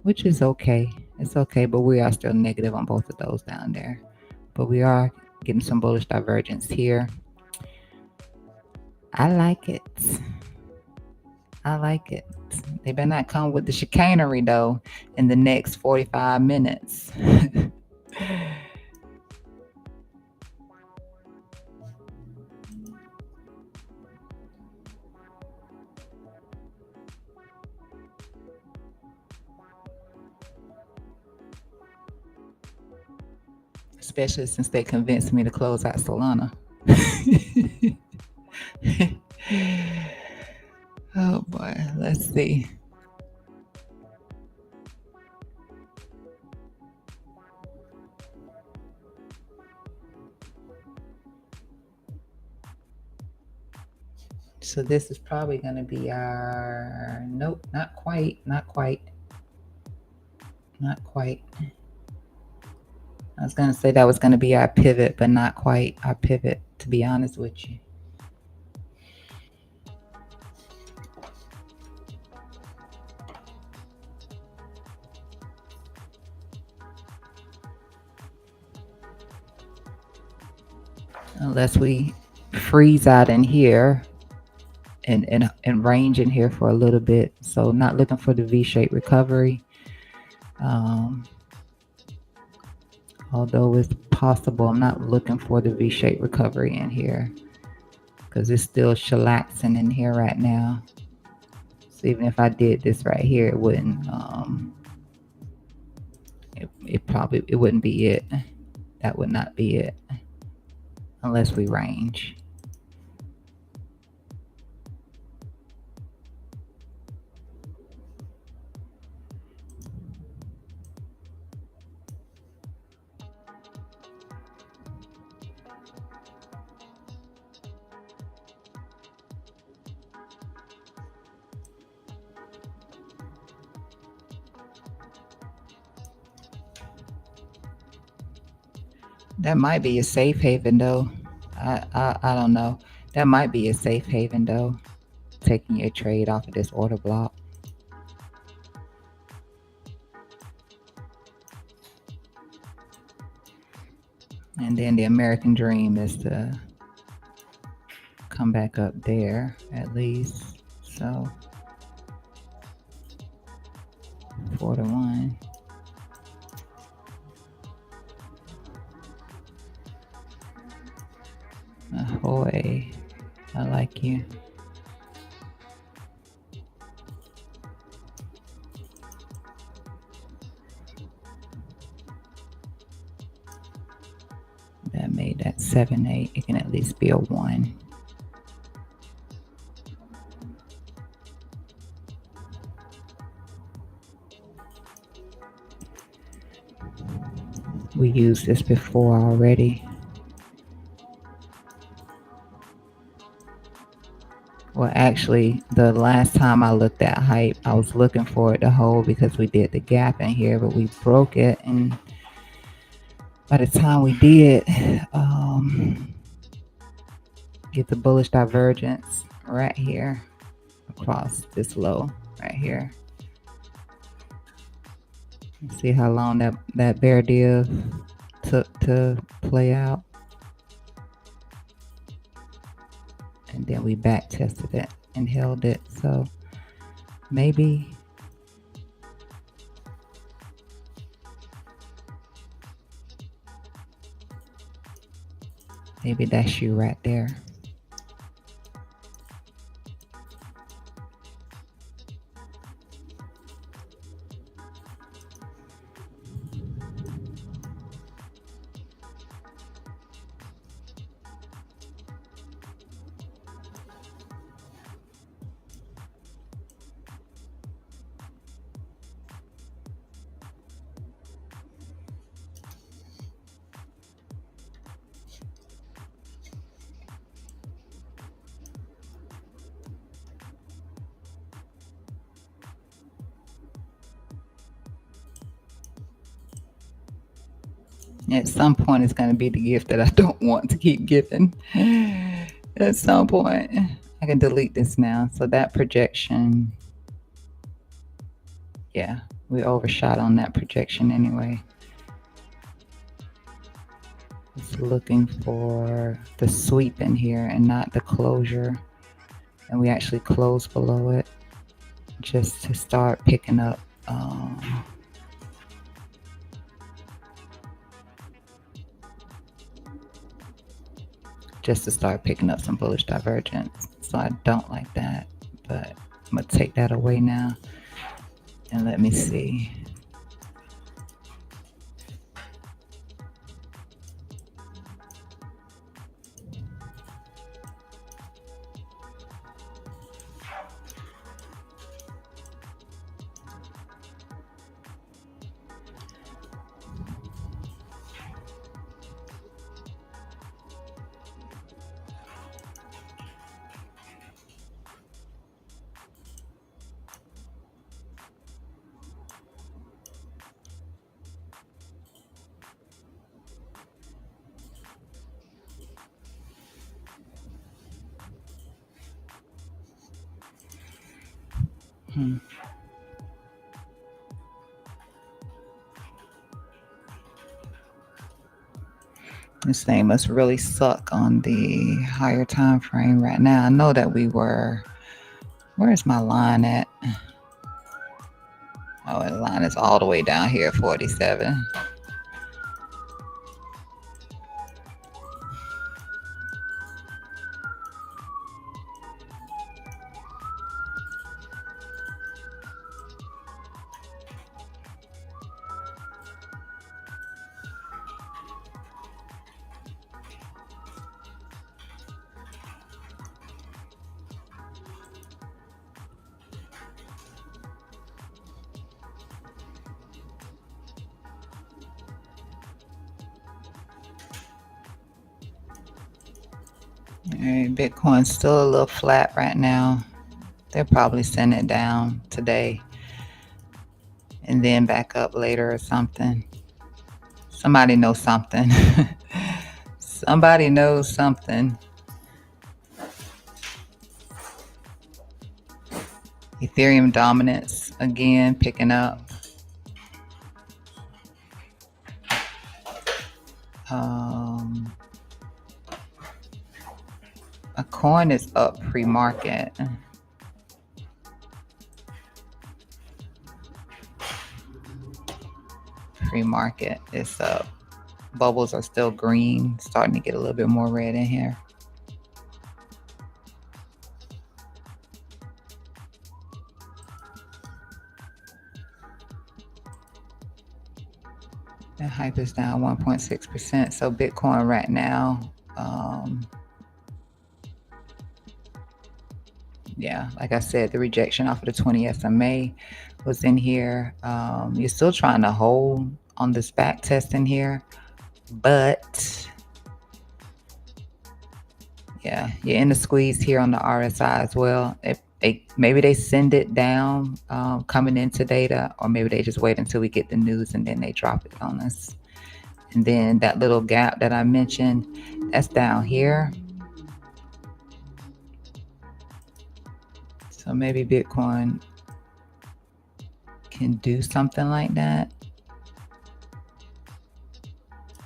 which is okay. It's okay, but we are still negative on both of those down there. But we are getting some bullish divergence here. I like it. I like it. They better not come with the chicanery though in the next 45 minutes. Especially since they convinced me to close out Solana. Oh boy, let's see. So this is probably going to be our, nope, not quite. I was going to say that was going to be our pivot, but not quite our pivot, to be honest with you. Unless we freeze out in here and range in here for a little bit. So not looking for the V-shaped recovery. Although it's possible, I'm not looking for the V-shaped recovery in here because it's still chillaxing in here right now. So even if I did this right here, it wouldn't it wouldn't be it. That would not be it unless we range. That might be a safe haven though. I don't know. That might be a safe haven though. Taking your trade off of this order block. And then the American dream is to come back up there at least. So 4 to 1. Ahoy. I like you. That made that 7-8. It can at least be a 1. We used this before already. Well, actually, the last time I looked at hype, I was looking for it to hold because we did the gap in here, but we broke it. And by the time we did get the bullish divergence right here across this low right here. See how long that bear div took to play out. And then we back tested it and held it. So maybe that's you right there. At some point, it's going to be the gift that I don't want to keep giving. At some point, I can delete this now. So that projection, yeah, we overshot on that projection anyway. It's looking for the sweep in here and not the closure. And we actually closed below it just to start picking up some bullish divergence. So I don't like that, but I'm gonna take that away now. And let me see. This thing must really suck on the higher time frame right now. I know that we were. Where's my line at? Oh, the line is all the way down here at 47. All right, Bitcoin's still a little flat right now. They'll probably send it down today and then back up later or something. Somebody knows something. Somebody knows something. Ethereum dominance again picking up. A coin is up pre-market. Pre-market is up. Bubbles are still green, starting to get a little bit more red in here. The hype is down 1.6%. So Bitcoin right now, yeah, like I said, the rejection off of the 20 SMA was in here. You're still trying to hold on this back test in here, but yeah, you're in the squeeze here on the RSI as well. Maybe they send it down coming into data, or maybe they just wait until we get the news and then they drop it on us. And then that little gap that I mentioned, that's down here. So maybe Bitcoin can do something like that.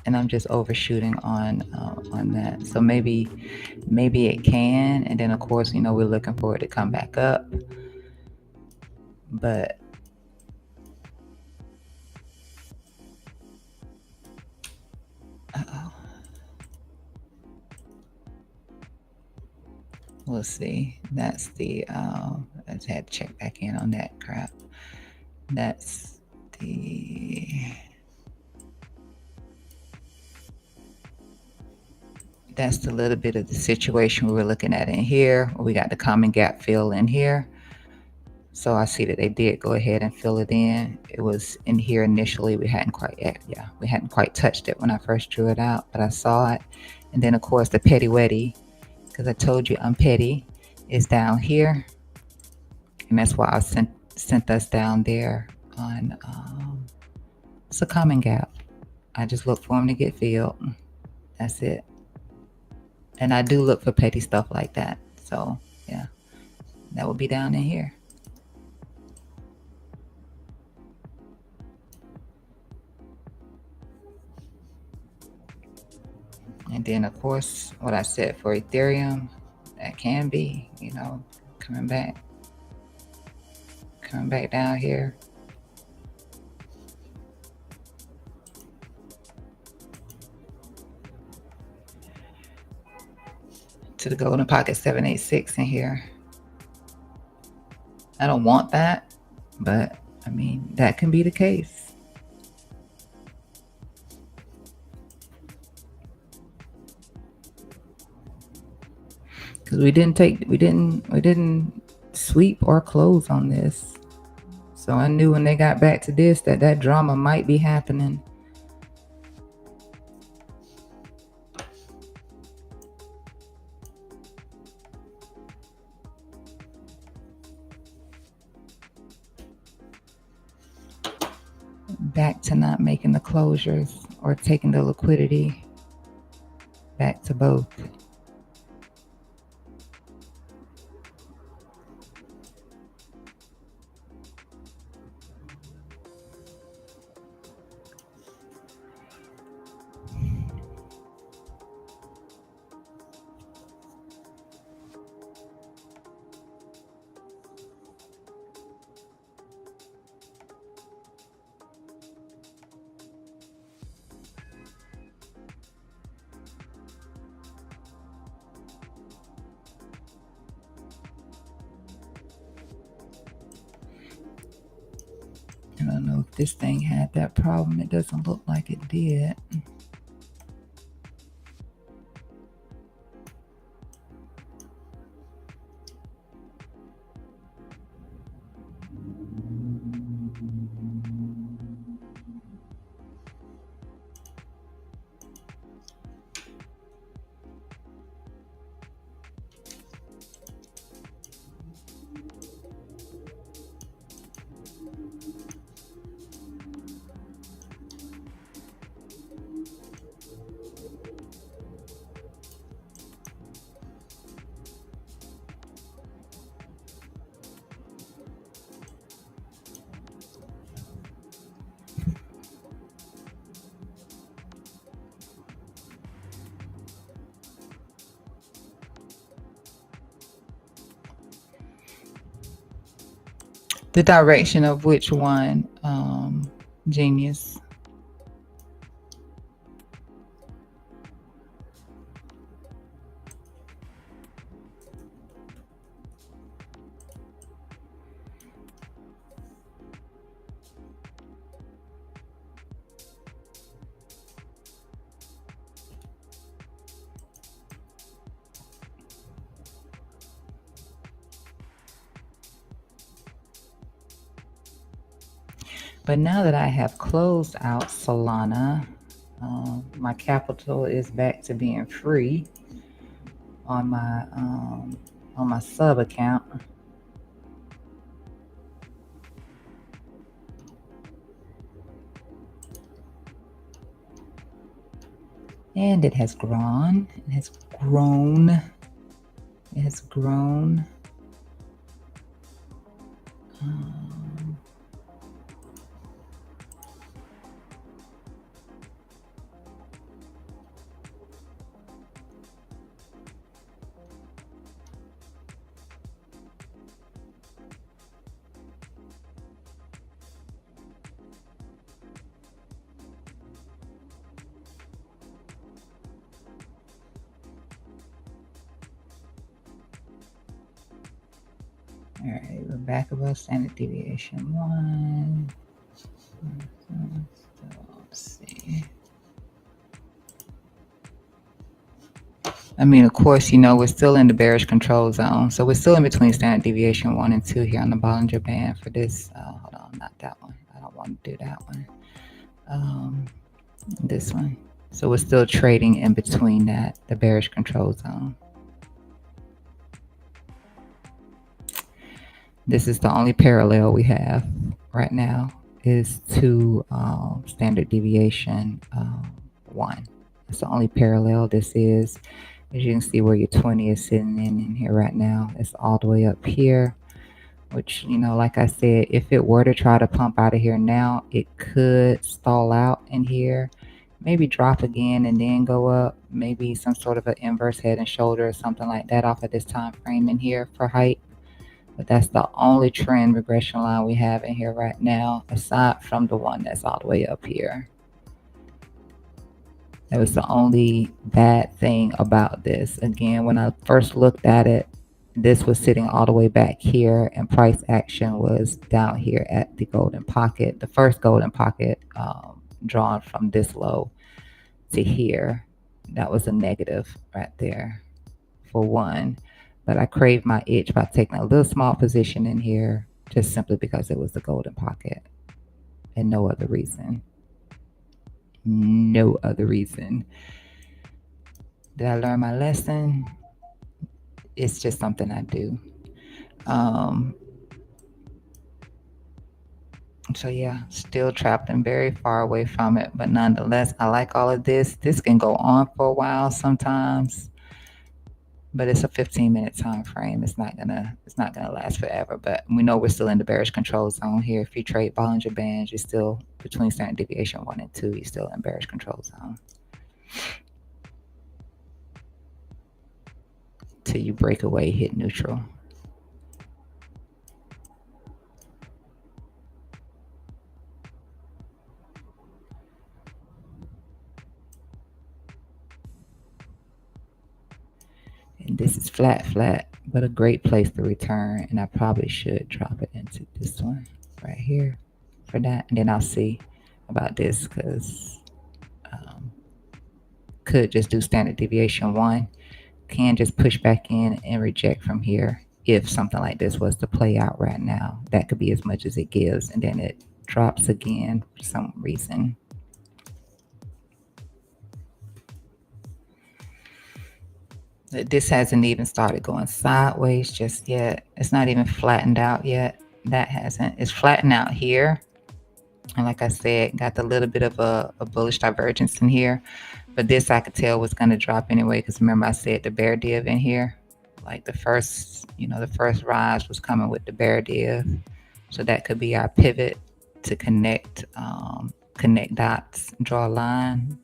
And I'm just overshooting on that. So maybe it can. And then of course, we're looking for it to come back up. But we'll see. That's the I just had to check back in on that crap. That's the little bit of the situation we were looking at in here. We got the common gap fill in here. So I see that they did go ahead and fill it in. It was in here initially. We hadn't quite touched it when I first drew it out, but I saw it. And then of course the petty weddy, because I told you I'm petty, is down here. And that's why I sent us down there on it's a common gap. I just look for them to get filled. That's it. And I do look for petty stuff like that. So yeah, that would be down in here. And then of course, what I said for Ethereum, that can be, coming back down here. To the golden pocket 786 in here. I don't want that, but I mean, that can be the case. Because we didn't sweep or close on this. So I knew when they got back to this that drama might be happening. Back to not making the closures or taking the liquidity. Back to both. I don't know if this thing had that problem. It doesn't look like it did. The direction of which one, Genius? But now that I have closed out Solana, my capital is back to being free on my sub account. And it has grown. It has grown. It has grown. All right, we're back above standard deviation 1. Let's see. I mean, of course, we're still in the bearish control zone. So we're still in between standard deviation 1 and 2 here on the Bollinger Band for this. Hold on, not that one. I don't want to do that one. This one. So we're still trading in between the bearish control zone. This is the only parallel we have right now is to standard deviation 1. It's the only parallel this is. As you can see where your 20 is sitting in here right now. It's all the way up here, which, like I said, if it were to try to pump out of here now, it could stall out in here, maybe drop again and then go up, maybe some sort of an inverse head and shoulder or something like that off of this time frame in here for height. But that's the only trend regression line we have in here right now, aside from the one that's all the way up here. That was the only bad thing about this. Again, when I first looked at it, this was sitting all the way back here, and price action was down here at the golden pocket, the first golden pocket drawn from this low to here. That was a negative right there for one. But I craved my itch by taking a little small position in here, just simply because it was the golden pocket and no other reason. No other reason. Did I learn my lesson? It's just something I do. So yeah, still trapped and very far away from it, but nonetheless, I like all of this. This can go on for a while sometimes, but it's a 15-minute time frame. It's not gonna last forever. But we know we're still in the bearish control zone here. If you trade Bollinger Bands, you're still between standard deviation 1 and 2. You're still in bearish control zone till you break away, hit neutral. And this is flat, but a great place to return. And I probably should drop it into this one right here for that. And then I'll see about this, because could just do standard deviation 1. Can just push back in and reject from here. If something like this was to play out right now, that could be as much as it gives. And then it drops again for some reason. This hasn't even started going sideways just yet. It's not even flattened out yet. That hasn't. It's flattened out here. And like I said, got the little bit of a bullish divergence in here. But this I could tell was going to drop anyway, because remember I said the bear div in here. Like the first rise was coming with the bear div. So that could be our pivot to connect dots, draw a line.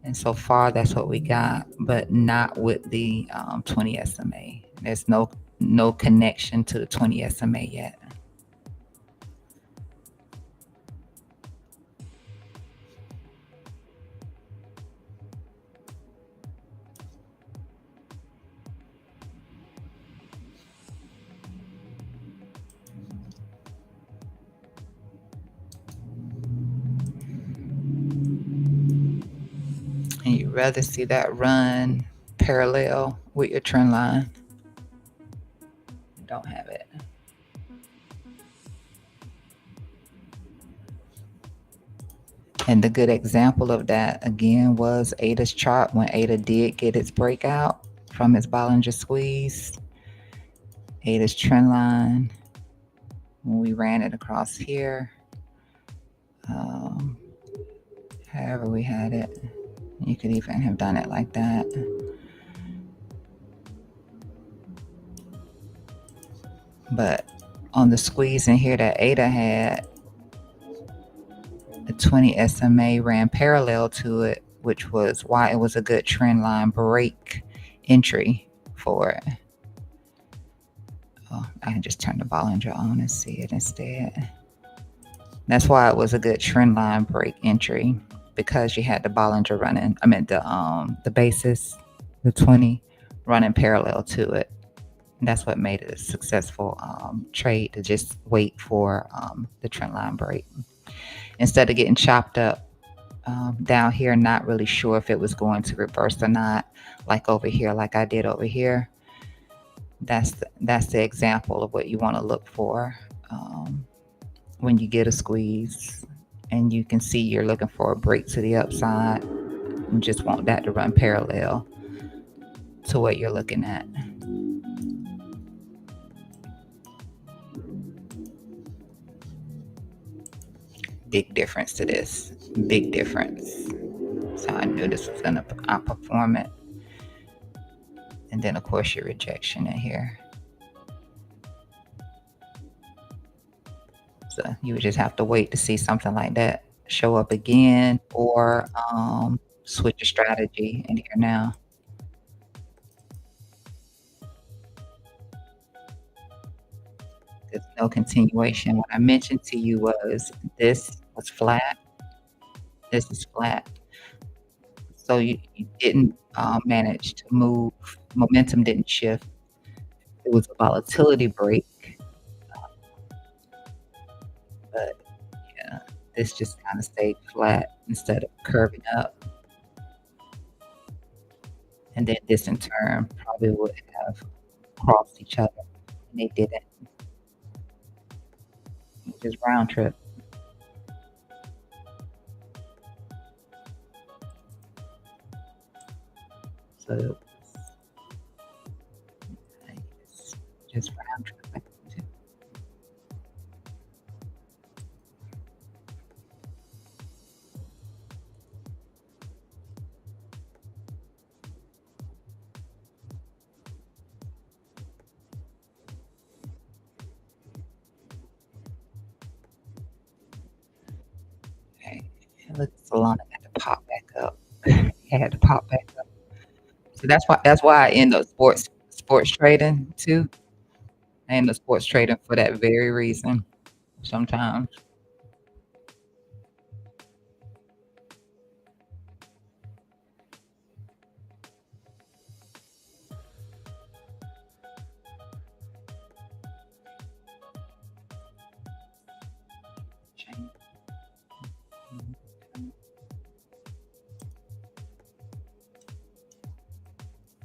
And so far, that's what we got, but not with the 20 SMA. There's no connection to the 20 SMA yet. and you'd rather see that run parallel with your trend line. Don't have it. And the good example of that again was ADA's chart when ADA did get its breakout from its Bollinger Squeeze. ADA's trend line, when we ran it across here, however we had it, you could even have done it like that. But on the squeeze in here that ADA had, the 20 SMA ran parallel to it, which was why it was a good trend line break entry for it. Oh, I can just turn the Bollinger on and see it instead. That's why it was a good trend line break entry, because you had the Bollinger running. I mean the basis, the 20 running parallel to it. And that's what made it a successful trade, to just wait for the trend line break instead of getting chopped up down here, not really sure if it was going to reverse or not, like over here, like I did over here. That's the example of what you want to look for when you get a squeeze and you can see you're looking for a break to the upside. You just want that to run parallel to what you're looking at. Big difference to this. Big difference. So I knew this was going to outperform it. And then, of course, your rejection in here. So you would just have to wait to see something like that show up again, or switch your strategy in here now. There's no continuation. What I mentioned to you was this was flat. This is flat. So you didn't manage to move. Momentum didn't shift. It was a volatility break. But yeah, this just kind of stayed flat instead of curving up. And then this in turn probably would have crossed each other, and they didn't. Just round trip. So just round trip. Okay. It looks Solana had to pop back up. It had to pop back up. So that's why I end up sports trading too. I end up sports trading for that very reason. Sometimes.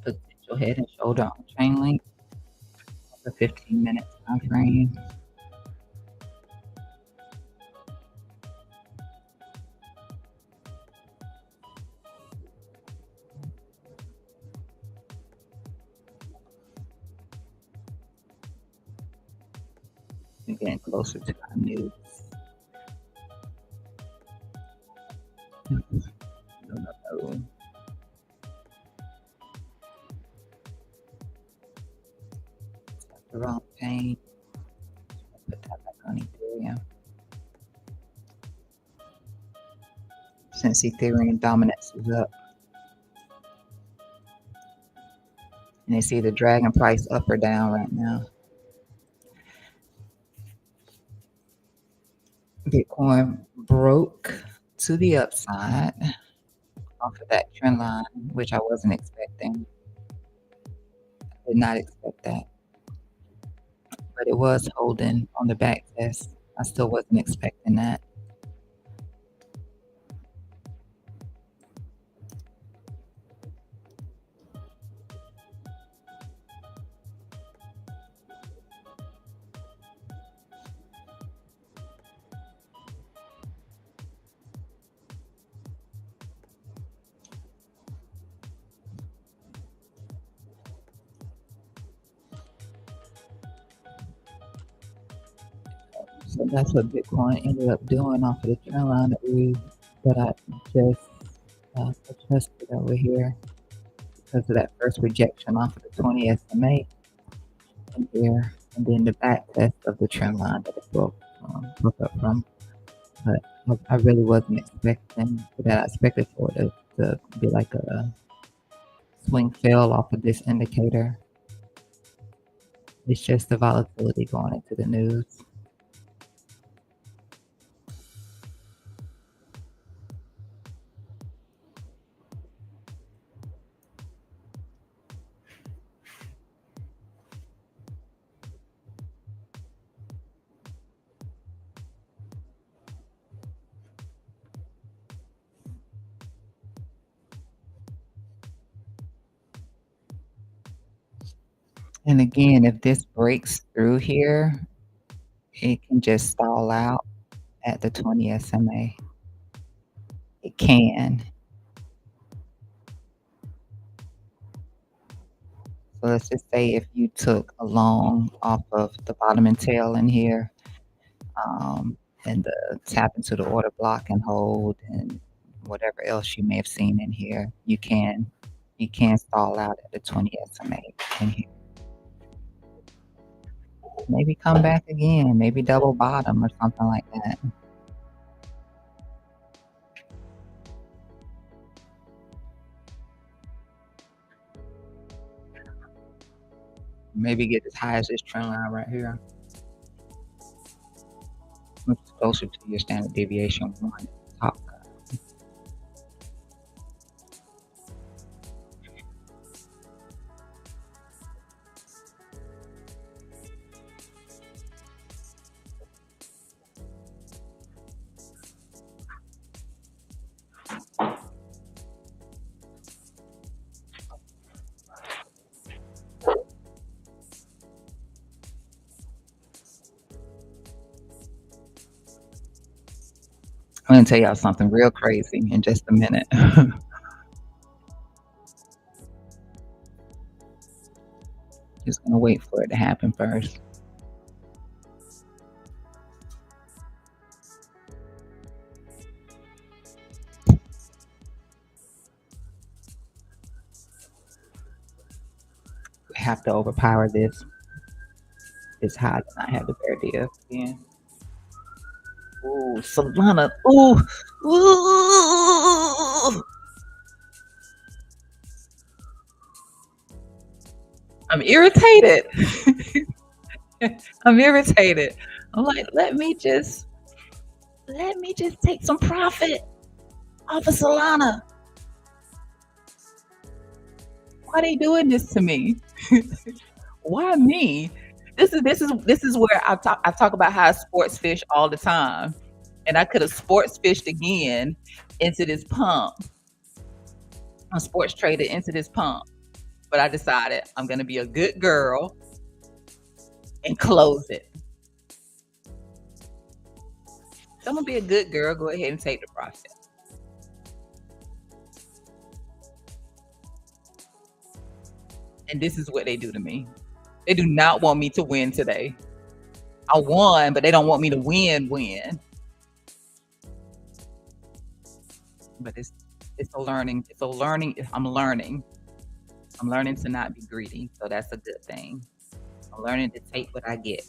Potential head and shoulder on chain link. The 15-minute time frame. We're getting closer to our news. No. The wrong chain. Put that back on Ethereum. Since Ethereum dominance is up. And it's either dragging price up or down right now. Bitcoin broke to the upside off of that trend line, which I wasn't expecting. I did not expect that. But it was holding on the back test. I still wasn't expecting that. But that's what Bitcoin ended up doing off of the trend line that I just adjusted over here because of that first rejection off of the 20 SMA in here, and then the back test of the trend line that it broke up from. But I really wasn't expecting that. I expected for it to be like a swing fail off of this indicator. It's just the volatility going into the news. And again, if this breaks through here, it can just stall out at the 20 SMA. It can. So let's just say if you took a long off of the bottom and tail in here, and the tap into the order block and hold and whatever else you may have seen in here, you can stall out at the 20 SMA in here. Maybe come back again, maybe double bottom or something like that. Maybe get as high as this trend line right here, which is closer to your standard deviation 1 top. I'm gonna tell y'all something real crazy in just a minute. Just gonna wait for it to happen first. We have to overpower this. It's hot and I have the bear deal again. Ooh, Solana. Ooh. Ooh. I'm irritated. I'm irritated. I'm like, let me just take some profit off of Solana. Why they doing this to me? Why me? This is where I talk about how I sports fish all the time, and I could have sports fished again into this pump. I sports traded into this pump, but I decided I'm gonna be a good girl and close it. So I'm gonna be a good girl. Go ahead and take the profit. And this is what they do to me. They do not want me to win today. I won, but they don't want me to win. But it's a learning. It's a learning. I'm learning. I'm learning to not be greedy. So that's a good thing. I'm learning to take what I get.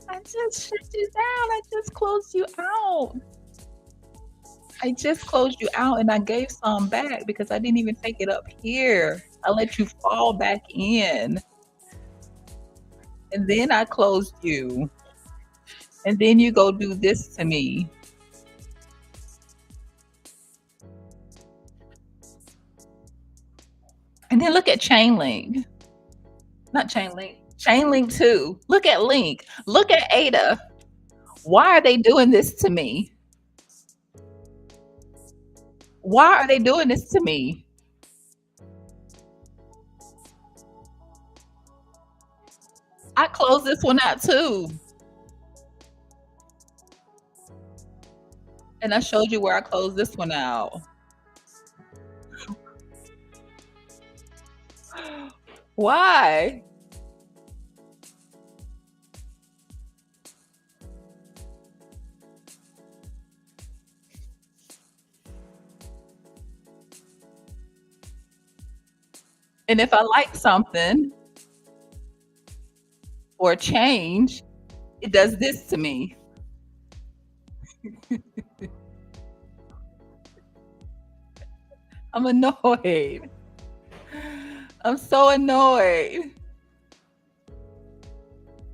I just shut you down. I just closed you out. I just closed you out and I gave some back because I didn't even take it up here. I let you fall back in. And then I closed you. And then you go do this to me. And then look at Chainlink. Not Chainlink. Chainlink 2. Look at Link. Look at Ada. Why are they doing this to me? Why are they doing this to me? I closed this one out too. And I showed you where I closed this one out. Why? And if I like something or change, it does this to me. I'm annoyed. I'm so annoyed.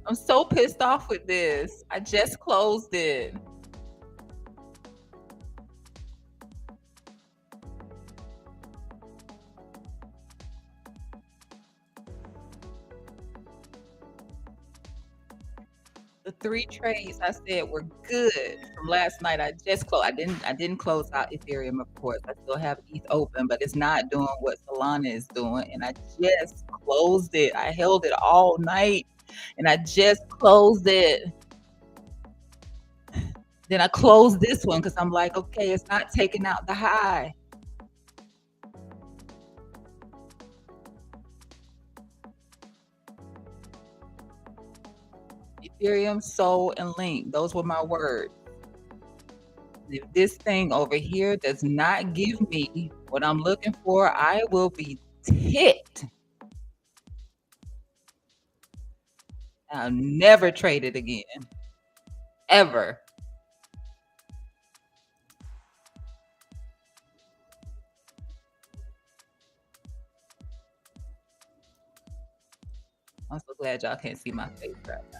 I'm so pissed off with this. I just closed it. The 3 trades I said were good from last night. I just closed. I didn't close out Ethereum, of course. I still have ETH open, but it's not doing what Solana is doing. And I just closed it. I held it all night and I just closed it. Then I closed this one because I'm like, okay, it's not taking out the high. Ethereum, Sol, and Link. Those were my words. If this thing over here does not give me what I'm looking for, I will be ticked. I'll never trade it again. Ever. I'm so glad y'all can't see my face right now.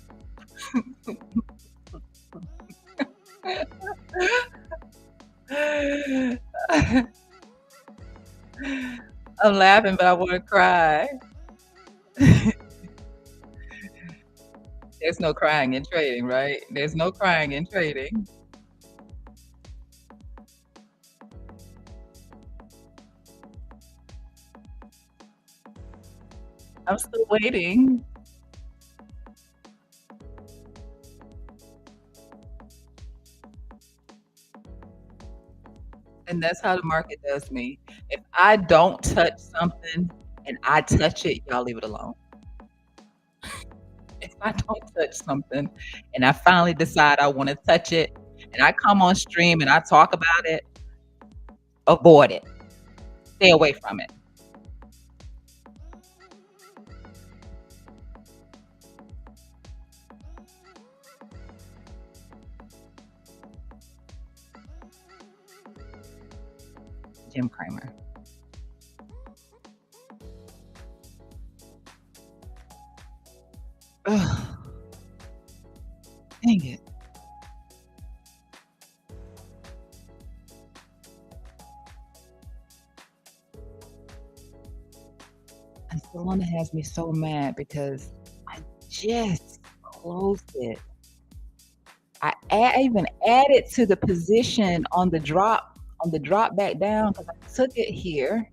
I'm laughing, but I want to cry. There's no crying in trading, right? There's no crying in trading. I'm still waiting. And that's how the market does me. If I don't touch something and I touch it, y'all leave it alone. If I don't touch something and I finally decide I want to touch it and I come on stream and I talk about it, avoid it. Stay away from it. Jim Cramer. Ugh. Dang it. And Solana has me so mad because I just closed it. I even added to the position on the drop back down because I took it here.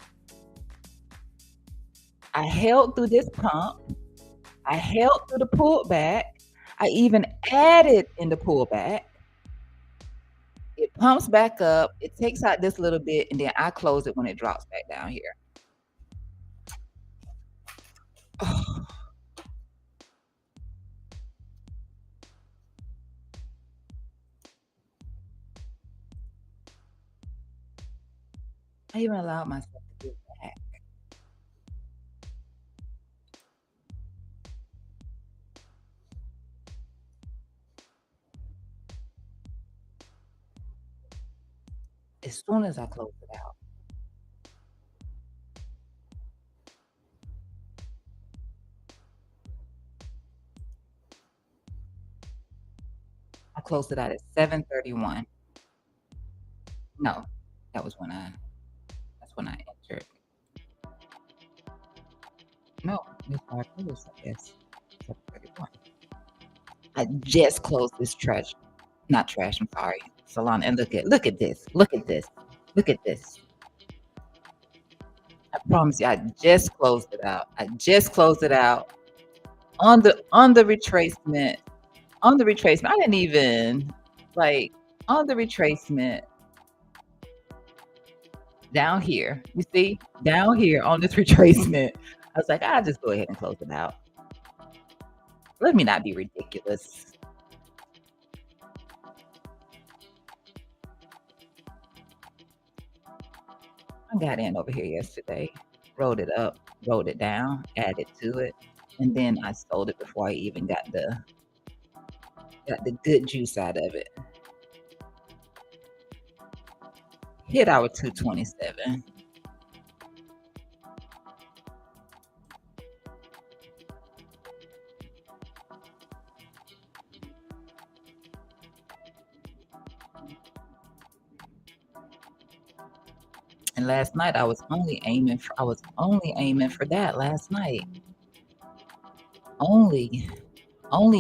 I held through this pump. I held through the pullback. I even added in the pullback. It pumps back up. It takes out this little bit, and then I close it when it drops back down here. I even allowed myself to do that. As soon as I closed it out. I closed it out at 7:31. No, that was that's when I entered. No, that's how I closed, I guess. 7:31. I just closed this trash. Not trash, I'm sorry. Salon. And look at this. Look at this. Look at this. I promise you, I just closed it out. I just closed it out on the retracement. On the retracement. I didn't even like on the retracement down here. You see? Down here on this retracement. I was like, I'll just go ahead and close it out. Let me not be ridiculous. I got in over here yesterday, rolled it up. wrote it down, added to it, and then I sold it before I even got the good juice out of it. Hit our 227. And last night I was only aiming for that last night. Only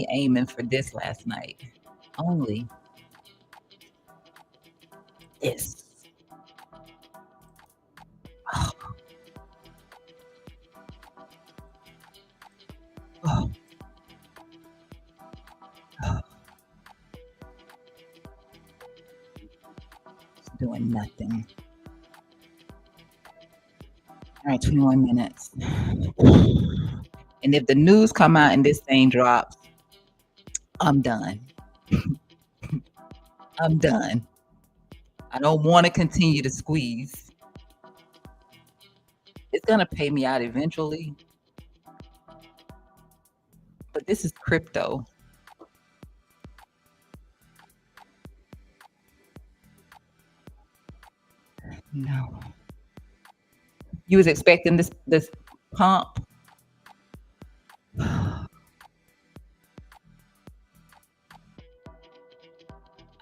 aiming for this last night. Only this. Oh, oh, oh. It's doing nothing. All right, 21 minutes. And if the news come out and this thing drops, I'm done. I'm done. I don't want to continue to squeeze. It's gonna pay me out eventually, but this is crypto. No. You was expecting this pump? I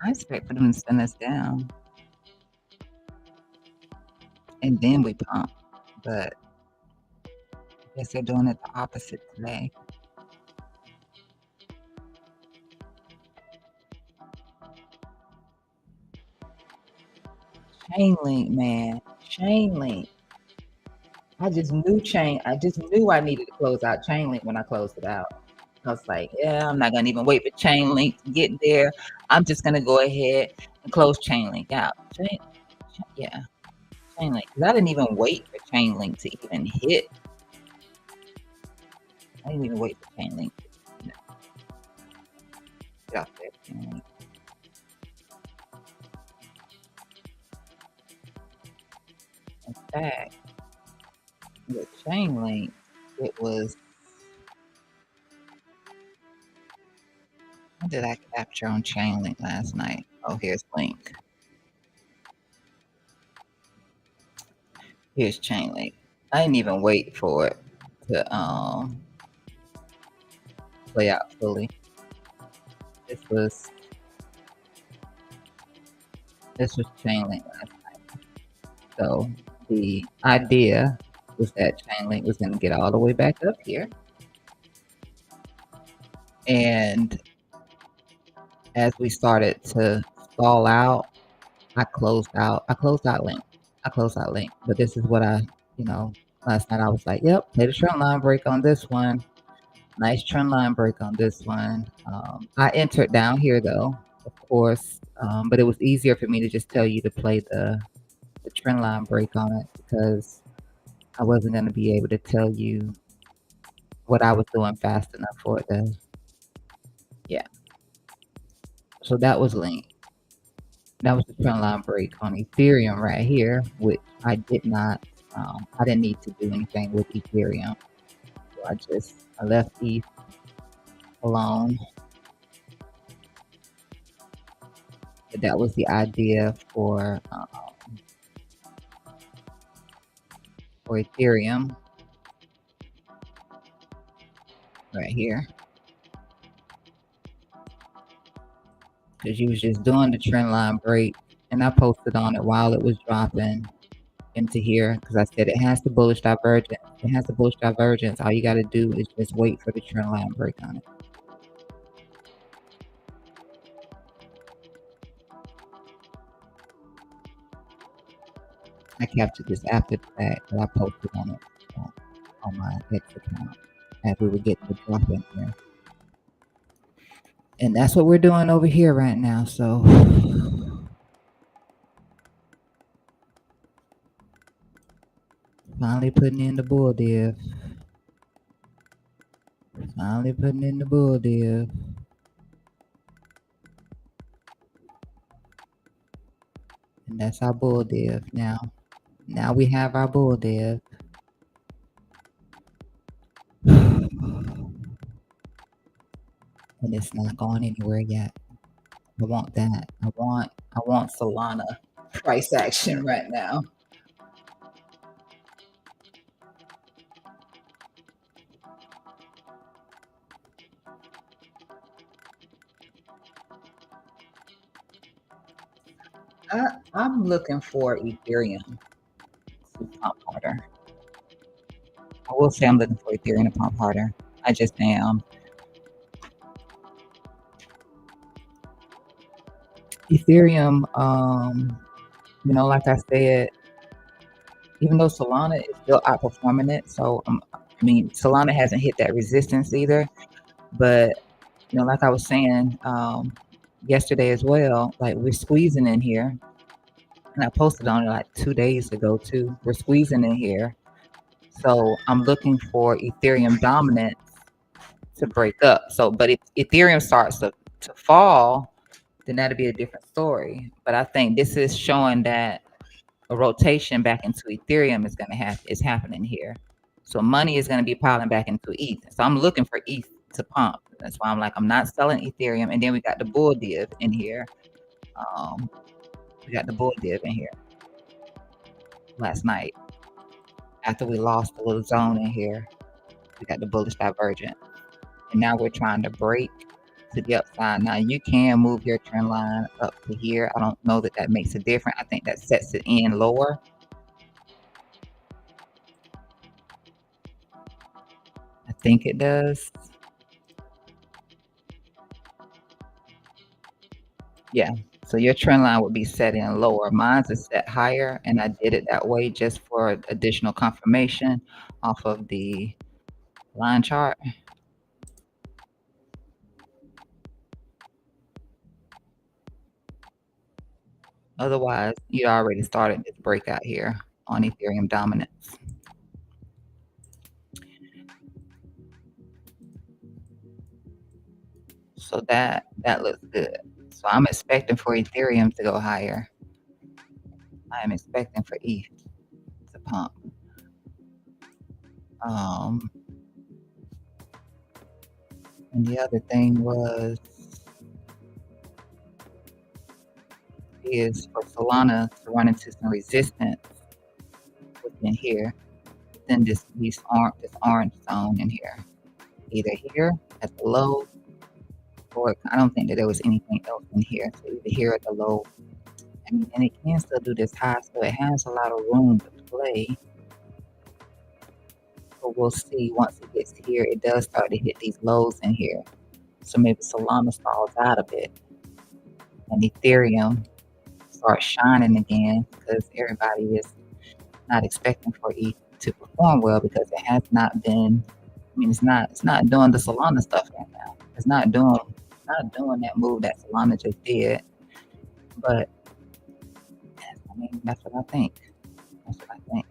expect for them to send us down, and then we pump. But I guess they're doing it the opposite today. Chainlink, man. Chainlink. I just knew I needed to close out Chainlink when I closed it out. I was like, yeah, I'm not gonna even wait for Chainlink to get there. I'm just gonna go ahead and close Chainlink out. Yeah, Chainlink. 'Cause I didn't even wait for Chainlink to even hit. I didn't even wait for Chainlink to get off that Chainlink. In fact, with Chainlink, it was what did I capture on Chainlink last night? Oh, here's Link. Here's Chainlink. I didn't even wait for it to play out fully. This was Chainlink last night. So the idea was that Chainlink was going to get all the way back up here, and as we started to stall out, I closed out. Link. But this is what last night I was like, yep, play the trend line break on this one. Nice trend line break on this one. I entered down here though, of course, but it was easier for me to just tell you to play the trend line break on it because I wasn't going to be able to tell you what I was doing fast enough for it to. Yeah. So that was Link. That was the trend line break on Ethereum right here, which I did not. I didn't need to do anything with Ethereum. So I left ETH alone. But that was the idea for Ethereum right here. Because you was just doing the trend line break, and I posted on it while it was dropping into here because I said it has the bullish divergence. It has the bullish divergence. All you got to do is just wait for the trend line break on it. I captured this after the fact, but I posted on it on my X account as we were getting the drop in here. And that's what we're doing over here right now. So finally putting in the bull div. Finally putting in the bull div. And that's our bull div now. Now we have our bull div. It's not going anywhere yet. I want that. I want Solana price action right now. I'm looking for Ethereum to pump harder. I will say I'm looking for Ethereum to pump harder. I just am. Ethereum, like I said, even though Solana is still outperforming it, so Solana hasn't hit that resistance either. But like I was saying yesterday as well, like we're squeezing in here, and I posted on it like 2 days ago too. We're squeezing in here, so I'm looking for Ethereum dominance to break up. So, but if Ethereum starts to fall, then that'll be a different story. But I think this is showing that a rotation back into Ethereum is happening here. So money is going to be piling back into ETH. So I'm looking for ETH to pump. That's why I'm like, I'm not selling Ethereum. And then we got the bull div in here. We got the bull div in here last night. After we lost the little zone in here, we got the bullish divergent. And now we're trying to break to the upside. Now you can move your trend line up to here. I don't know that makes a difference. I think that sets it in lower. I think it does. Yeah. So your trend line would be set in lower. Mine's is set higher, and I did it that way just for additional confirmation off of the line chart. Otherwise, you already started this breakout here on Ethereum dominance. So that looks good. So I'm expecting for Ethereum to go higher. I am expecting for ETH to pump. And the other thing is for Solana to run into some resistance within here, within this orange zone in here, either here at the low, or I don't think that there was anything else in here. So either here at the low, and it can still do this high, so it has a lot of room to play. But we'll see once it gets here, it does start to hit these lows in here. So maybe Solana stalls out a bit, and Ethereum starts shining again because everybody is not expecting for ETH to perform well because it has not been. It's not doing the Solana stuff right now. It's not doing that move that Solana just did. But that's what I think. That's what I think.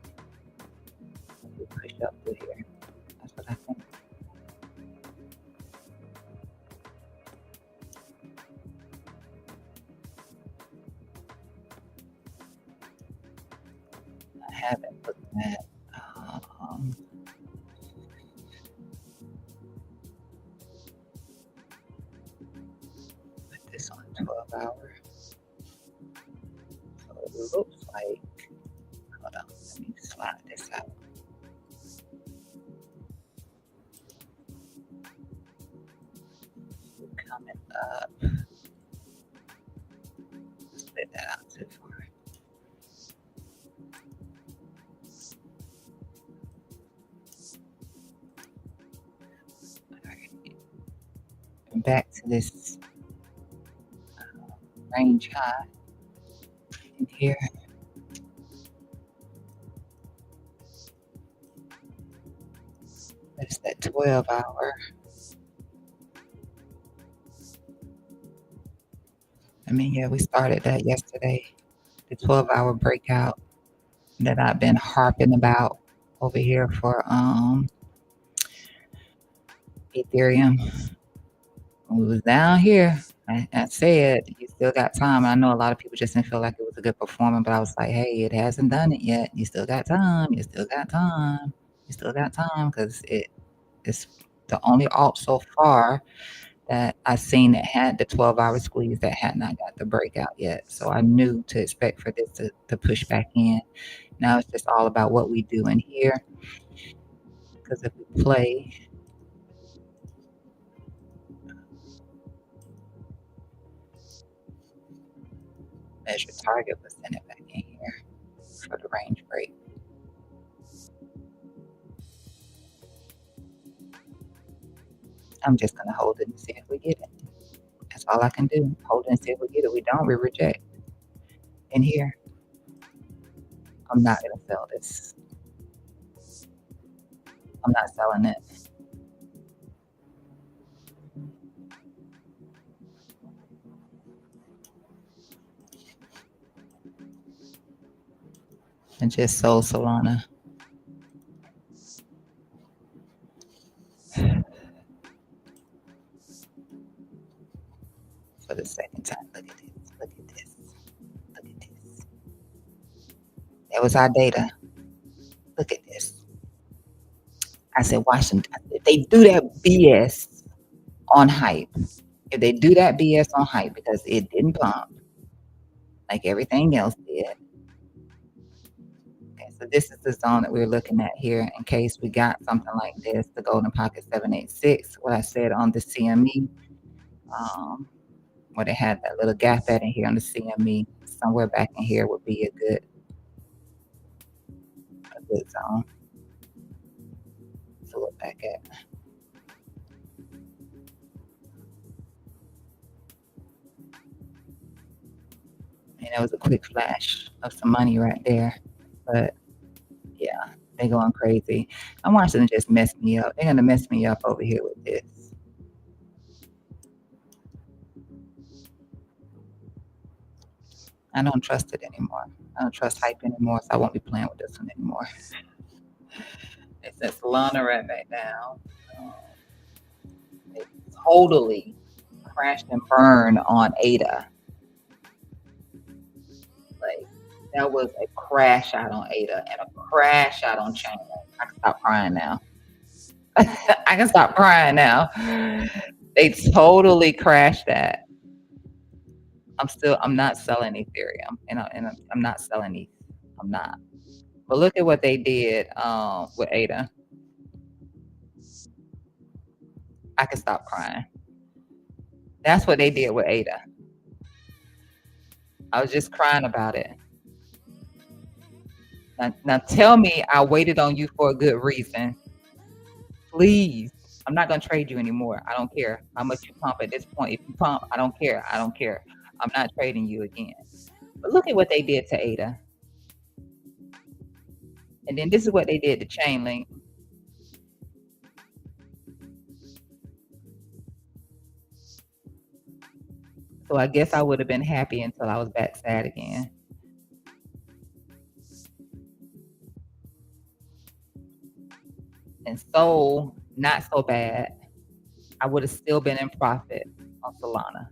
We push up through here. That's what I think. I haven't looked at put this on 12 hours. So it looks like, hold on, let me slide this out. We're coming up. Split that out too far. Back to this range high in here. That's that 12 hour. Yeah, we started that yesterday. The 12-hour breakout that I've been harping about over here for Ethereum. We was down here. I said you still got time. I know a lot of people just didn't feel like it was a good performance, but I was like, hey, it hasn't done it yet. You still got time. You still got time. You still got time because it's the only alt so far that I seen that had the 12-hour squeeze that had not got the breakout yet. So I knew to expect for this to push back in. Now it's just all about what we do in here. Because if we play, measure target, we'll send it back in here for the range break. I'm just going to hold it and see if we get it. That's all I can do. Hold it and see if we get it. We don't, we reject. In here, I'm not going to sell this. I'm not selling it. And just sold Solana. For the second time. Look at this. Look at this. Look at this. That was our data. Look at this. I said, Washington, if they do that BS on hype, if they do that BS on hype because it didn't pump like everything else did. Okay, so this is the zone that we're looking at here in case we got something like this, the golden pocket 786, what I said on the CME, where they had that little gap at in here on the CME, somewhere back in here would be a good zone to look back at. And it was a quick flash of some money right there. But yeah, they're going crazy. I'm watching them just mess me up. They're going to mess me up over here with this. I don't trust it anymore. I don't trust hype anymore, so I won't be playing with this one anymore. It says Solana right back down. It totally crashed and burned on ADA. Like, that was a crash out on ADA and a crash out on Chainlink. I can stop crying now. I can stop crying now. They totally crashed that. I'm not selling Ethereum, and I'm not selling ETH. I'm not. But look at what they did with ADA. I can stop crying. That's what they did with ADA. I was just crying about it. Now tell me I waited on you for a good reason. Please. I'm not going to trade you anymore. I don't care how much you pump at this point. If you pump, I don't care. I don't care. I'm not trading you again. But look at what they did to ADA. And then this is what they did to Chainlink. So I guess I would have been happy until I was back sad again. And so, not so bad. I would have still been in profit on Solana.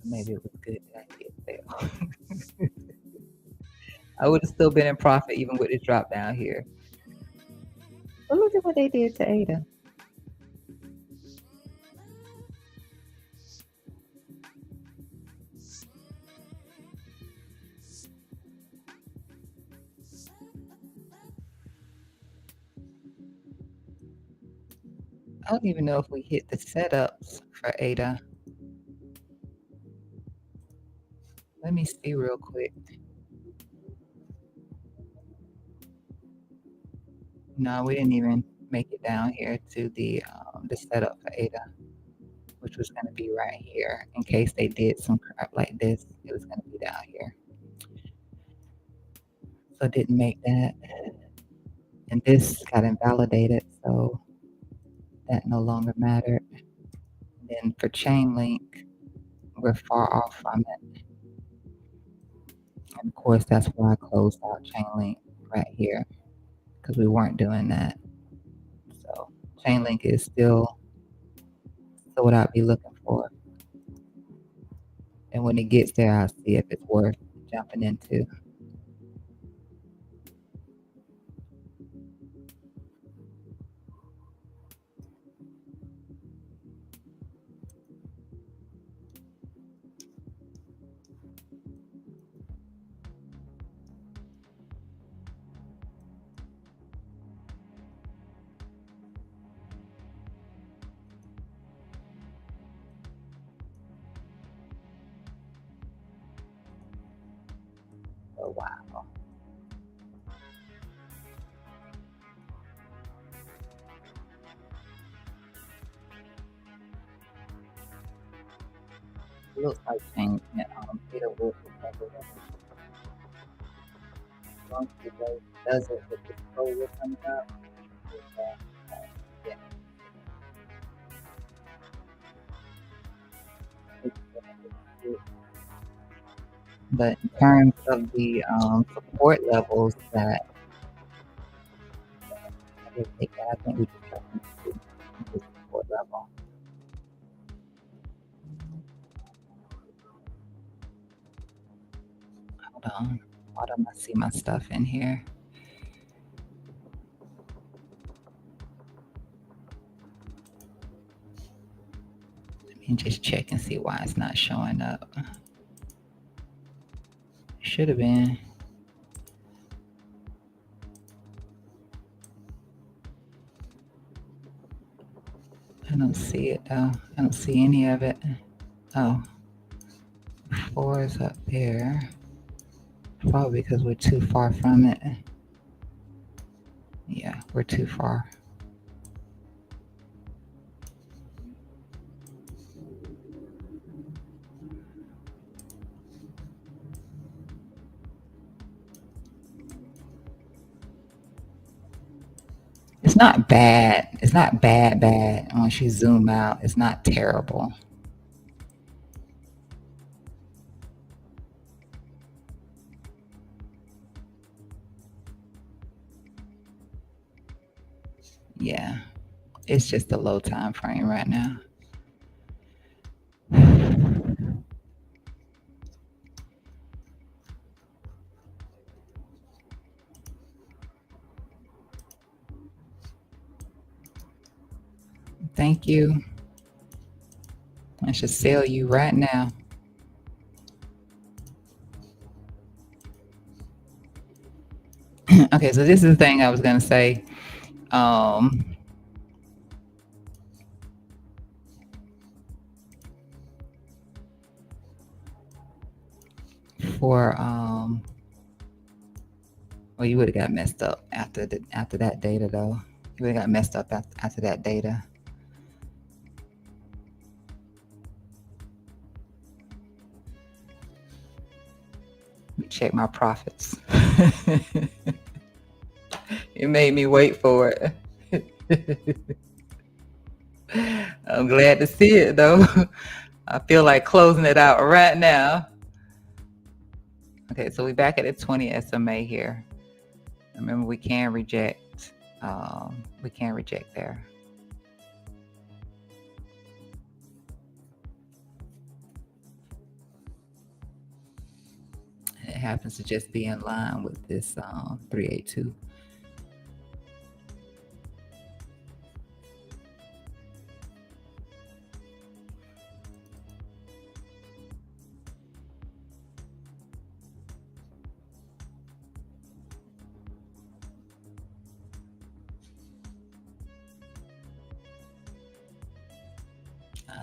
Maybe it was good that I did fail. I would have still been in profit even with this drop down here. But look at what they did to ADA. I don't even know if we hit the setups for ADA. Let me see real quick. No, we didn't even make it down here to the setup for ADA, which was going to be right here. In case they did some crap like this, it was going to be down here. So didn't make that. And this got invalidated, so that no longer mattered. And then for Chainlink, we're far off from it. And of course, that's why I closed out Chainlink right here, because we weren't doing that. So Chainlink is still what I'd be looking for. And when it gets there, I'll see if it's worth jumping into. a while. It looks like change Peter will recover once the day does it with this solar coming up. Yeah, it's good. But in terms of the support levels that I think we just got into the support level. Hold on. Hold on, I see my stuff in here. Let me just check and see why it's not showing up. Should have been. I don't see it though. I don't see any of it. Oh, 4 is up there. Probably because we're too far from it. Yeah, we're too far. It's not bad. It's not bad. Once you zoom out, it's not terrible. Yeah, it's just a low time frame right now. Thank you. I should sell you right now. Okay, so this is the thing I was gonna say. Um, for well, you would have got messed up after that data though. You would have got messed up after that data. Let me check my profits. It made me wait for it. I'm glad to see it though. I feel like closing it out right now. Okay, so we're back at the 20 SMA here. Remember, we can reject. We can reject there. It happens to just be in line with this 382.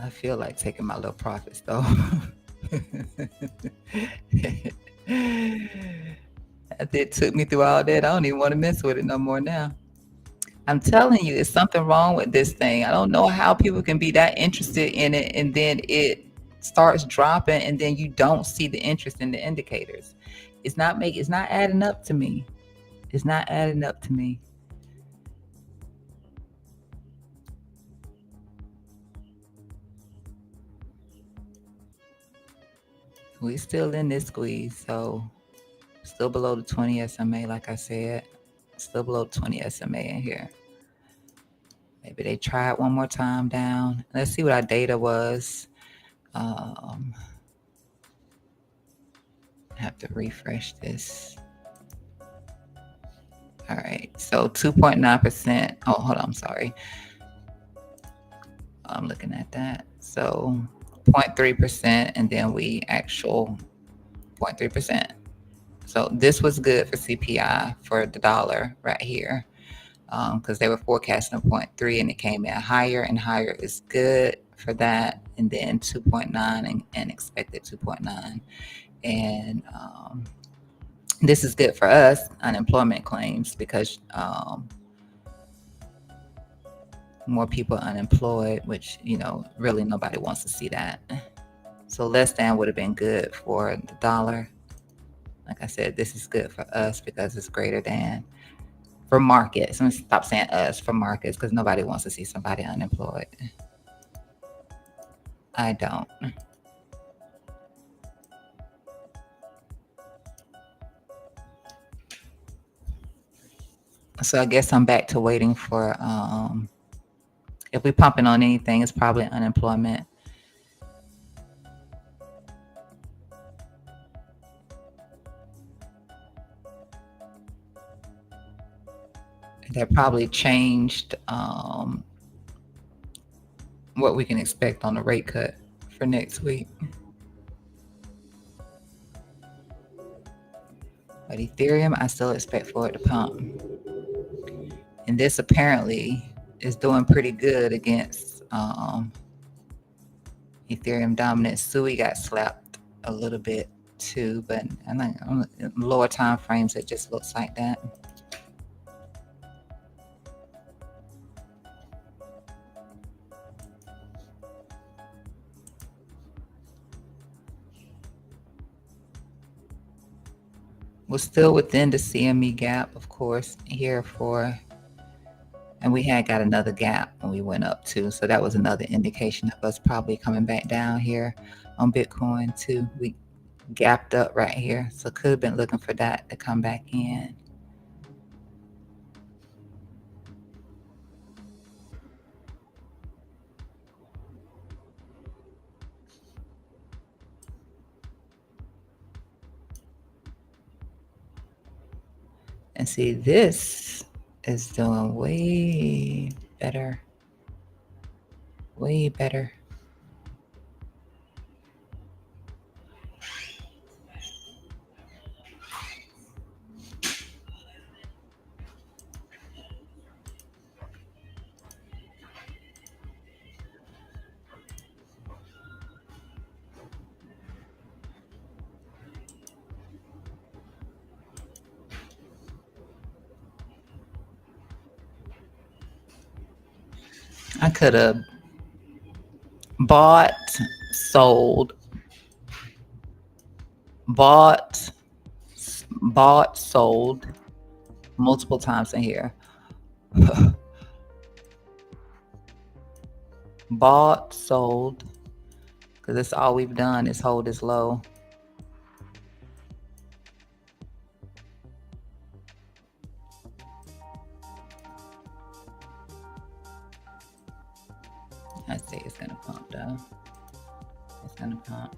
I feel like taking my little profits though. It took me through all that. I don't even want to mess with it no more now. I'm telling you, it's something wrong with this thing. I don't know how people can be that interested in it and then it starts dropping and then you don't see the interest in the indicators. It's not adding up to me. It's not adding up to me. We still in this squeeze, so still below the 20 SMA, like I said. Still below 20 SMA in here. Maybe they try it one more time down. Let's see what our data was. I have to refresh this. All right, so 2.9%. Oh, hold on, I'm sorry. I'm looking at that. So 0.3%, and then we actual 0.3%. So this was good for CPI for the dollar right here, because they were forecasting a 0.3 and it came in higher, and higher is good for that. And then 2.9 and expected 2.9. And This is good for us, unemployment claims, because more people unemployed, which, really nobody wants to see that. So less than would have been good for the dollar. Like I said, this is good for us because it's greater than for markets. I'm gonna stop saying us, for markets, because nobody wants to see somebody unemployed. I don't. So I guess I'm back to waiting for if we're pumping on anything, it's probably unemployment. That probably changed what we can expect on the rate cut for next week. But Ethereum, I still expect for it to pump. And this apparently is doing pretty good against Ethereum dominance. Sui got slapped a little bit too, but I think on lower time frames it just looks like that. We're still within the CME gap, of course, here for, and we had got another gap when we went up too. So that was another indication of us probably coming back down here on Bitcoin too. We gapped up right here. So could have been looking for that to come back in. And see, this is doing way better. Way better. I could have bought, sold, bought, sold multiple times in here. Bought, sold, because that's all we've done is hold this low. I say it's gonna pump though. It's gonna pump.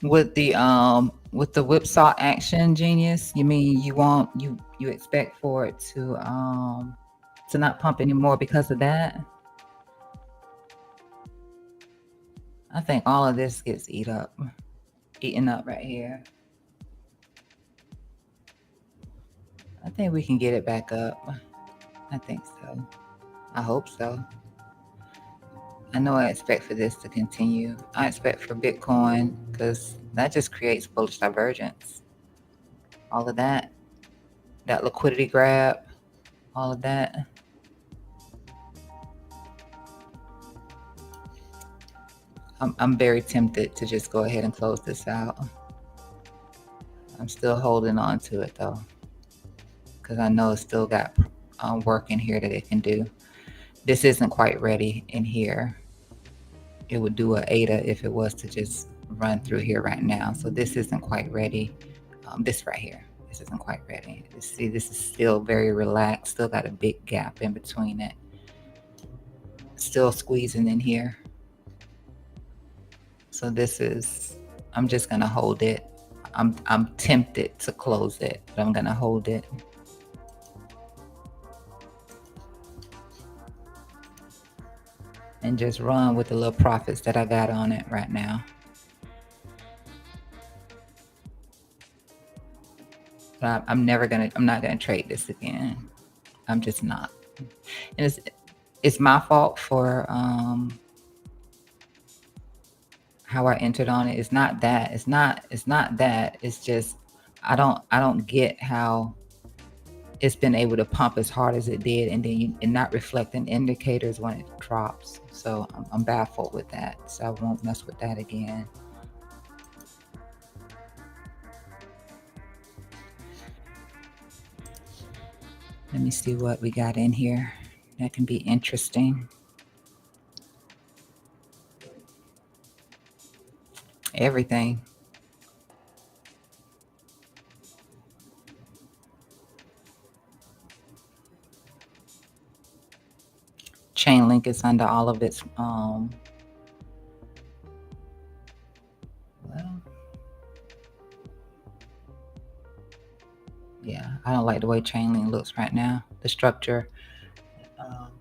With the whipsaw action, genius, you mean you expect for it to not pump anymore because of that? I think all of this gets eaten up right here. I think we can get it back up. I think so. I hope so. I know I expect for this to continue. I expect for Bitcoin, because that just creates bullish divergence. All of that liquidity grab, all of that. I'm very tempted to just go ahead and close this out. I'm still holding on to it though, because I know it's still got work in here that it can do. This isn't quite ready in here. It would do a ADA if it was to just run through here right now. So this isn't quite ready. This right here, this isn't quite ready. See, this is still very relaxed. Still got a big gap in between it. Still squeezing in here. So this is, I'm just gonna hold it. I'm tempted to close it, but I'm gonna hold it. And just run with the little profits that I got on it right now. But I'm not gonna trade this again. I'm just not. And it's my fault for how I entered on it. It's not that. It's not that. It's just I don't get how it's been able to pump as hard as it did and not reflecting indicators when it drops. So I'm baffled with that. So I won't mess with that again. Let me see what we got in here. That can be interesting. Everything. Chainlink is under all of its well, yeah, I don't like the way Chainlink looks right now. The structure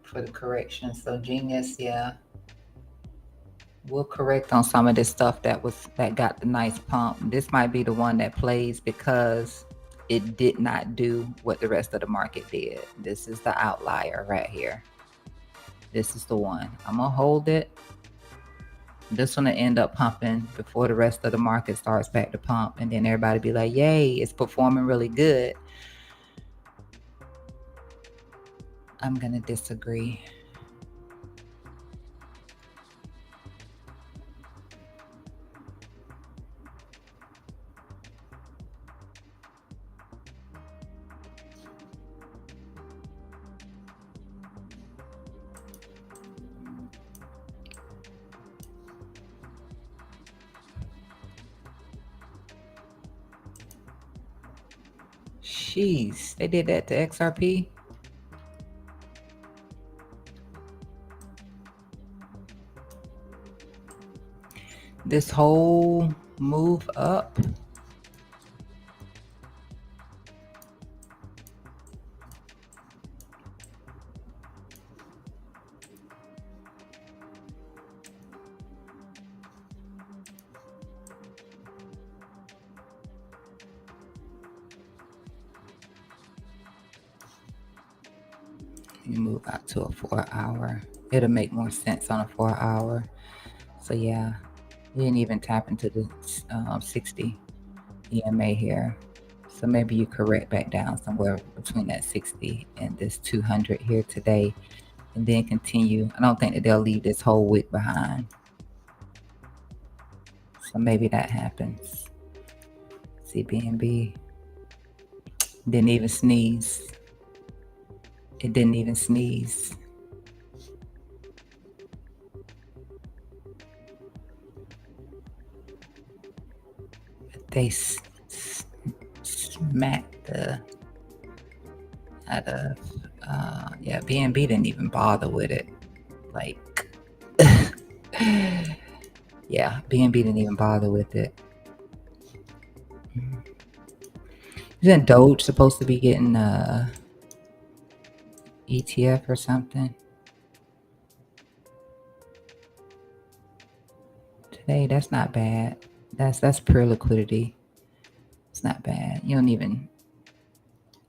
for the correction. So Genius, yeah, we'll correct on some of this stuff that got the nice pump. This might be the one that plays because it did not do what the rest of the market did. This is the outlier right here. This is the one. I'm gonna hold it. This one will end up pumping before the rest of the market starts back to pump, and then everybody be like, yay, it's performing really good. I'm gonna disagree. Jeez, they did that to XRP. This whole move up. You move out to a 4-hour. It'll make more sense on a 4-hour. So yeah, you didn't even tap into the 60 EMA here. So maybe you correct back down somewhere between that 60 and this 200 here today, and then continue. I don't think that they'll leave this whole wick behind. So maybe that happens. CBNB didn't even sneeze. It didn't even sneeze. They smacked the out of yeah, BNB didn't even bother with it. Like yeah, BNB didn't even bother with it. Isn't Doge supposed to be getting ETF or something? Today, that's not bad. That's pure liquidity. It's not bad. You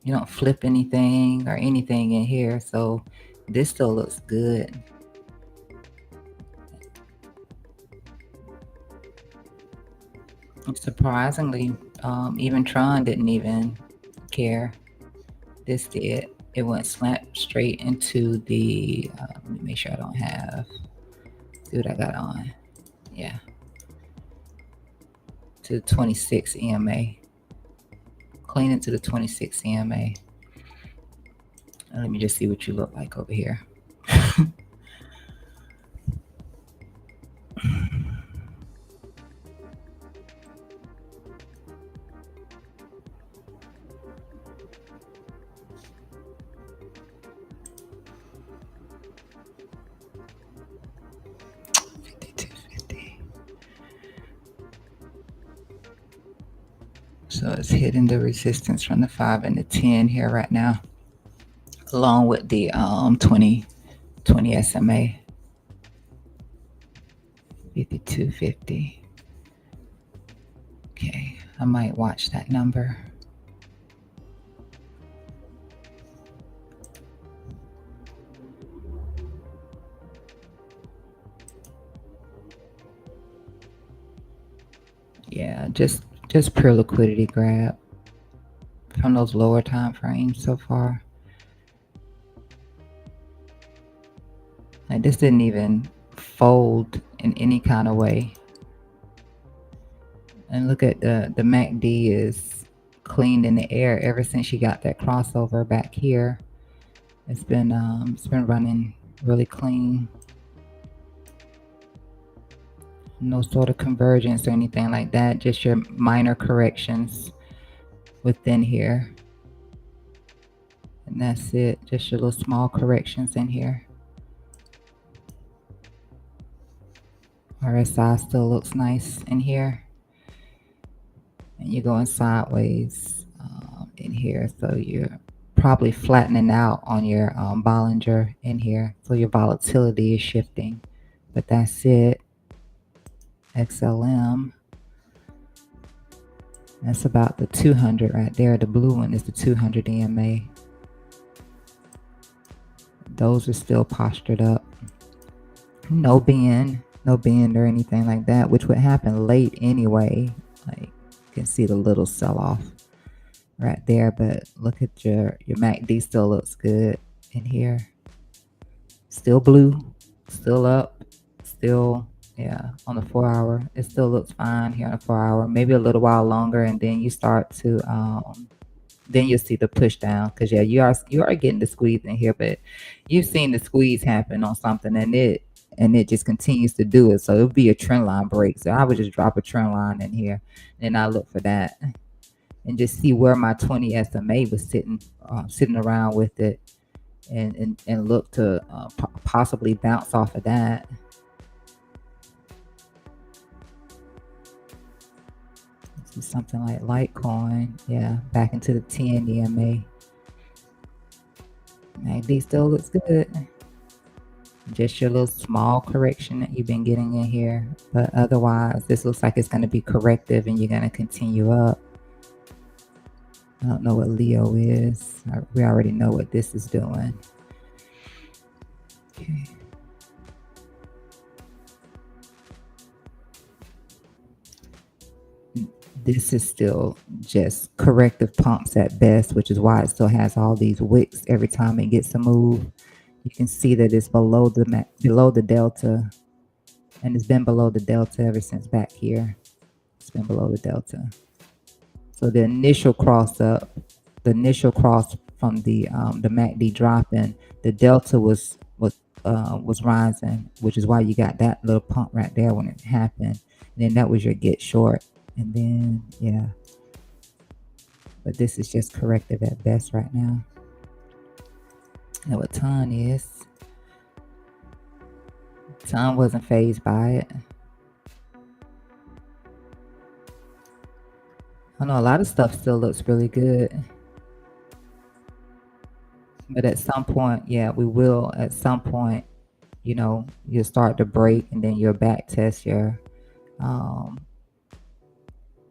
don't flip anything or anything in here, so this still looks good. Surprisingly, even Tron didn't even care. This did. It went slap straight into the. Let me make sure I don't have. See what I got on. Yeah. To 26 EMA. Clean it to the 26 EMA. And let me just see what you look like over here. So it's hitting the resistance from the 5 and the 10 here right now, along with the 20 SMA. 5250. Okay, I might watch that number. Yeah, just pure liquidity grab from those lower time frames so far. Like this didn't even fold in any kind of way. And look at the MACD is cleaned in the air ever since you got that crossover back here. It's been running really clean. No sort of convergence or anything like that, just your minor corrections within here. And that's it, just your little small corrections in here. RSI still looks nice in here. And you're going sideways in here, so you're probably flattening out on your Bollinger in here, so your volatility is shifting. But that's it. XLM, that's about the 200 right there. The blue one is the 200 EMA. Those are still postured up. No bend or anything like that, which would happen late anyway. Like you can see the little sell-off right there, but look at your MACD still looks good in here. Still blue, still up, still, yeah, on the 4 hour. It still looks fine here on the 4 hour. Maybe a little while longer, and then you start to then you'll see the push down, because yeah, you are getting the squeeze in here, but you've seen the squeeze happen on something, and it just continues to do it. So it'll be a trend line break. So I would just drop a trend line in here, and I look for that and just see where my 20 SMA was sitting around with it, and look to possibly bounce off of that. This is something like Litecoin, yeah, back into the 10 EMA. MACD still looks good. Just your little small correction that you've been getting in here, but otherwise this looks like it's going to be corrective and you're going to continue up. I don't know what Leo is. We already know what this is doing. Okay. This is still just corrective pumps at best, which is why it still has all these wicks every time it gets a move. You can see that it's below the delta, and it's been below the delta ever since back here. It's been below the delta. So the initial cross up, the initial cross from the MACD dropping, the delta was rising, which is why you got that little pump right there when it happened. And then that was your get short, and then yeah. But this is just corrective at best right now. Now what ton is? Ton wasn't phased by it. I know a lot of stuff still looks really good. But at some point, yeah, we will at some point, you'll start to break, and then you'll back test your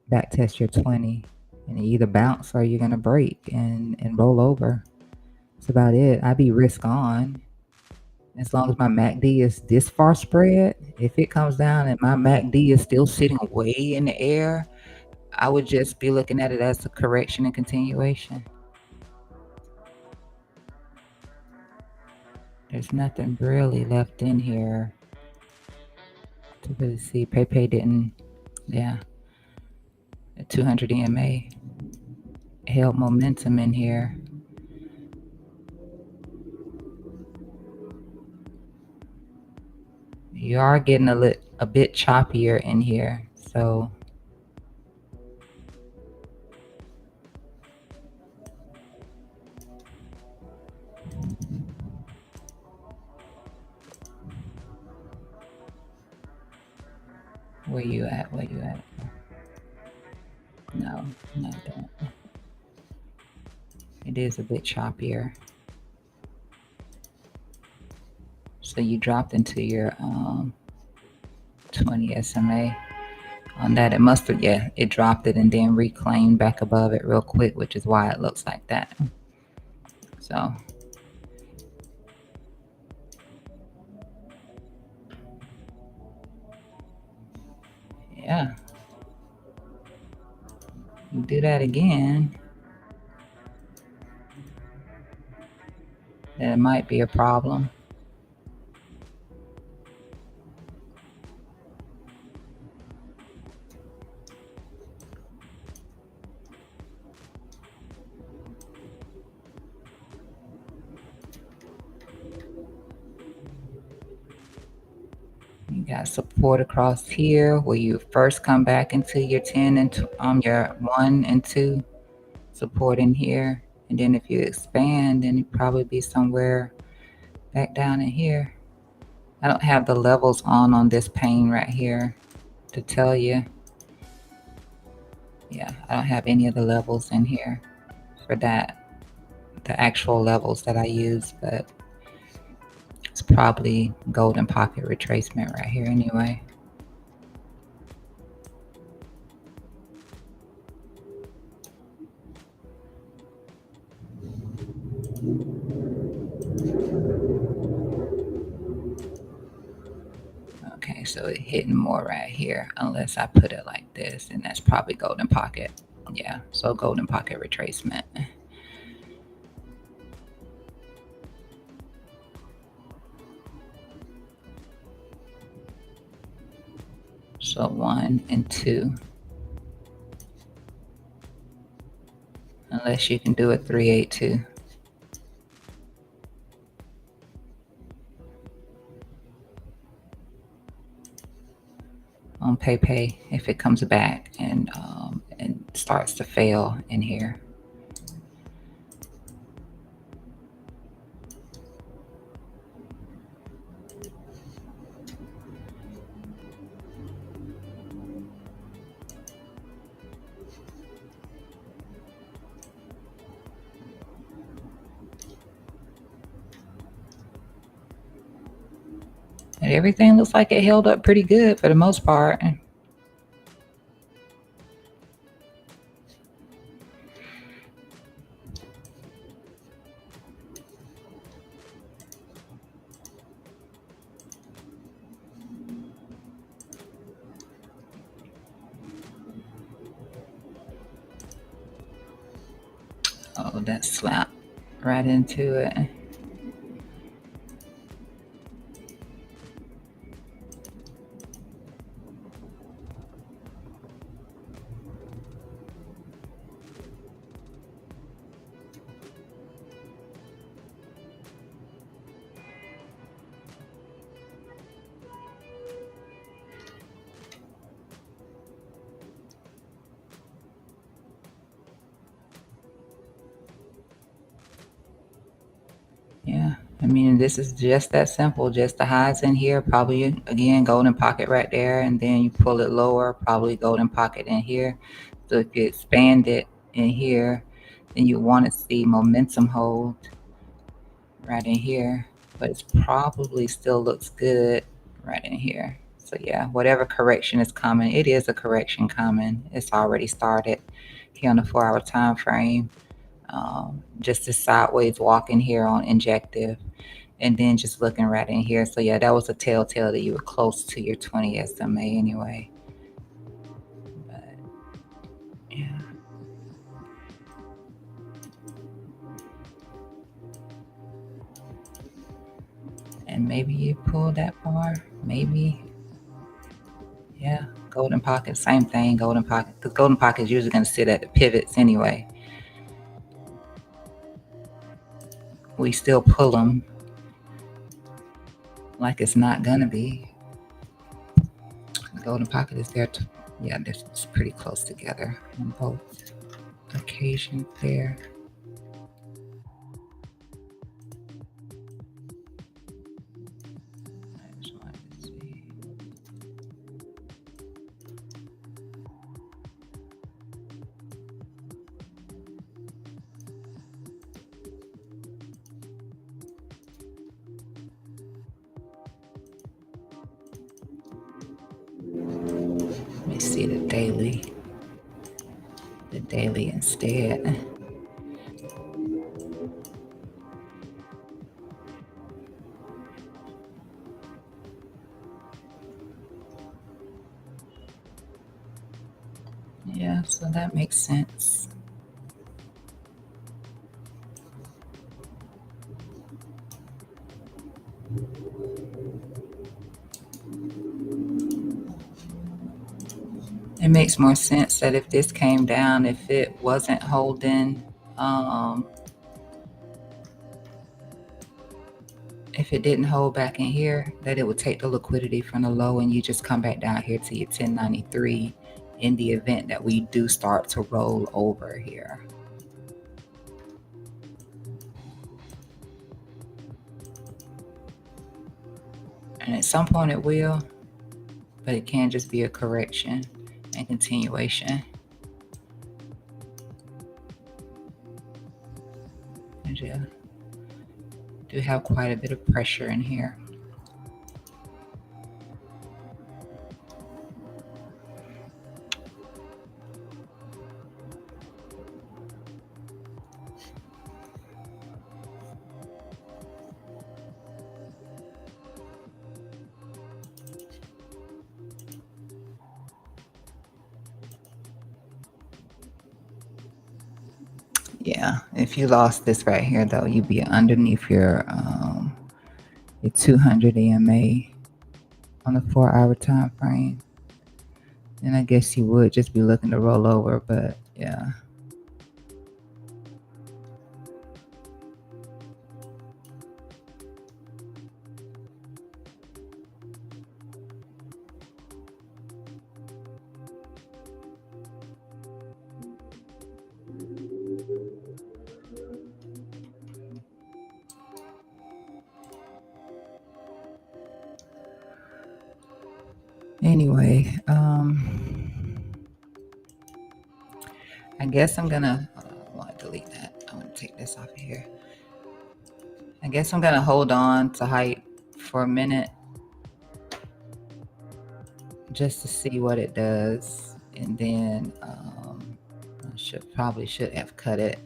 20, and either bounce or you're gonna break and roll over. That's about it. I'd be risk on. As long as my MACD is this far spread, if it comes down and my MACD is still sitting way in the air, I would just be looking at it as a correction and continuation. There's nothing really left in here to really see. Pepe didn't, yeah. The 200 EMA held momentum in here. You are getting a bit choppier in here, so where you at? No, not that. It is a bit choppier. So you dropped into your 20 SMA. On that, it must have, yeah, it dropped it and then reclaimed back above it real quick, which is why it looks like that. So yeah, do that again, then it might be a problem. You got support across here where you first come back into your 10 and your 1 and 2 support in here. And then if you expand, then you'd probably be somewhere back down in here. I don't have the levels on this pane right here to tell you. Yeah, I don't have any of the levels in here for that, the actual levels that I use, but it's probably golden pocket retracement right here anyway. Okay, so it's hitting more right here, unless I put it like this, and that's probably golden pocket. Yeah, so golden pocket retracement. So 1 and 2. Unless you can do a 382. On pay if it comes back and starts to fail in here. And everything looks like it held up pretty good for the most part. Oh, that slapped right into it. Yeah, I mean, this is just that simple. Just the highs in here, probably again golden pocket right there, and then you pull it lower, probably golden pocket in here. So if you expand it in here, then you want to see momentum hold right in here, but it's probably still looks good right in here. So yeah, whatever correction is coming, it is a correction coming. It's already started here on the 4-hour time frame. Just a sideways walking here on injective, and then just looking right in here. So yeah, that was a telltale that you were close to your 20 SMA anyway. But yeah. And maybe you pull that bar, maybe. Yeah, golden pocket, same thing, golden pocket, because golden pocket is usually going to sit at the pivots anyway. We still pull them like it's not going to be. The golden pocket is there. Yeah, it's pretty close together on both occasions there. I just wanted to see. Let me see the daily. The daily instead. Yeah, so that makes sense. It makes more sense that if this came down, if it wasn't holding, if it didn't hold back in here, that it would take the liquidity from the low and you just come back down here to your 1093 in the event that we do start to roll over here. And at some point it will, but it can just be a correction and continuation. And yeah, do have quite a bit of pressure in here. Yeah, if you lost this right here though, you'd be underneath your 200 EMA on the 4-hour time frame. And I guess you would just be looking to roll over, but yeah. Anyway, I guess I'm gonna I want to delete that. I want to take this off of here. I guess I'm gonna hold on to hype for a minute just to see what it does, and then I probably should have cut it,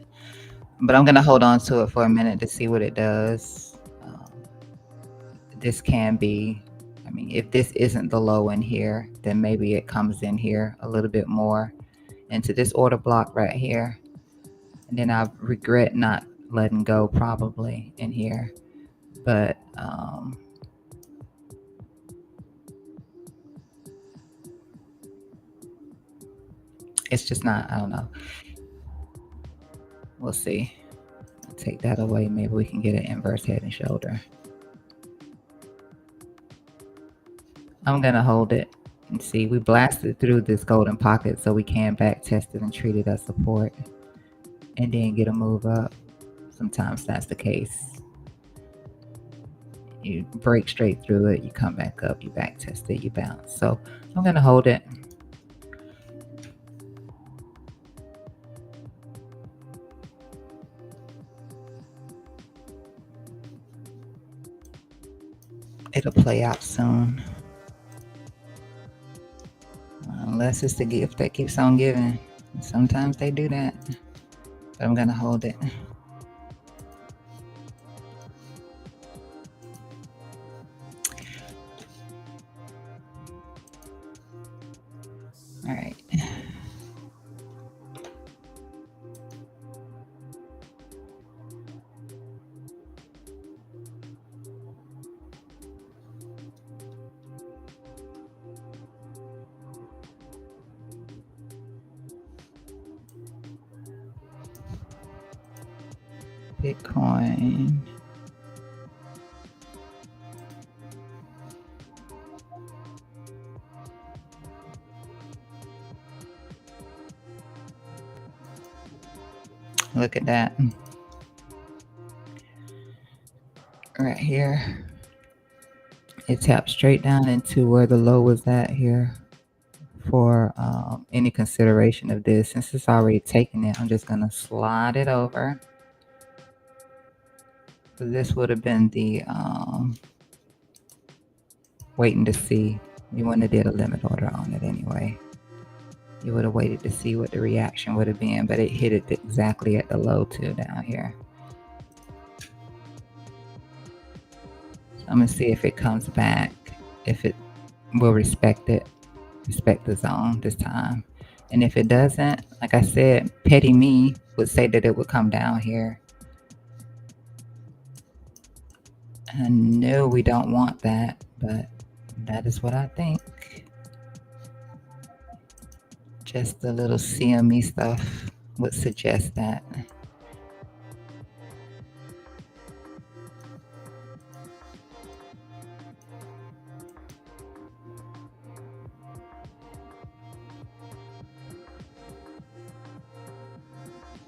but I'm gonna hold on to it for a minute to see what it does. This can be, I mean, if this isn't the low in here, then maybe it comes in here a little bit more into this order block right here, and then I regret not letting go probably in here. But it's just not, I don't know. We'll see. I'll take that away. Maybe we can get an inverse head and shoulder. I'm gonna hold it and see. We blasted through this golden pocket, so we can back test it and treat it as support and then get a move up. Sometimes that's the case. You break straight through it, you come back up, you back test it, you bounce. So I'm gonna hold it. It'll play out soon. Unless it's the gift that keeps on giving. Sometimes they do that. But I'm gonna hold it. All right. Bitcoin. Look at that. Right here. It tapped straight down into where the low was at here for any consideration of this. Since it's already taken it, I'm just going to slide it over. So this would have been the waiting to see. You wouldn't have did a limit order on it anyway. You would have waited to see what the reaction would have been, but it hit it exactly at the low too down here. So I'm gonna see if it comes back, if it will respect it, respect the zone this time. And if it doesn't, like I said, petty me would say that it would come down here. I know we don't want that, but that is what I think. Just a little CME stuff would suggest that.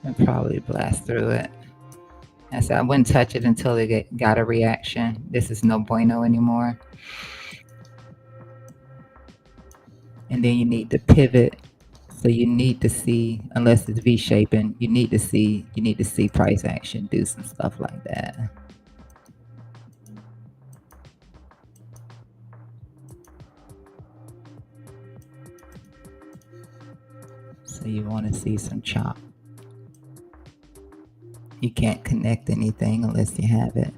I'd probably blast through it. I said I wouldn't touch it until it got a reaction. This is no bueno anymore. And then you need to pivot. So you need to see, unless it's V-shaping, you need to see price action do some stuff like that. So you want to see some chop. You can't connect anything unless you have it.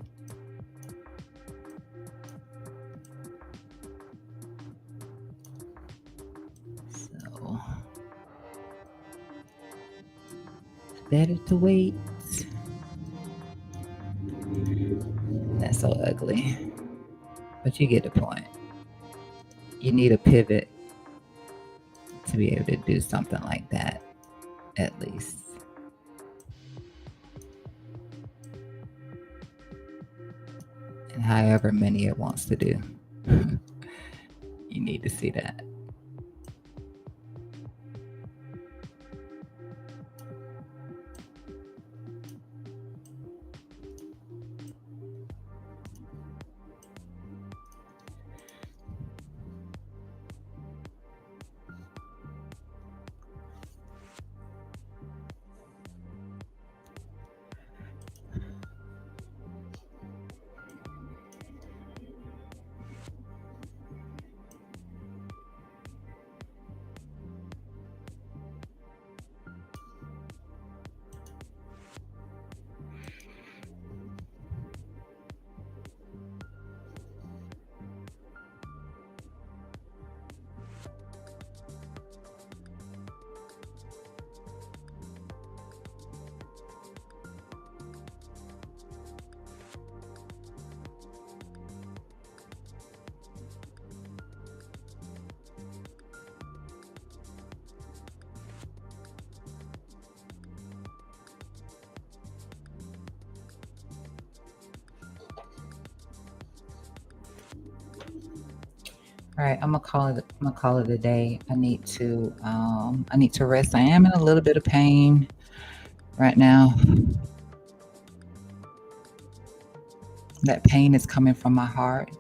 So it's better to wait. That's so ugly. But you get the point. You need a pivot to be able to do something like that, at least. And however many it wants to do. You need to see that. All right, I'm gonna call it a day. I need to rest. I am in a little bit of pain right now. That pain is coming from my heart,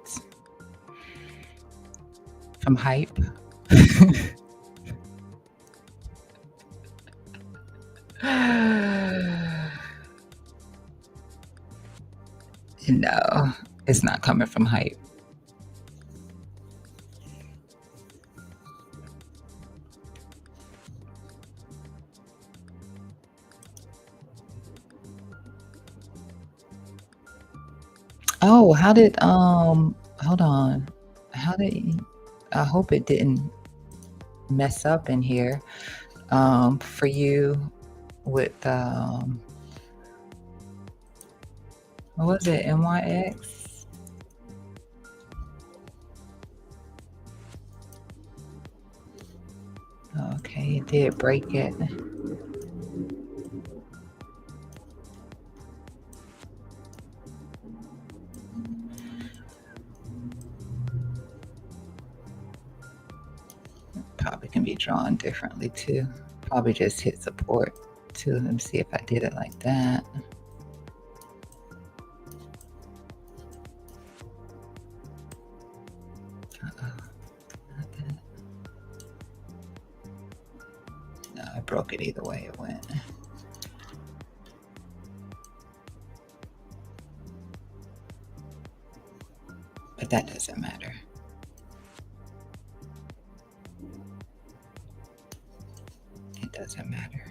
from hype. No, it's not coming from hype. Oh, how did hold on. How did I hope it didn't mess up in here for you with what was it, NYX? Okay, it did break it. Probably can be drawn differently too. Probably just hit support too. Let me see if I did it like that. No, I broke it either way it went. But that doesn't matter. It doesn't matter.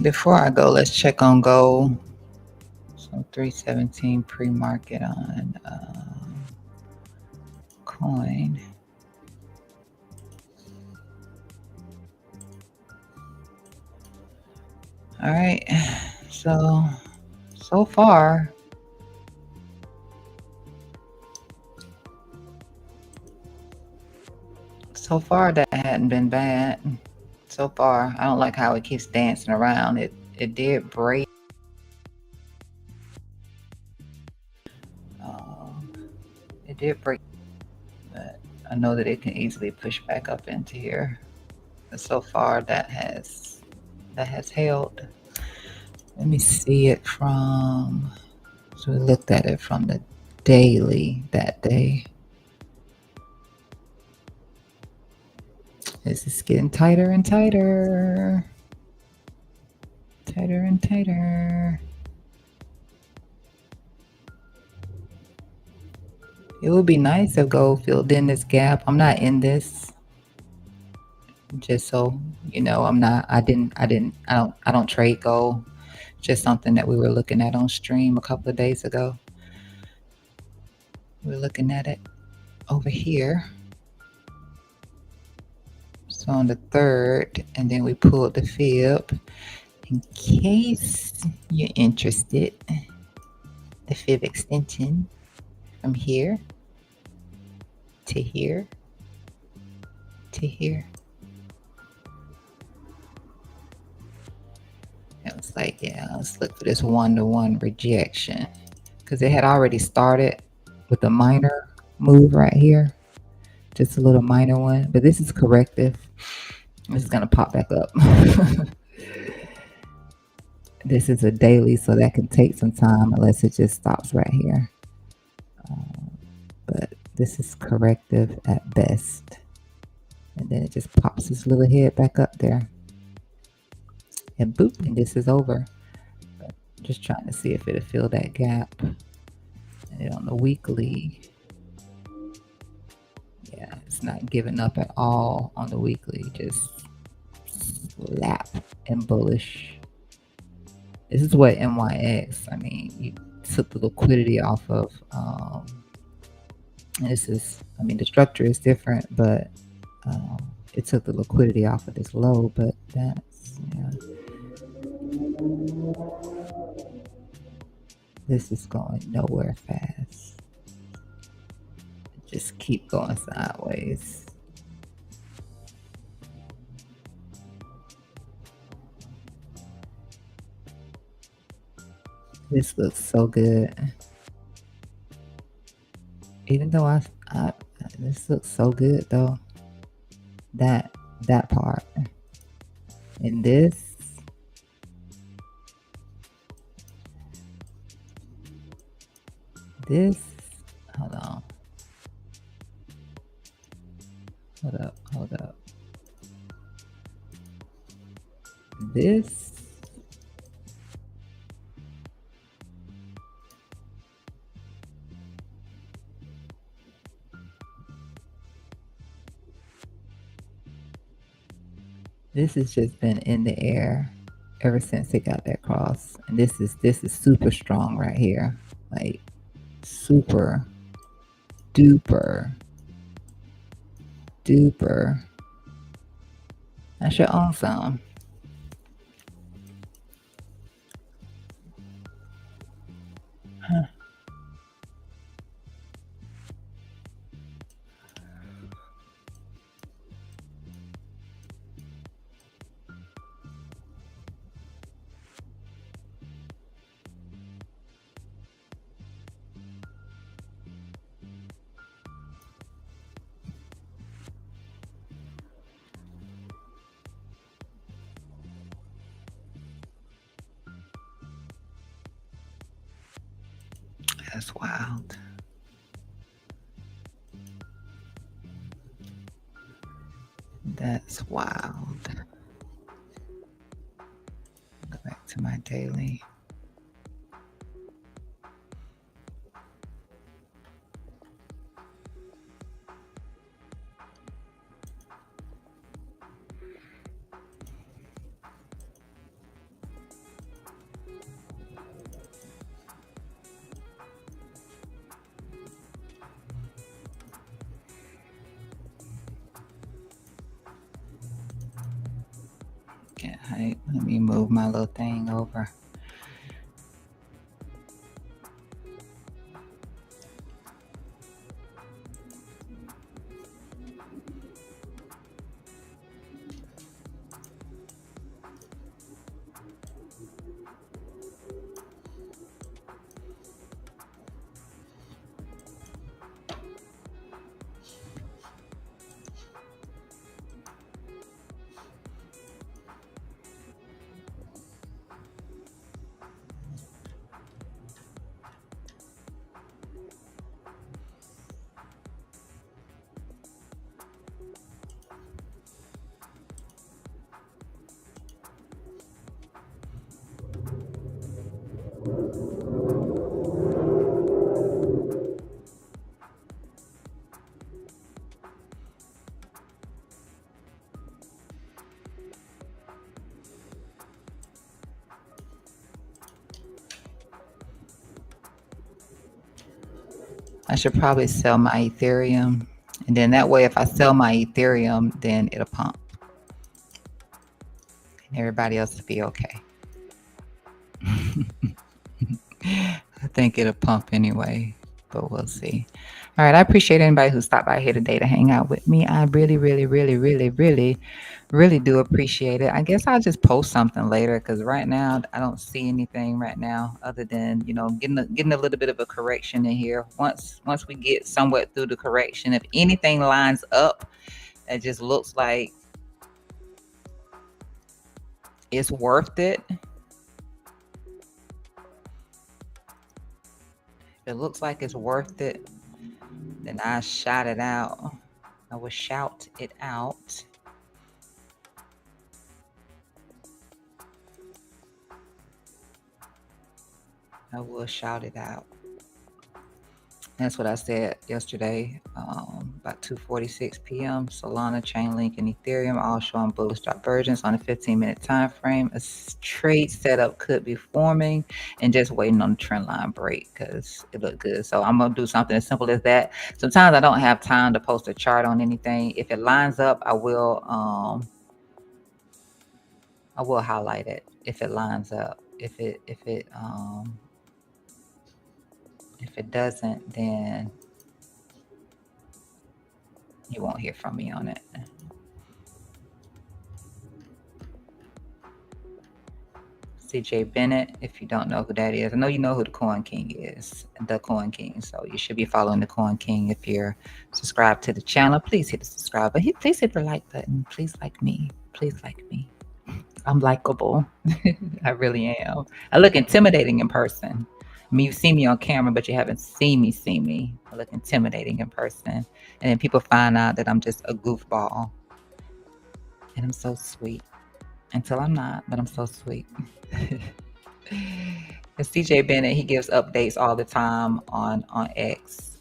Before I go, let's check on gold. So 317 pre-market on coin. All right. So far, that hadn't been bad. So far, I don't like how it keeps dancing around. It did break. It did break, but I know that it can easily push back up into here. But so far, that has held. Let me see it from. So we looked at it from the daily that day. This is getting tighter and tighter. Tighter and tighter. It would be nice if gold filled in this gap. I'm not in this. Just so you know, I don't trade gold. Just something that we were looking at on stream a couple of days ago. We're looking at it over here. So on the 3rd, and then we pulled the fib. In case you're interested, the fib extension from here to here to here. It was like, yeah, let's look for this 1-to-1 rejection, because it had already started with a minor move right here, just a little minor one, but this is corrective. This is gonna pop back up. This is a daily, so that can take some time unless it just stops right here. But this is corrective at best. And then it just pops this little head back up there. And boop, and this is over. But just trying to see if it'll fill that gap. And on the weekly, yeah, it's not giving up at all on the weekly. Just slap and bullish. This is what NYX, I mean, you took the liquidity off of, this is, I mean, the structure is different, but it took the liquidity off of this low, but that's, yeah. This is going nowhere fast. Just keep going sideways. This looks so good. Even though this looks so good though. That part. And this. Hold on. Hold up. This. This has just been in the air ever since it got that cross. And this is super strong right here. Like super duper. I should own some. Huh. That's wild. That's wild. Go back to my daily. Okay, let me move my little thing over. I should probably sell my Ethereum. And then that way, if I sell my Ethereum, then it'll pump. And everybody else will be okay. I think it'll pump anyway, but we'll see. All right. I appreciate anybody who stopped by here today to hang out with me. I really, really, really, really, really, really do appreciate it. I guess I'll just post something later because right now I don't see anything right now other than getting a little bit of a correction in here. Once we get somewhat through the correction, if anything lines up, it just looks like it's worth it. If it looks like it's worth it, then I shout it out. I will shout it out. I will shout it out. That's what I said yesterday, about 2:46 p.m. Solana, Chainlink, and Ethereum all showing bullish divergence on a 15-minute time frame. A trade setup could be forming, and just waiting on the trend line break because it looked good. So I'm gonna do something as simple as that. Sometimes I don't have time to post a chart on anything. If it lines up, I will highlight it if it lines up. If it doesn't, then you won't hear from me on it. CJ Bennett, if you don't know who that is, I know you know who the Coin King is, the Coin King. So you should be following the Coin King if you're subscribed to the channel. Please hit the subscribe button. Please hit the like button. Please like me. Please like me. I'm likable. I really am. I look intimidating in person. I mean, you see me on camera, but you haven't seen me. I look intimidating in person. And then people find out that I'm just a goofball. And I'm so sweet. Until I'm not, but I'm so sweet. And CJ Bennett, he gives updates all the time on X.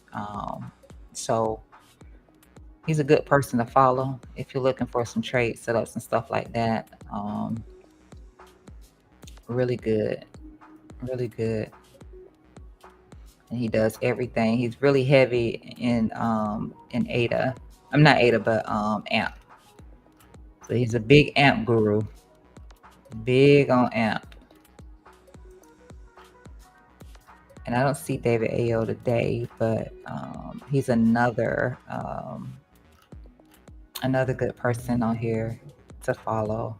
So he's a good person to follow if you're looking for some trade setups and stuff like that. Really good. Really good. And he does everything. He's really heavy in ADA. I'm not ADA, but AMP. So he's a big AMP guru. Big on AMP. And I don't see David Ayo today, but he's another good person on here to follow.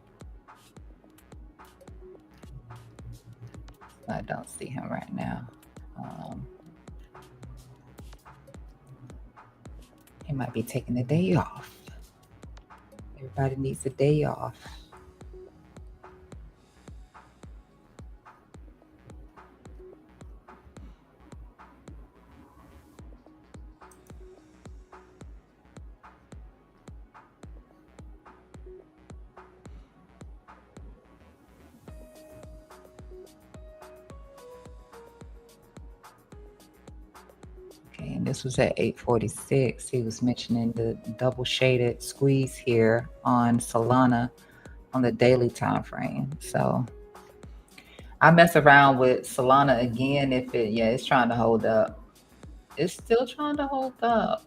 I don't see him right now. He might be taking a day off. Everybody needs a day off. And this was at 8:46. He was mentioning the double shaded squeeze here on Solana on the daily time frame. So I mess around with Solana again if it's trying to hold up. It's still trying to hold up.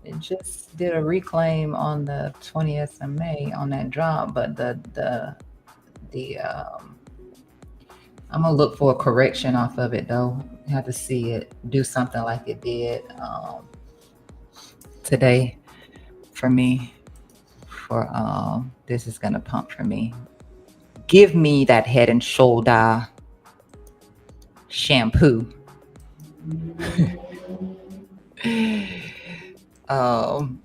it just did a reclaim on the 20th of May on that drop, but the I'm gonna look for a correction off of it though. You have to see it do something like it did today for me. For this is gonna pump for me. Give me that Head and Shoulder shampoo. um,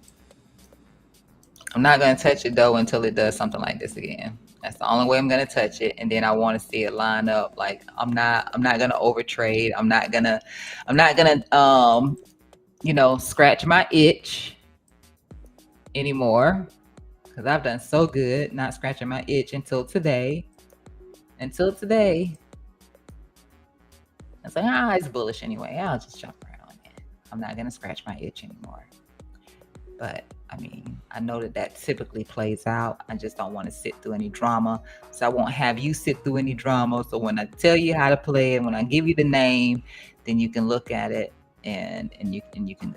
I'm not gonna touch it though until it does something like this again. That's the only way I'm gonna touch it, and then I want to see it line up. Like I'm not gonna overtrade. I'm not gonna scratch my itch anymore because I've done so good not scratching my itch until today. I was like, it's bullish anyway. I'll just jump right on it. I'm not gonna scratch my itch anymore. But I mean, I know that typically plays out. I just don't want to sit through any drama. So I won't have you sit through any drama. So when I tell you how to play it, when I give you the name, then you can look at it and you can,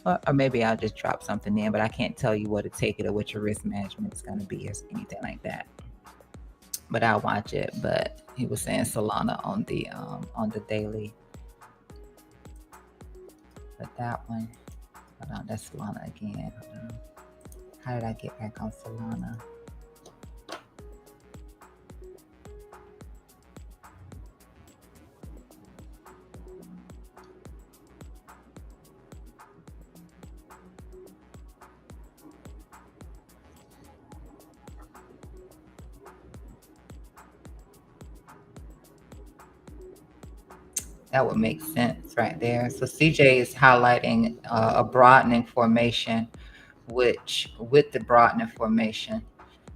or maybe I'll just drop something in, but I can't tell you what to take it or what your risk management is going to be or anything like that. But I'll watch it. But he was saying Solana on the daily. But that one. Hold on, that's Solana again. How did I get back on Solana? That would make sense right there. So CJ is highlighting a broadening formation, which with the broadening formation,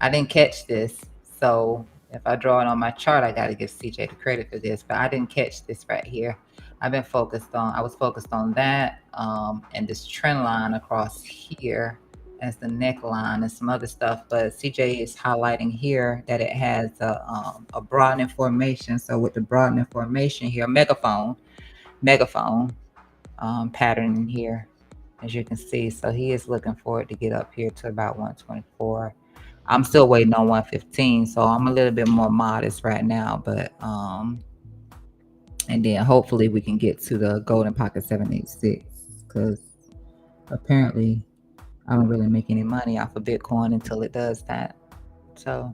I didn't catch this. So if I draw it on my chart, I got to give CJ the credit for this, but I didn't catch this right here. I was focused on that and this trend line across here as the neckline and some other stuff. But CJ is highlighting here that it has a broadening formation. So with the broadening formation here, megaphone pattern in here, as you can see. So he is looking for it to get up here to about 124. I'm still waiting on 115, so I'm a little bit more modest right now, but and then hopefully we can get to the golden pocket 786, because apparently I don't really make any money off of Bitcoin until it does that. So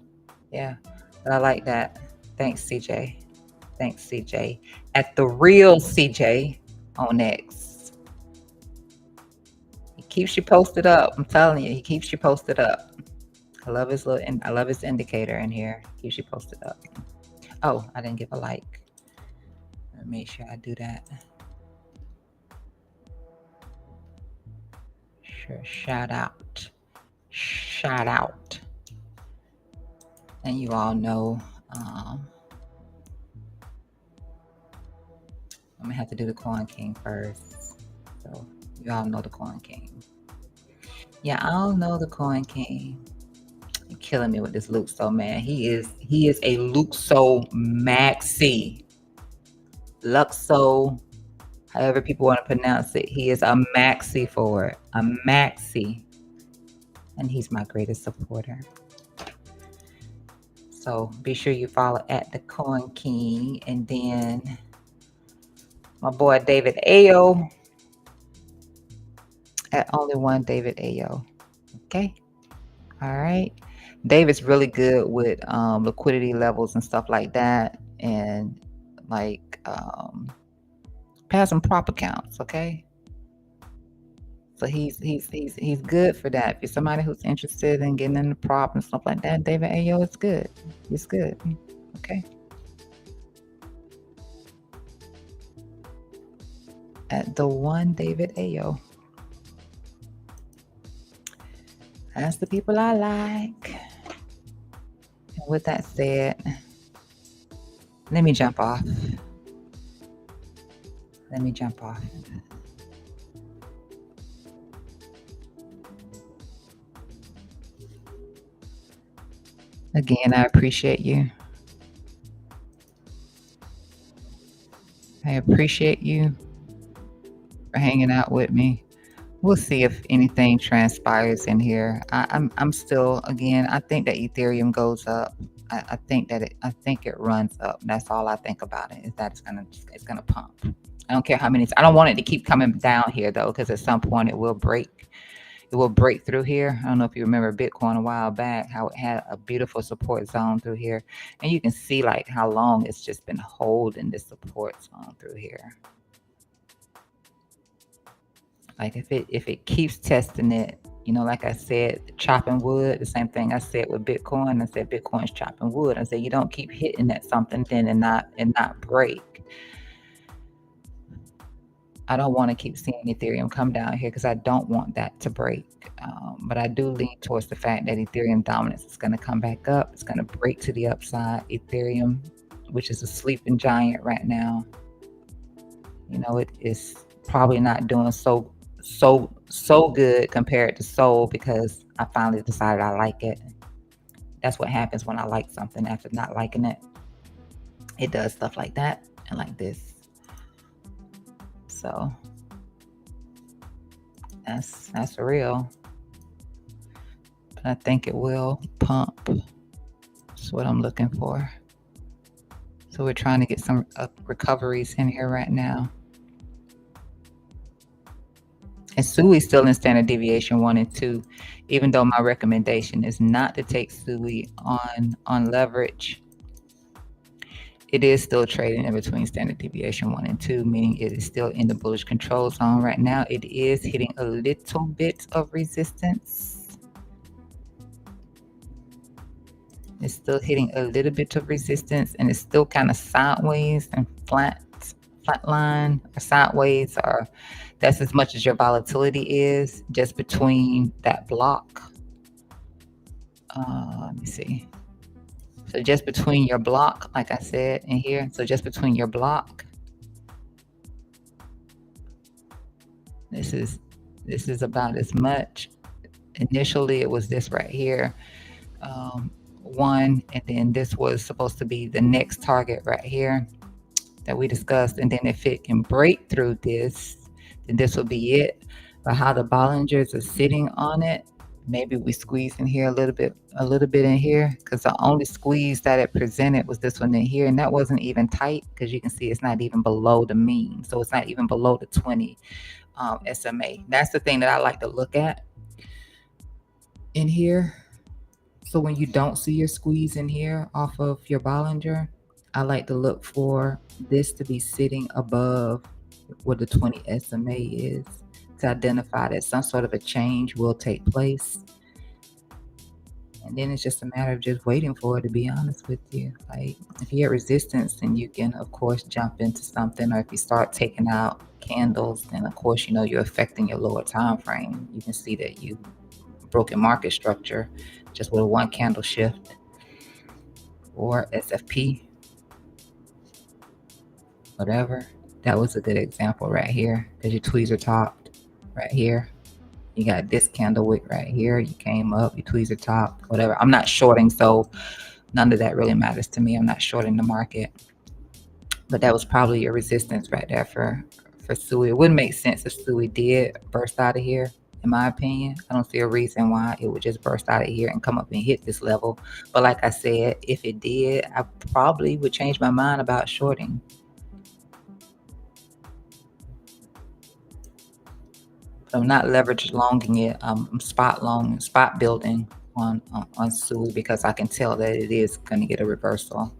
yeah, but I like that. Thanks CJ. At the real CJ on X. He keeps you posted up. I'm telling you, he keeps you posted up. I love his indicator in here. Keeps you posted up. Oh, I didn't give a like. Let me make sure I do that. Sure, shout out. And you all know, I'm gonna have to do the Coin King first. So you all know the Coin King. Yeah, I don't know the Coin King. You're killing me with this Luxo, man. He is a Luxo maxi. Luxo, however people want to pronounce it. He is a maxi for it. A maxi. And he's my greatest supporter. So be sure you follow at the Coin King, and then my boy David Ayo at only one David Ayo. Okay. All right. David's really good with liquidity levels and stuff like that, and like has some prop accounts. Okay. So he's good for that. If you're somebody who's interested in getting in the prop and stuff like that, David Ayo is good. He's good. Okay. At the one David Ayo. That's the people I like. And with that said, let me jump off. Again, I appreciate you. I appreciate you for hanging out with me. We'll see if anything transpires in here. I'm still, again, I think that Ethereum goes up. I think it runs up. That's all I think about it, is that it's gonna pump. I don't care how many. I don't want it to keep coming down here though, because at some point it will break. It will break through here. I don't know if you remember Bitcoin a while back, how it had a beautiful support zone through here, and you can see like how long it's just been holding this support zone through here. Like if it keeps testing it, like I said, chopping wood, the same thing I said with Bitcoin. I said Bitcoin's chopping wood. I said you don't keep hitting at something then and not break. I don't want to keep seeing Ethereum come down here because I don't want that to break. But I do lean towards the fact that Ethereum dominance is going to come back up. It's going to break to the upside. Ethereum, which is a sleeping giant right now, it is probably not doing so good compared to Soul, because I finally decided I like it. That's what happens when I like something after not liking it. It does stuff like that and like this. So that's real. But I think it will pump. That's what I'm looking for. So we're trying to get some recoveries in here right now. And SUI is still in standard deviation 1 and 2, even though my recommendation is not to take SUI on leverage. It is still trading in between standard deviation 1 and 2, meaning it is still in the bullish control zone right now. It is hitting a little bit of resistance. It's still hitting a little bit of resistance, and it's still kind of sideways and flatline or sideways, or that's as much as your volatility is, just between that block. Let me see. So just between your block, like I said in here, so just between your block, this is about as much. Initially it was this right here, 1, and then this was supposed to be the next target right here that we discussed, and then if it can break through this, then this will be it. But how the Bollingers are sitting on it, maybe we squeeze in here a little bit in here, because the only squeeze that it presented was this one in here, and that wasn't even tight, because you can see it's not even below the mean, so it's not even below the 20 SMA. That's the thing that I like to look at in here. So when you don't see your squeeze in here off of your Bollinger, I like to look for this to be sitting above where the 20 SMA is, to identify that some sort of a change will take place. And then it's just a matter of just waiting for it, to be honest with you. Like, if you get resistance, then you can, of course, jump into something. Or if you start taking out candles, then, of course, you're affecting your lower time frame. You can see that you broken market structure just with a 1 candle shift. Or SFP, whatever. That was a good example right here, because your tweezer topped right here. You got this candle wick right here. You came up, your tweezer topped, whatever. I'm not shorting, so none of that really matters to me. I'm not shorting the market. But that was probably your resistance right there for SUI. It wouldn't make sense if SUI did burst out of here, in my opinion. I don't see a reason why it would just burst out of here and come up and hit this level. But like I said, if it did, I probably would change my mind about shorting. I'm not leverage longing it. I'm spot building on SUI, because I can tell that it is going to get a reversal.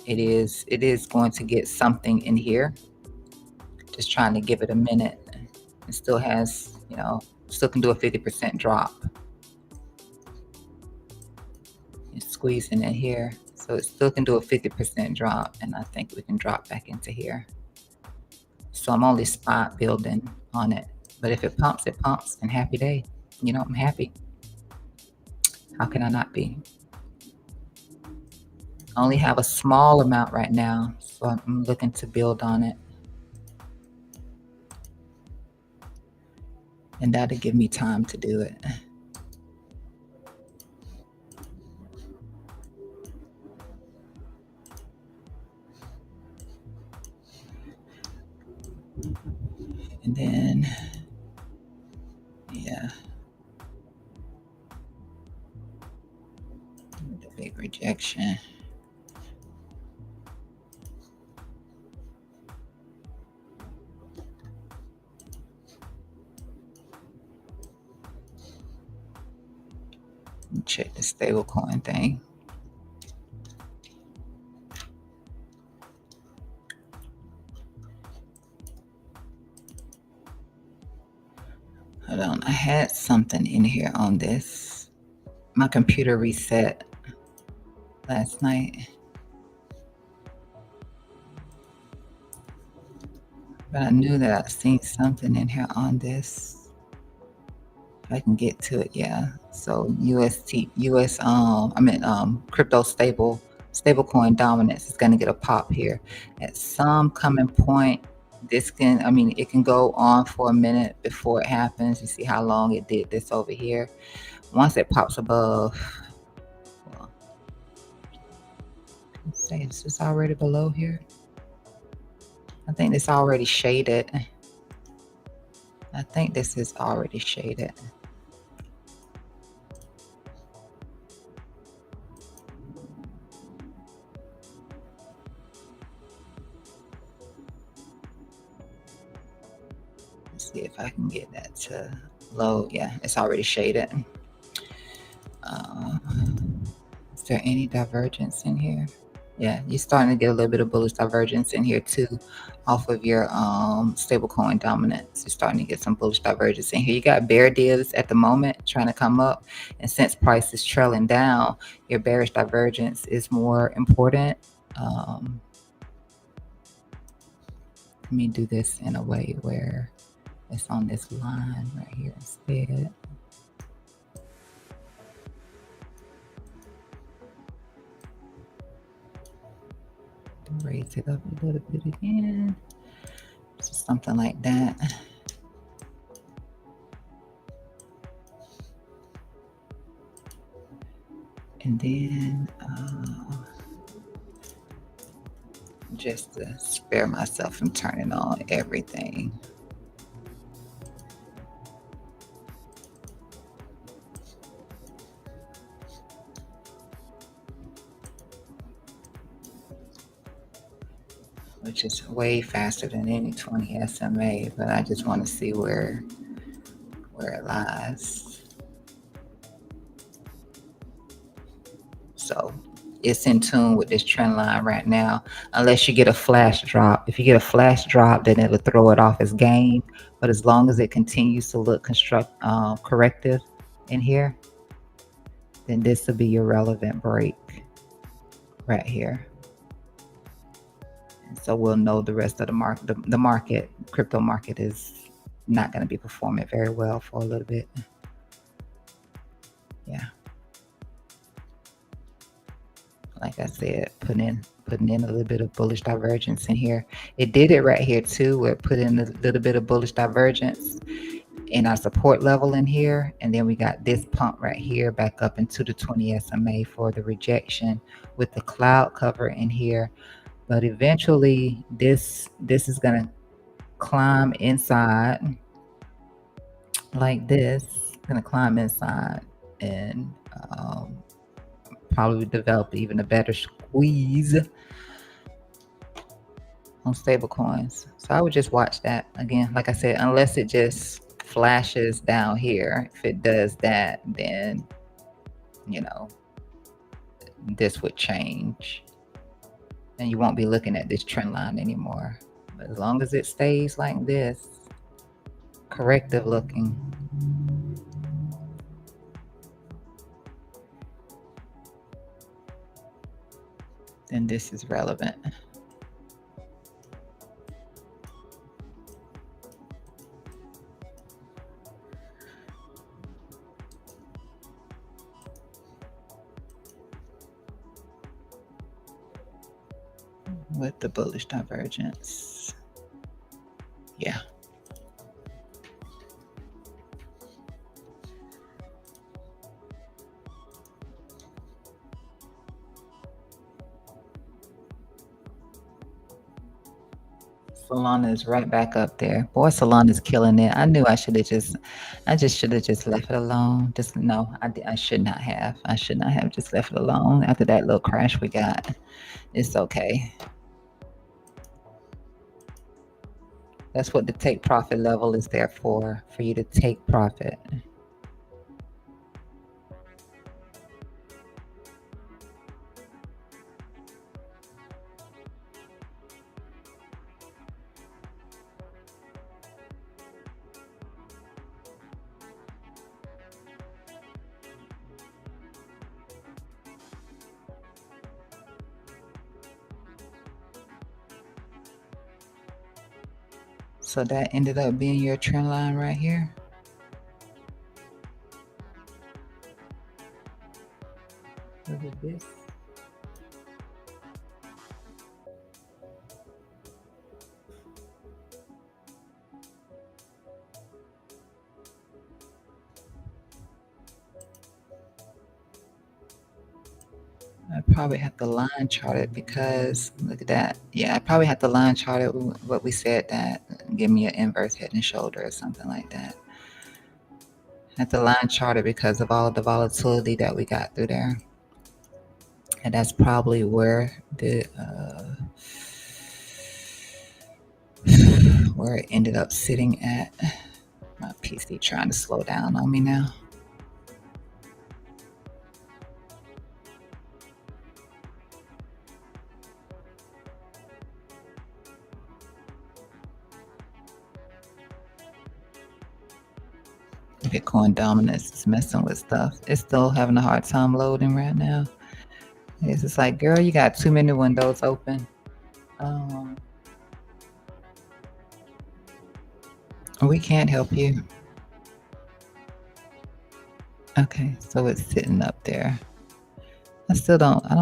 It is going to get something in here. Just trying to give it a minute. It still has, still can do a 50% drop. It's squeezing in here, so it still can do a 50% drop, and I think we can drop back into here. So I'm only spot building on it. But if it pumps, and happy day. I'm happy. How can I not be? I only have a small amount right now, so I'm looking to build on it. And that'll give me time to do it. And then Yeah, the big rejection. Check the stablecoin thing. Hold on, I had something in here on this. My computer reset last night, but I knew that I'd seen something in here on this. If I can get to it, yeah. So crypto stablecoin dominance is gonna get a pop here. At some coming point, it can go on for a minute before it happens. You see how long it did this over here. Once it pops above, well, let's say is this already below here? I think it's already shaded. I think this is already shaded. Let's see if I can get that to load. Yeah, it's already shaded. Is there any divergence in here? Yeah, you're starting to get a little bit of bullish divergence in here too, off of your stablecoin dominance. You're starting to get some bullish divergence in here. You got bear deals at the moment trying to come up, and since price is trailing down, your bearish divergence is more important. Let me do this in a way where it's on this line right here instead. Raise it up a little bit again. Just something like that. And then just to spare myself from turning on everything. Which is way faster than any 20 SMA, but I just want to see where it lies. So it's in tune with this trend line right now, unless you get a flash drop. If you get a flash drop, then it'll throw it off as gain. But as long as it continues to look corrective in here, then this will be your relevant break right here. And so we'll know the rest of the market. The crypto market is not going to be performing very well for a little bit. Yeah. Like I said, putting in a little bit of bullish divergence in here. It did it right here too, where it put in a little bit of bullish divergence in our support level in here. And then we got this pump right here back up into the 20 SMA for the rejection with the cloud cover in here. But eventually this is going to climb inside like this. Going to climb inside and probably develop even a better squeeze on stable coins. So I would just watch that again. Like I said, unless it just flashes down here. If it does that, then this would change and you won't be looking at this trend line anymore. But as long as it stays like this, corrective looking, then this is relevant. With the bullish divergence. Yeah. Solana is right back up there. Boy, Solana is killing it. I knew I should have just I just should have just left it alone. Just no, I should not have. I should not have just left it alone after that little crash we got. It's okay. That's what the take profit level is there for you to take profit. So that ended up being your trend line right here. Look at this. I probably have to line chart it because look at that. Yeah, I probably have to line chart it what we said that give me an inverse head and shoulder or something like that. I have to line chart it because of all the volatility that we got through there. And that's probably where the where it ended up sitting at. My PC trying to slow down on me now. Bitcoin dominance is messing with stuff. It's still having a hard time loading right now. It's just like, girl, you got too many windows open. We can't help you. Okay, so it's sitting up there. I still don't. I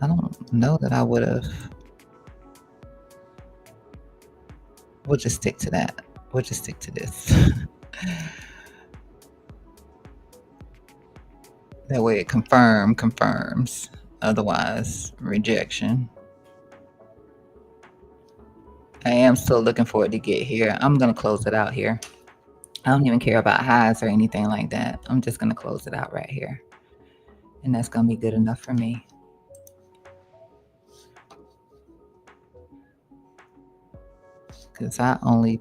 don't know that I would have. We'll just stick to that. We'll just stick to this. That way it confirms. Otherwise, rejection. I am still looking for it to get here. I'm gonna close it out here. I don't even care about highs or anything like that. I'm just gonna close it out right here. And that's gonna be good enough for me. Because I only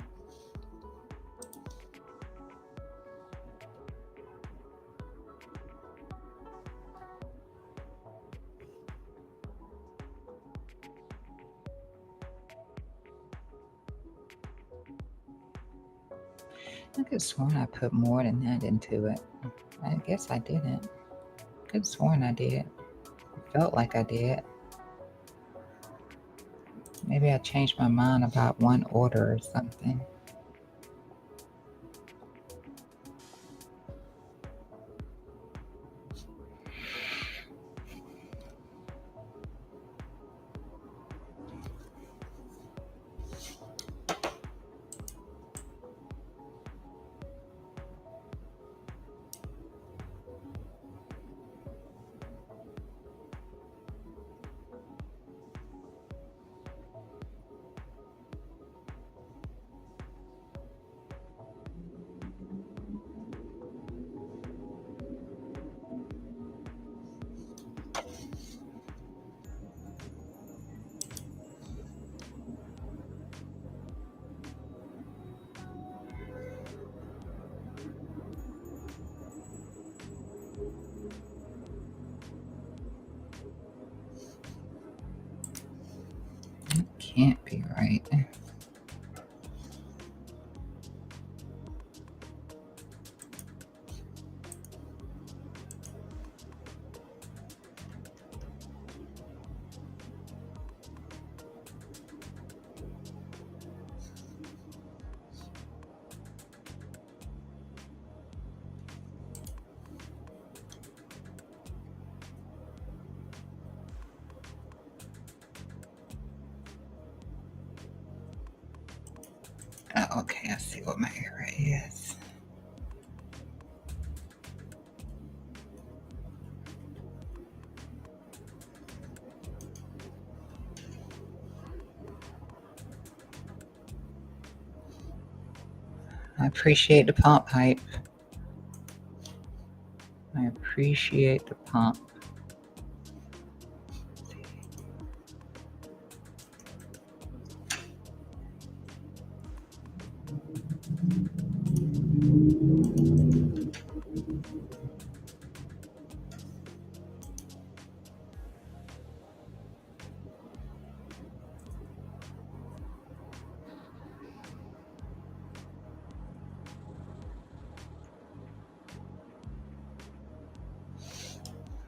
I could have sworn I put more than that into it. I guess I didn't. Could have sworn I did. Felt like I did. Maybe I changed my mind about one order or something. It can't be right. Oh, okay, I see what my error is. I appreciate the pump hype. I appreciate the pump.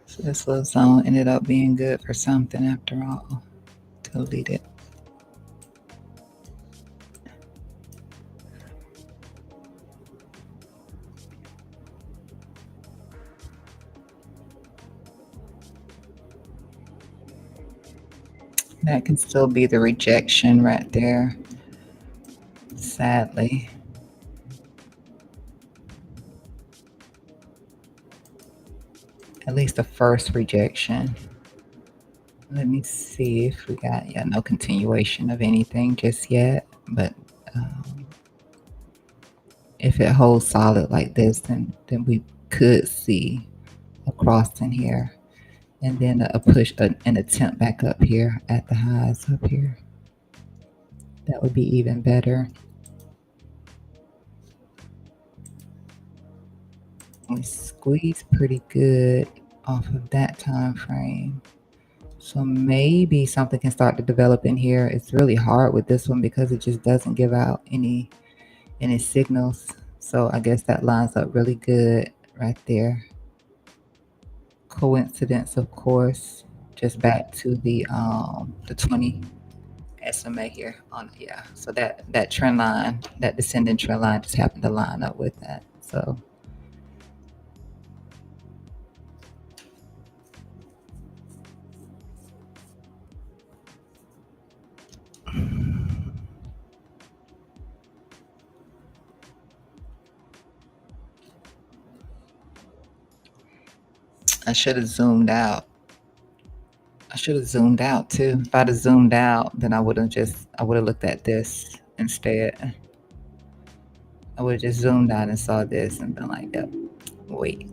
So this little zone ended up being good for something after all. Delete it. That can still be the rejection right there, sadly. At least the first rejection. Let me see if we got, yeah, no continuation of anything just yet. But if it holds solid like this, then we could see a cross in here. And then a push, an attempt back up here at the highs up here. That would be even better. We squeezed pretty good off of that time frame. So maybe something can start to develop in here. It's really hard with this one because it just doesn't give out any signals. So I guess that lines up really good right there. Coincidence, of course. Just back to the 20 SMA here on, yeah. So that trend line, that descending trend line just happened to line up with that. So I should have zoomed out. I should have zoomed out too. If I'd have zoomed out, then I would have looked at this instead. I would have just zoomed out and saw this and been like, yep, wait.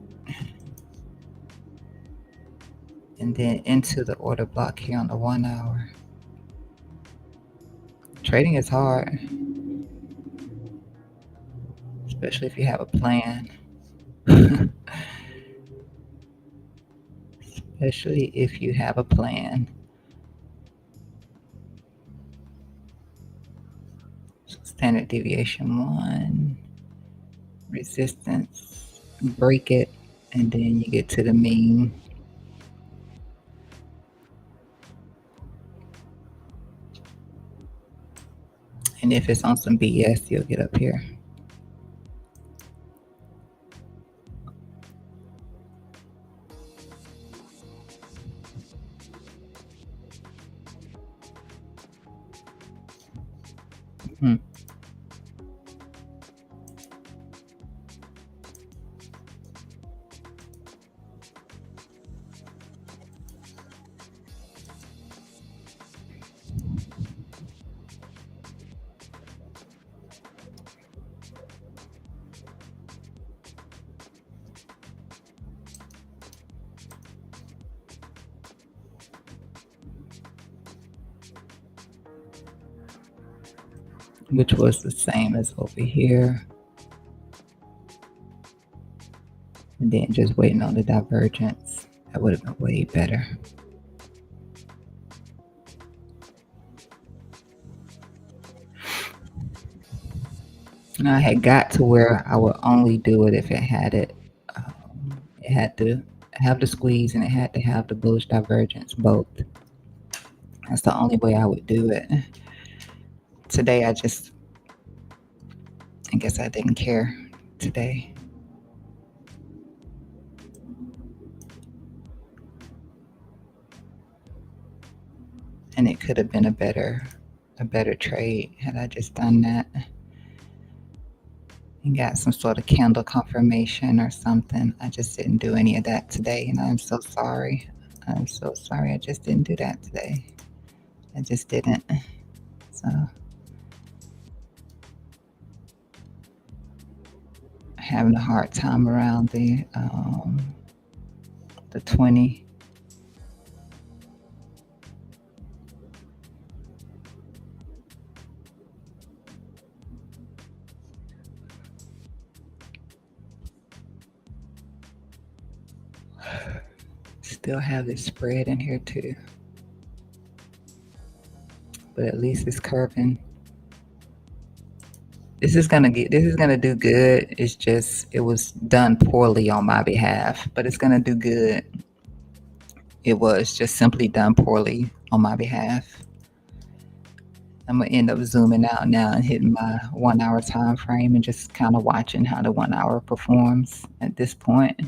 And then into the order block here on the 1 hour. Trading is hard, especially if you have a plan. Especially if you have a plan. So standard deviation 1, resistance, break it, and then you get to the mean. And if it's on some BS, you'll get up here. Which was the same as over here. And then just waiting on the divergence. That would have been way better. And I had got to where I would only do it if it had it. It had to have the squeeze and it had to have the bullish divergence, both. That's the only way I would do it. Today, I guess I didn't care today. And it could have been a better trade had I just done that and got some sort of candle confirmation or something. I just didn't do any of that today, and I'm so sorry. I'm so sorry. I just didn't do that today. I just didn't. So having a hard time around the the 20. Still have this spread in here too, but at least it's curving. This is gonna do good. It's just it was done poorly on my behalf, but it's gonna do good. It was just simply done poorly on my behalf. I'm gonna end up zooming out now and hitting my 1 hour time frame and just kind of watching how the 1 hour performs at this point.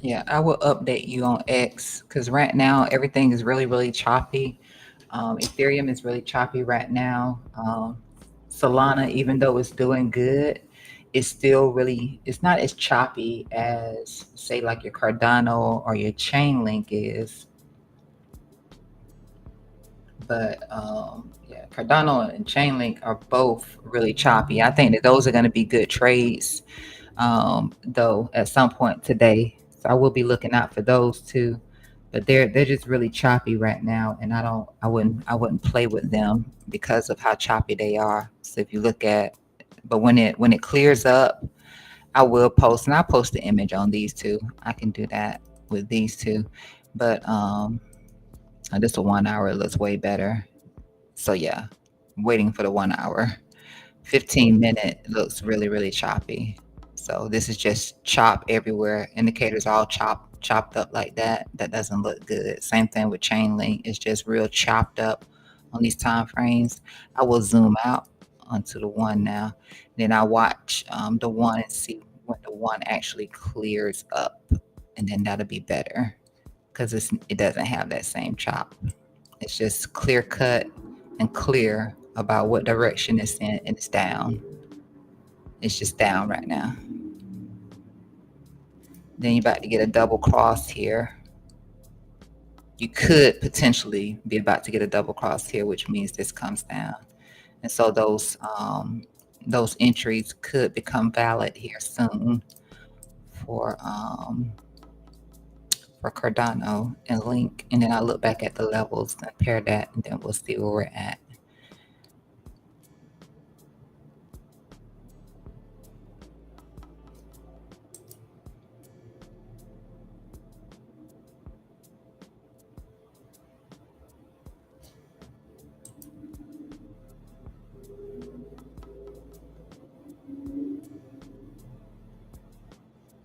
Yeah, I will update you on X because right now everything is really, really choppy. Ethereum is really choppy right now. Solana, even though it's doing good, it's still really, it's not as choppy as, say, like your Cardano or your Chainlink is. But yeah, Cardano and Chainlink are both really choppy. I think that those are going to be good trades, though, at some point today. So I will be looking out for those too. But they're just really choppy right now, and I wouldn't play with them because of how choppy they are. So if you look at, but when it clears up, I will post, and I'll post the image on these two. I can do that with these two, but this a 1 hour. It looks way better. So yeah, waiting for the 1 hour. 15 minute looks really, really choppy. So this is just chop everywhere. Indicators all chopped up like that. That doesn't look good. Same thing with chain link. It's just real chopped up on these time frames. I will zoom out onto the one now. Then I watch the one and see when the one actually clears up, and then that'll be better because it doesn't have that same chop. It's just clear cut and clear about what direction it's in, and it's down. It's just down right now. Then you're about to get a double cross here. You could potentially be about to get a double cross here, which means this comes down. And so those entries could become valid here soon for um, for Cardano and Link. And then I look back at the levels and compare that, and then we'll see where we're at.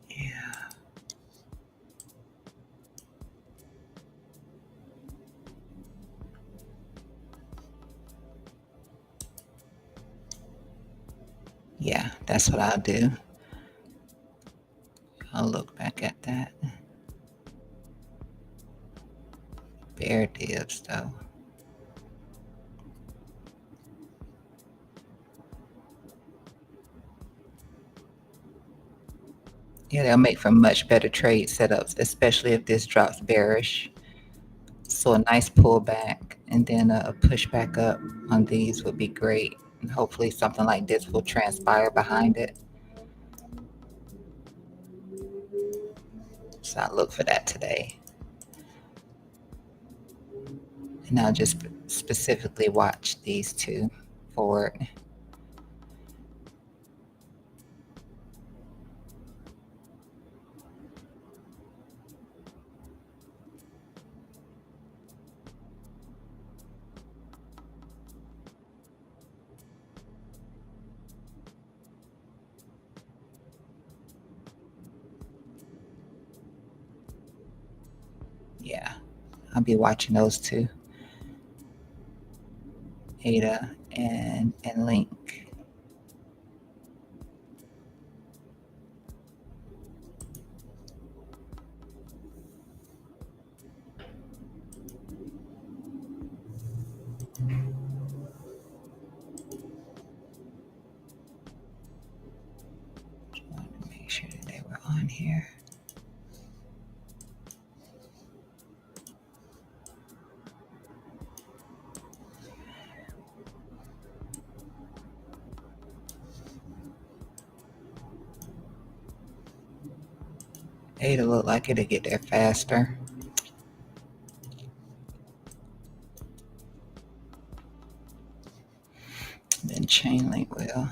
Yeah. Yeah, that's what I'll do. I'll look back at that. Bear divs though. Yeah, they'll make for much better trade setups, especially if this drops bearish. So a nice pullback and then a push back up on these would be great. And hopefully something like this will transpire behind it. So I look for that today. And I'll just specifically watch these two forward. Yeah, I'll be watching those two, ADA and Link. Just wanted to make sure that they were on here. ADA look like it'll get there faster than Chainlink will.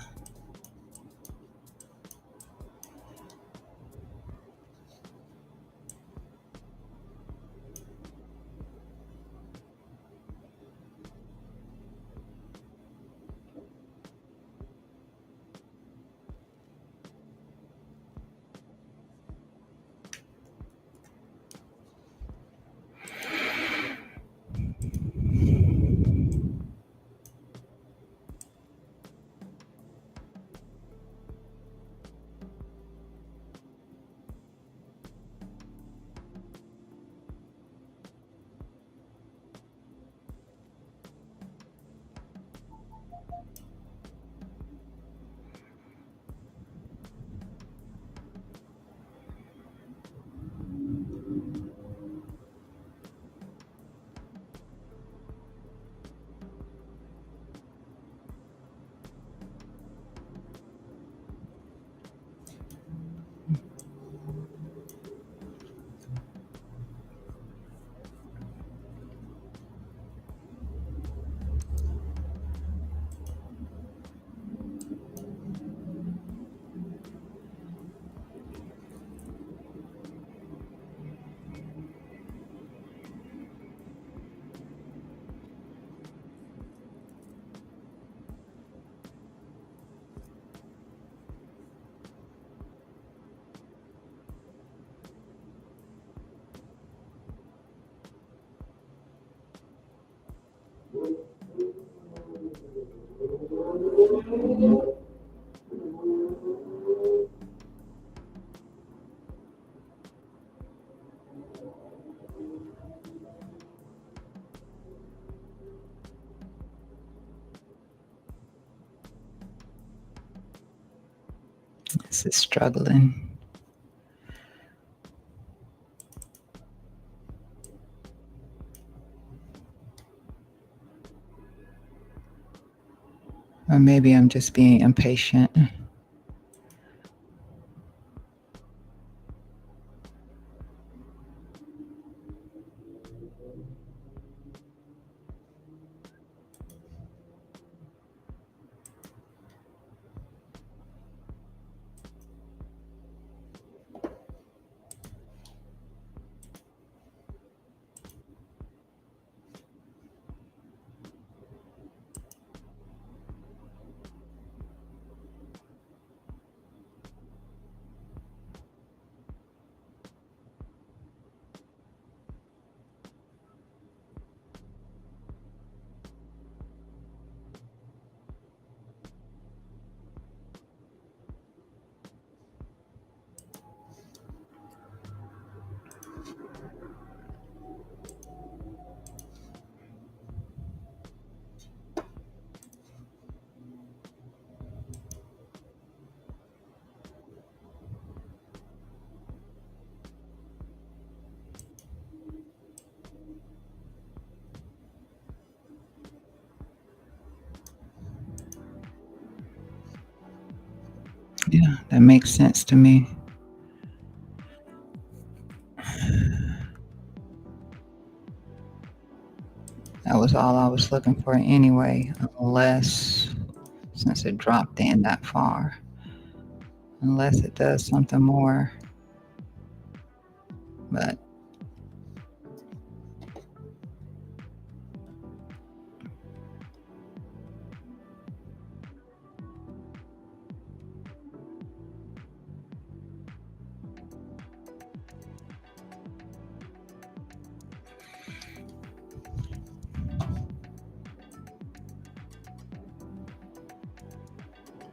This is struggling. Or maybe I'm just being impatient. Yeah, that makes sense to me. That was all I was looking for anyway, unless, since it dropped in that far, unless it does something more. But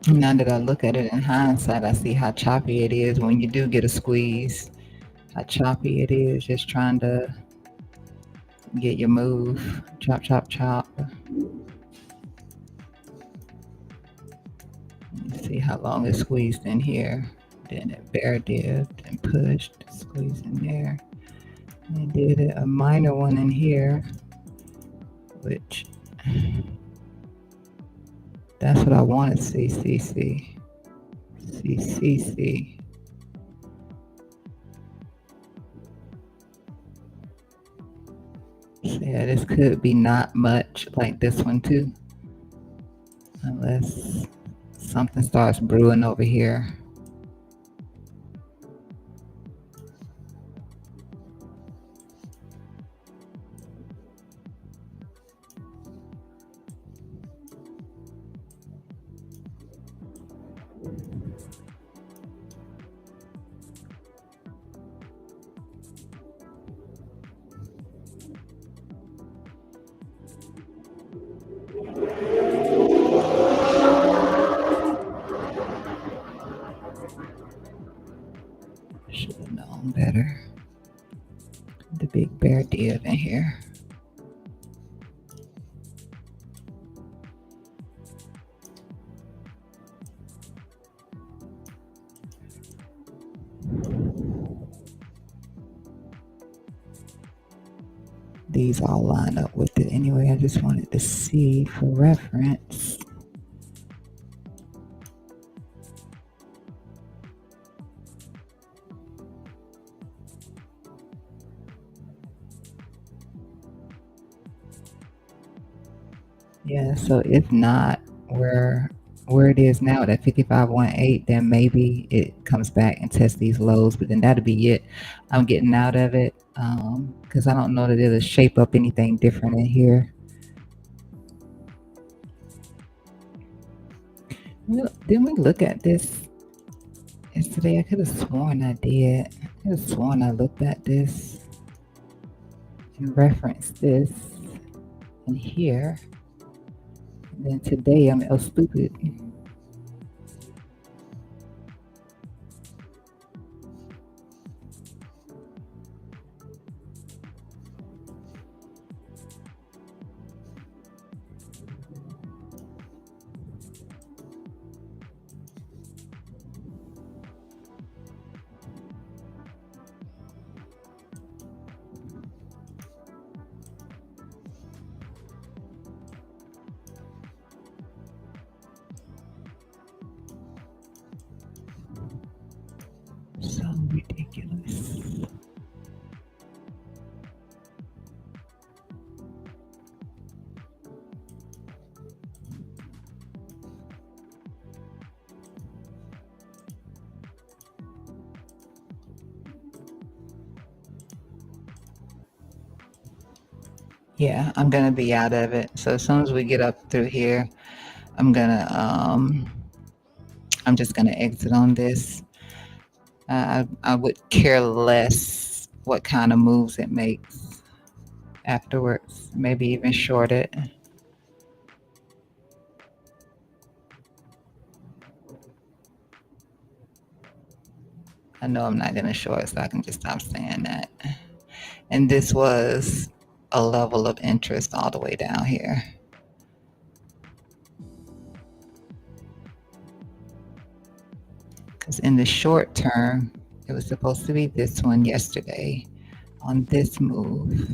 now that I look at it in hindsight, I see how choppy it is when you do get a squeeze. How choppy it is just trying to get your move. Chop, chop, chop. You see how long it squeezed in here. Then it bear dipped and pushed, squeezed in there. And did a minor one in here, which that's what I wanted. CCC. CCC. So yeah, this could be not much like this one too, unless something starts brewing over here. Should have known better. The big bear div in here. These all line up with it anyway. I just wanted to see for reference. Yeah, so if not where it is now at 55.18, then maybe it comes back and tests these lows, but then that'll be it. I'm getting out of it because I don't know that it'll shape up anything different in here. Didn't we look at this yesterday? I could have sworn I did. I could have sworn I looked at this and referenced this in here. And then today I'm stupid. So ridiculous. Yeah, I'm gonna be out of it. So as soon as we get up through here, I'm just gonna exit on this. I would care less what kind of moves it makes afterwards. Maybe even short it. I know I'm not gonna short, so I can just stop saying that. And this was a level of interest all the way down here. Because in the short term, it was supposed to be this one yesterday on this move,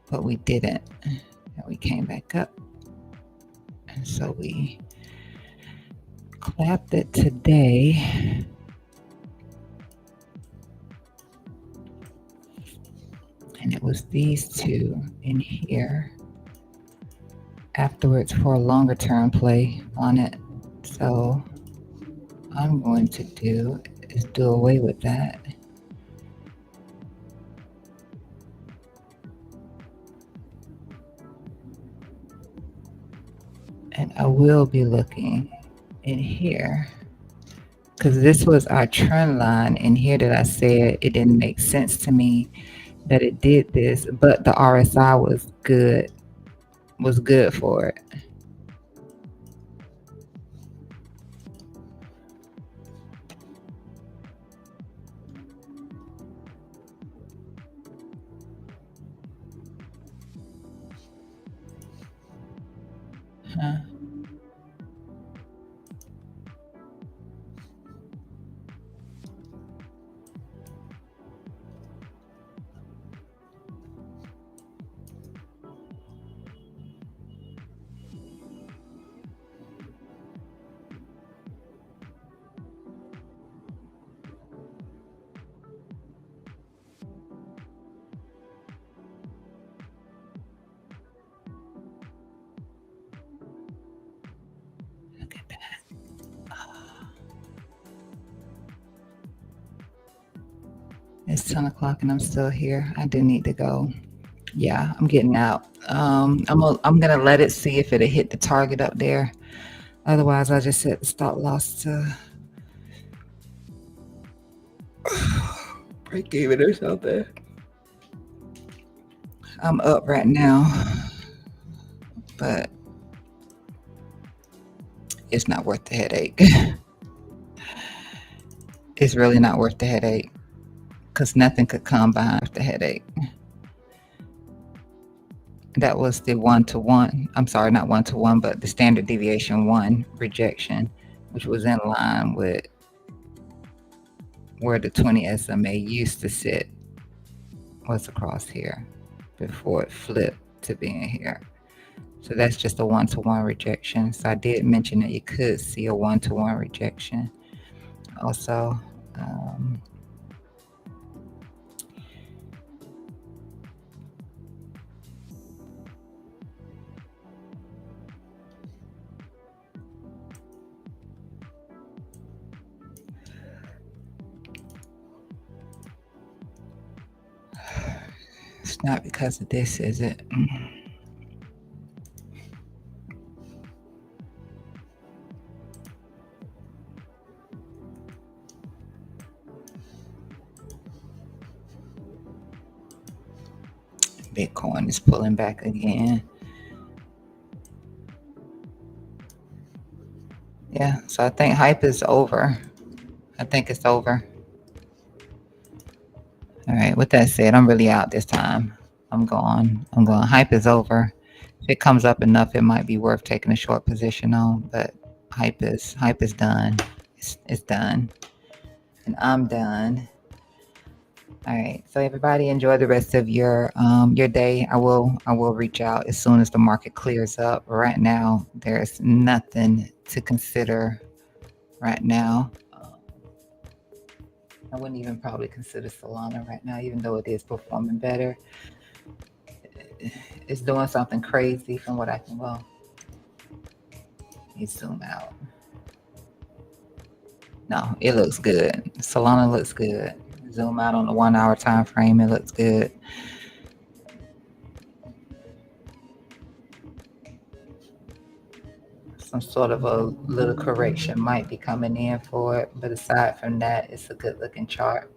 but we didn't. And we came back up. And so we clapped it today. And it was these two in here. afterwards for a longer term play on it. So I'm going to do is do away with that. And I will be looking in here because this was our trend line in here that I said it didn't make sense to me that it did this, but the RSI was good for it. Huh? Look at that. It's 10 o'clock and I'm still here. I do need to go. Yeah, I'm getting out. I'm gonna let it see if it'll hit the target up there. Otherwise, I just set the stop loss to break even or something. I'm up right now, but it's not worth the headache. It's really not worth the headache because nothing could come behind the headache. That was the 1-to-1. I'm sorry, not 1-to-1, but the standard deviation 1 rejection, which was in line with where the 20 SMA used to sit, was across here before it flipped to being here. So that's just a 1-to-1 rejection. So I did mention that you could see a 1-to-1 rejection. Also, it's not because of this, is it? Bitcoin is pulling back again. Yeah, so I think hype is over. I think it's over. All right, with that said, I'm really out this time. I'm going. Hype is over. If it comes up enough, it might be worth taking a short position on, but hype is done. It's done. And I'm done. All right. So everybody enjoy the rest of your day. I will reach out as soon as the market clears up. Right now, there's nothing to consider right now. I wouldn't even probably consider Solana right now, even though it is performing better. It's doing something crazy from what I can. Well, you zoom out. No, it looks good. Solana looks good. Zoom out on the 1 hour time frame. It looks good. Some sort of a little correction might be coming in for it, but aside from that, it's a good looking chart.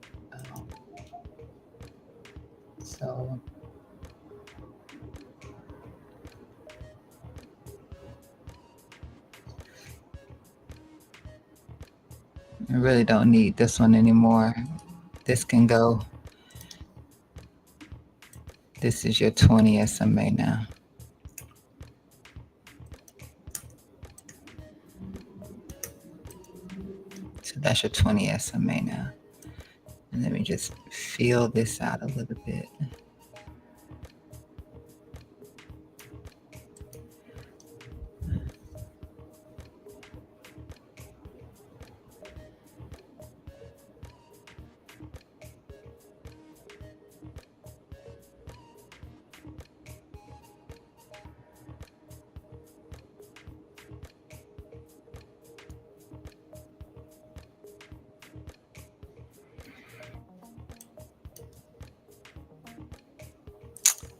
So I really don't need this one anymore. This can go. This is your 20 SMA now. So that's your 20 SMA now. And let me just feel this out a little bit.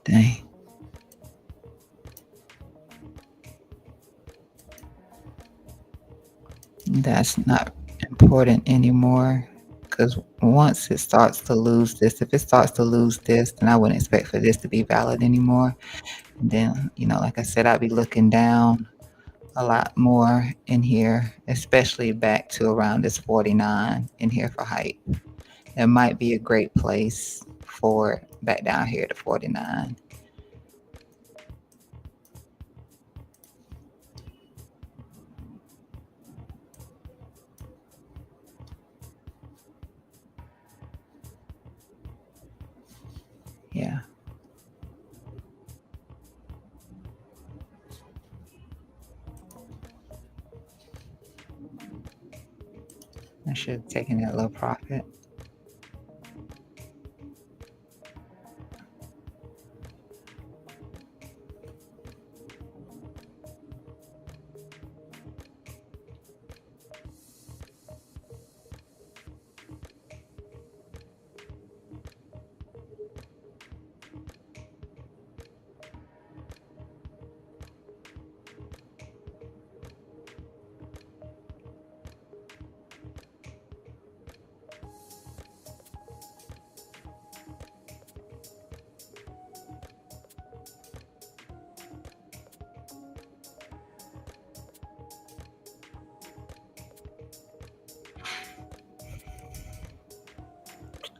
Dang. That's not important anymore. Because once it starts to lose this, if it starts to lose this, then I wouldn't expect for this to be valid anymore. And then, like I said, I'd be looking down a lot more in here, especially back to around this 49 in here for height. It might be a great place for it back down here to 49. Yeah, I should have taken that little profit.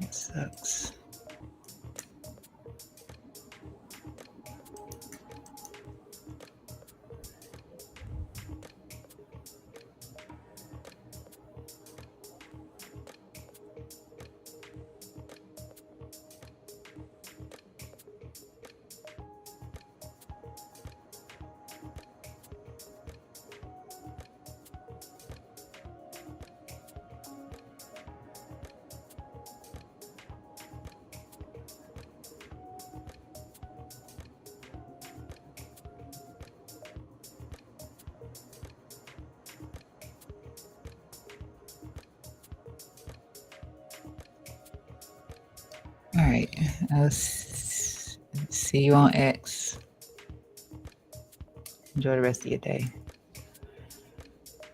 That sucks. All right. I'll see you on X. Enjoy the rest of your day.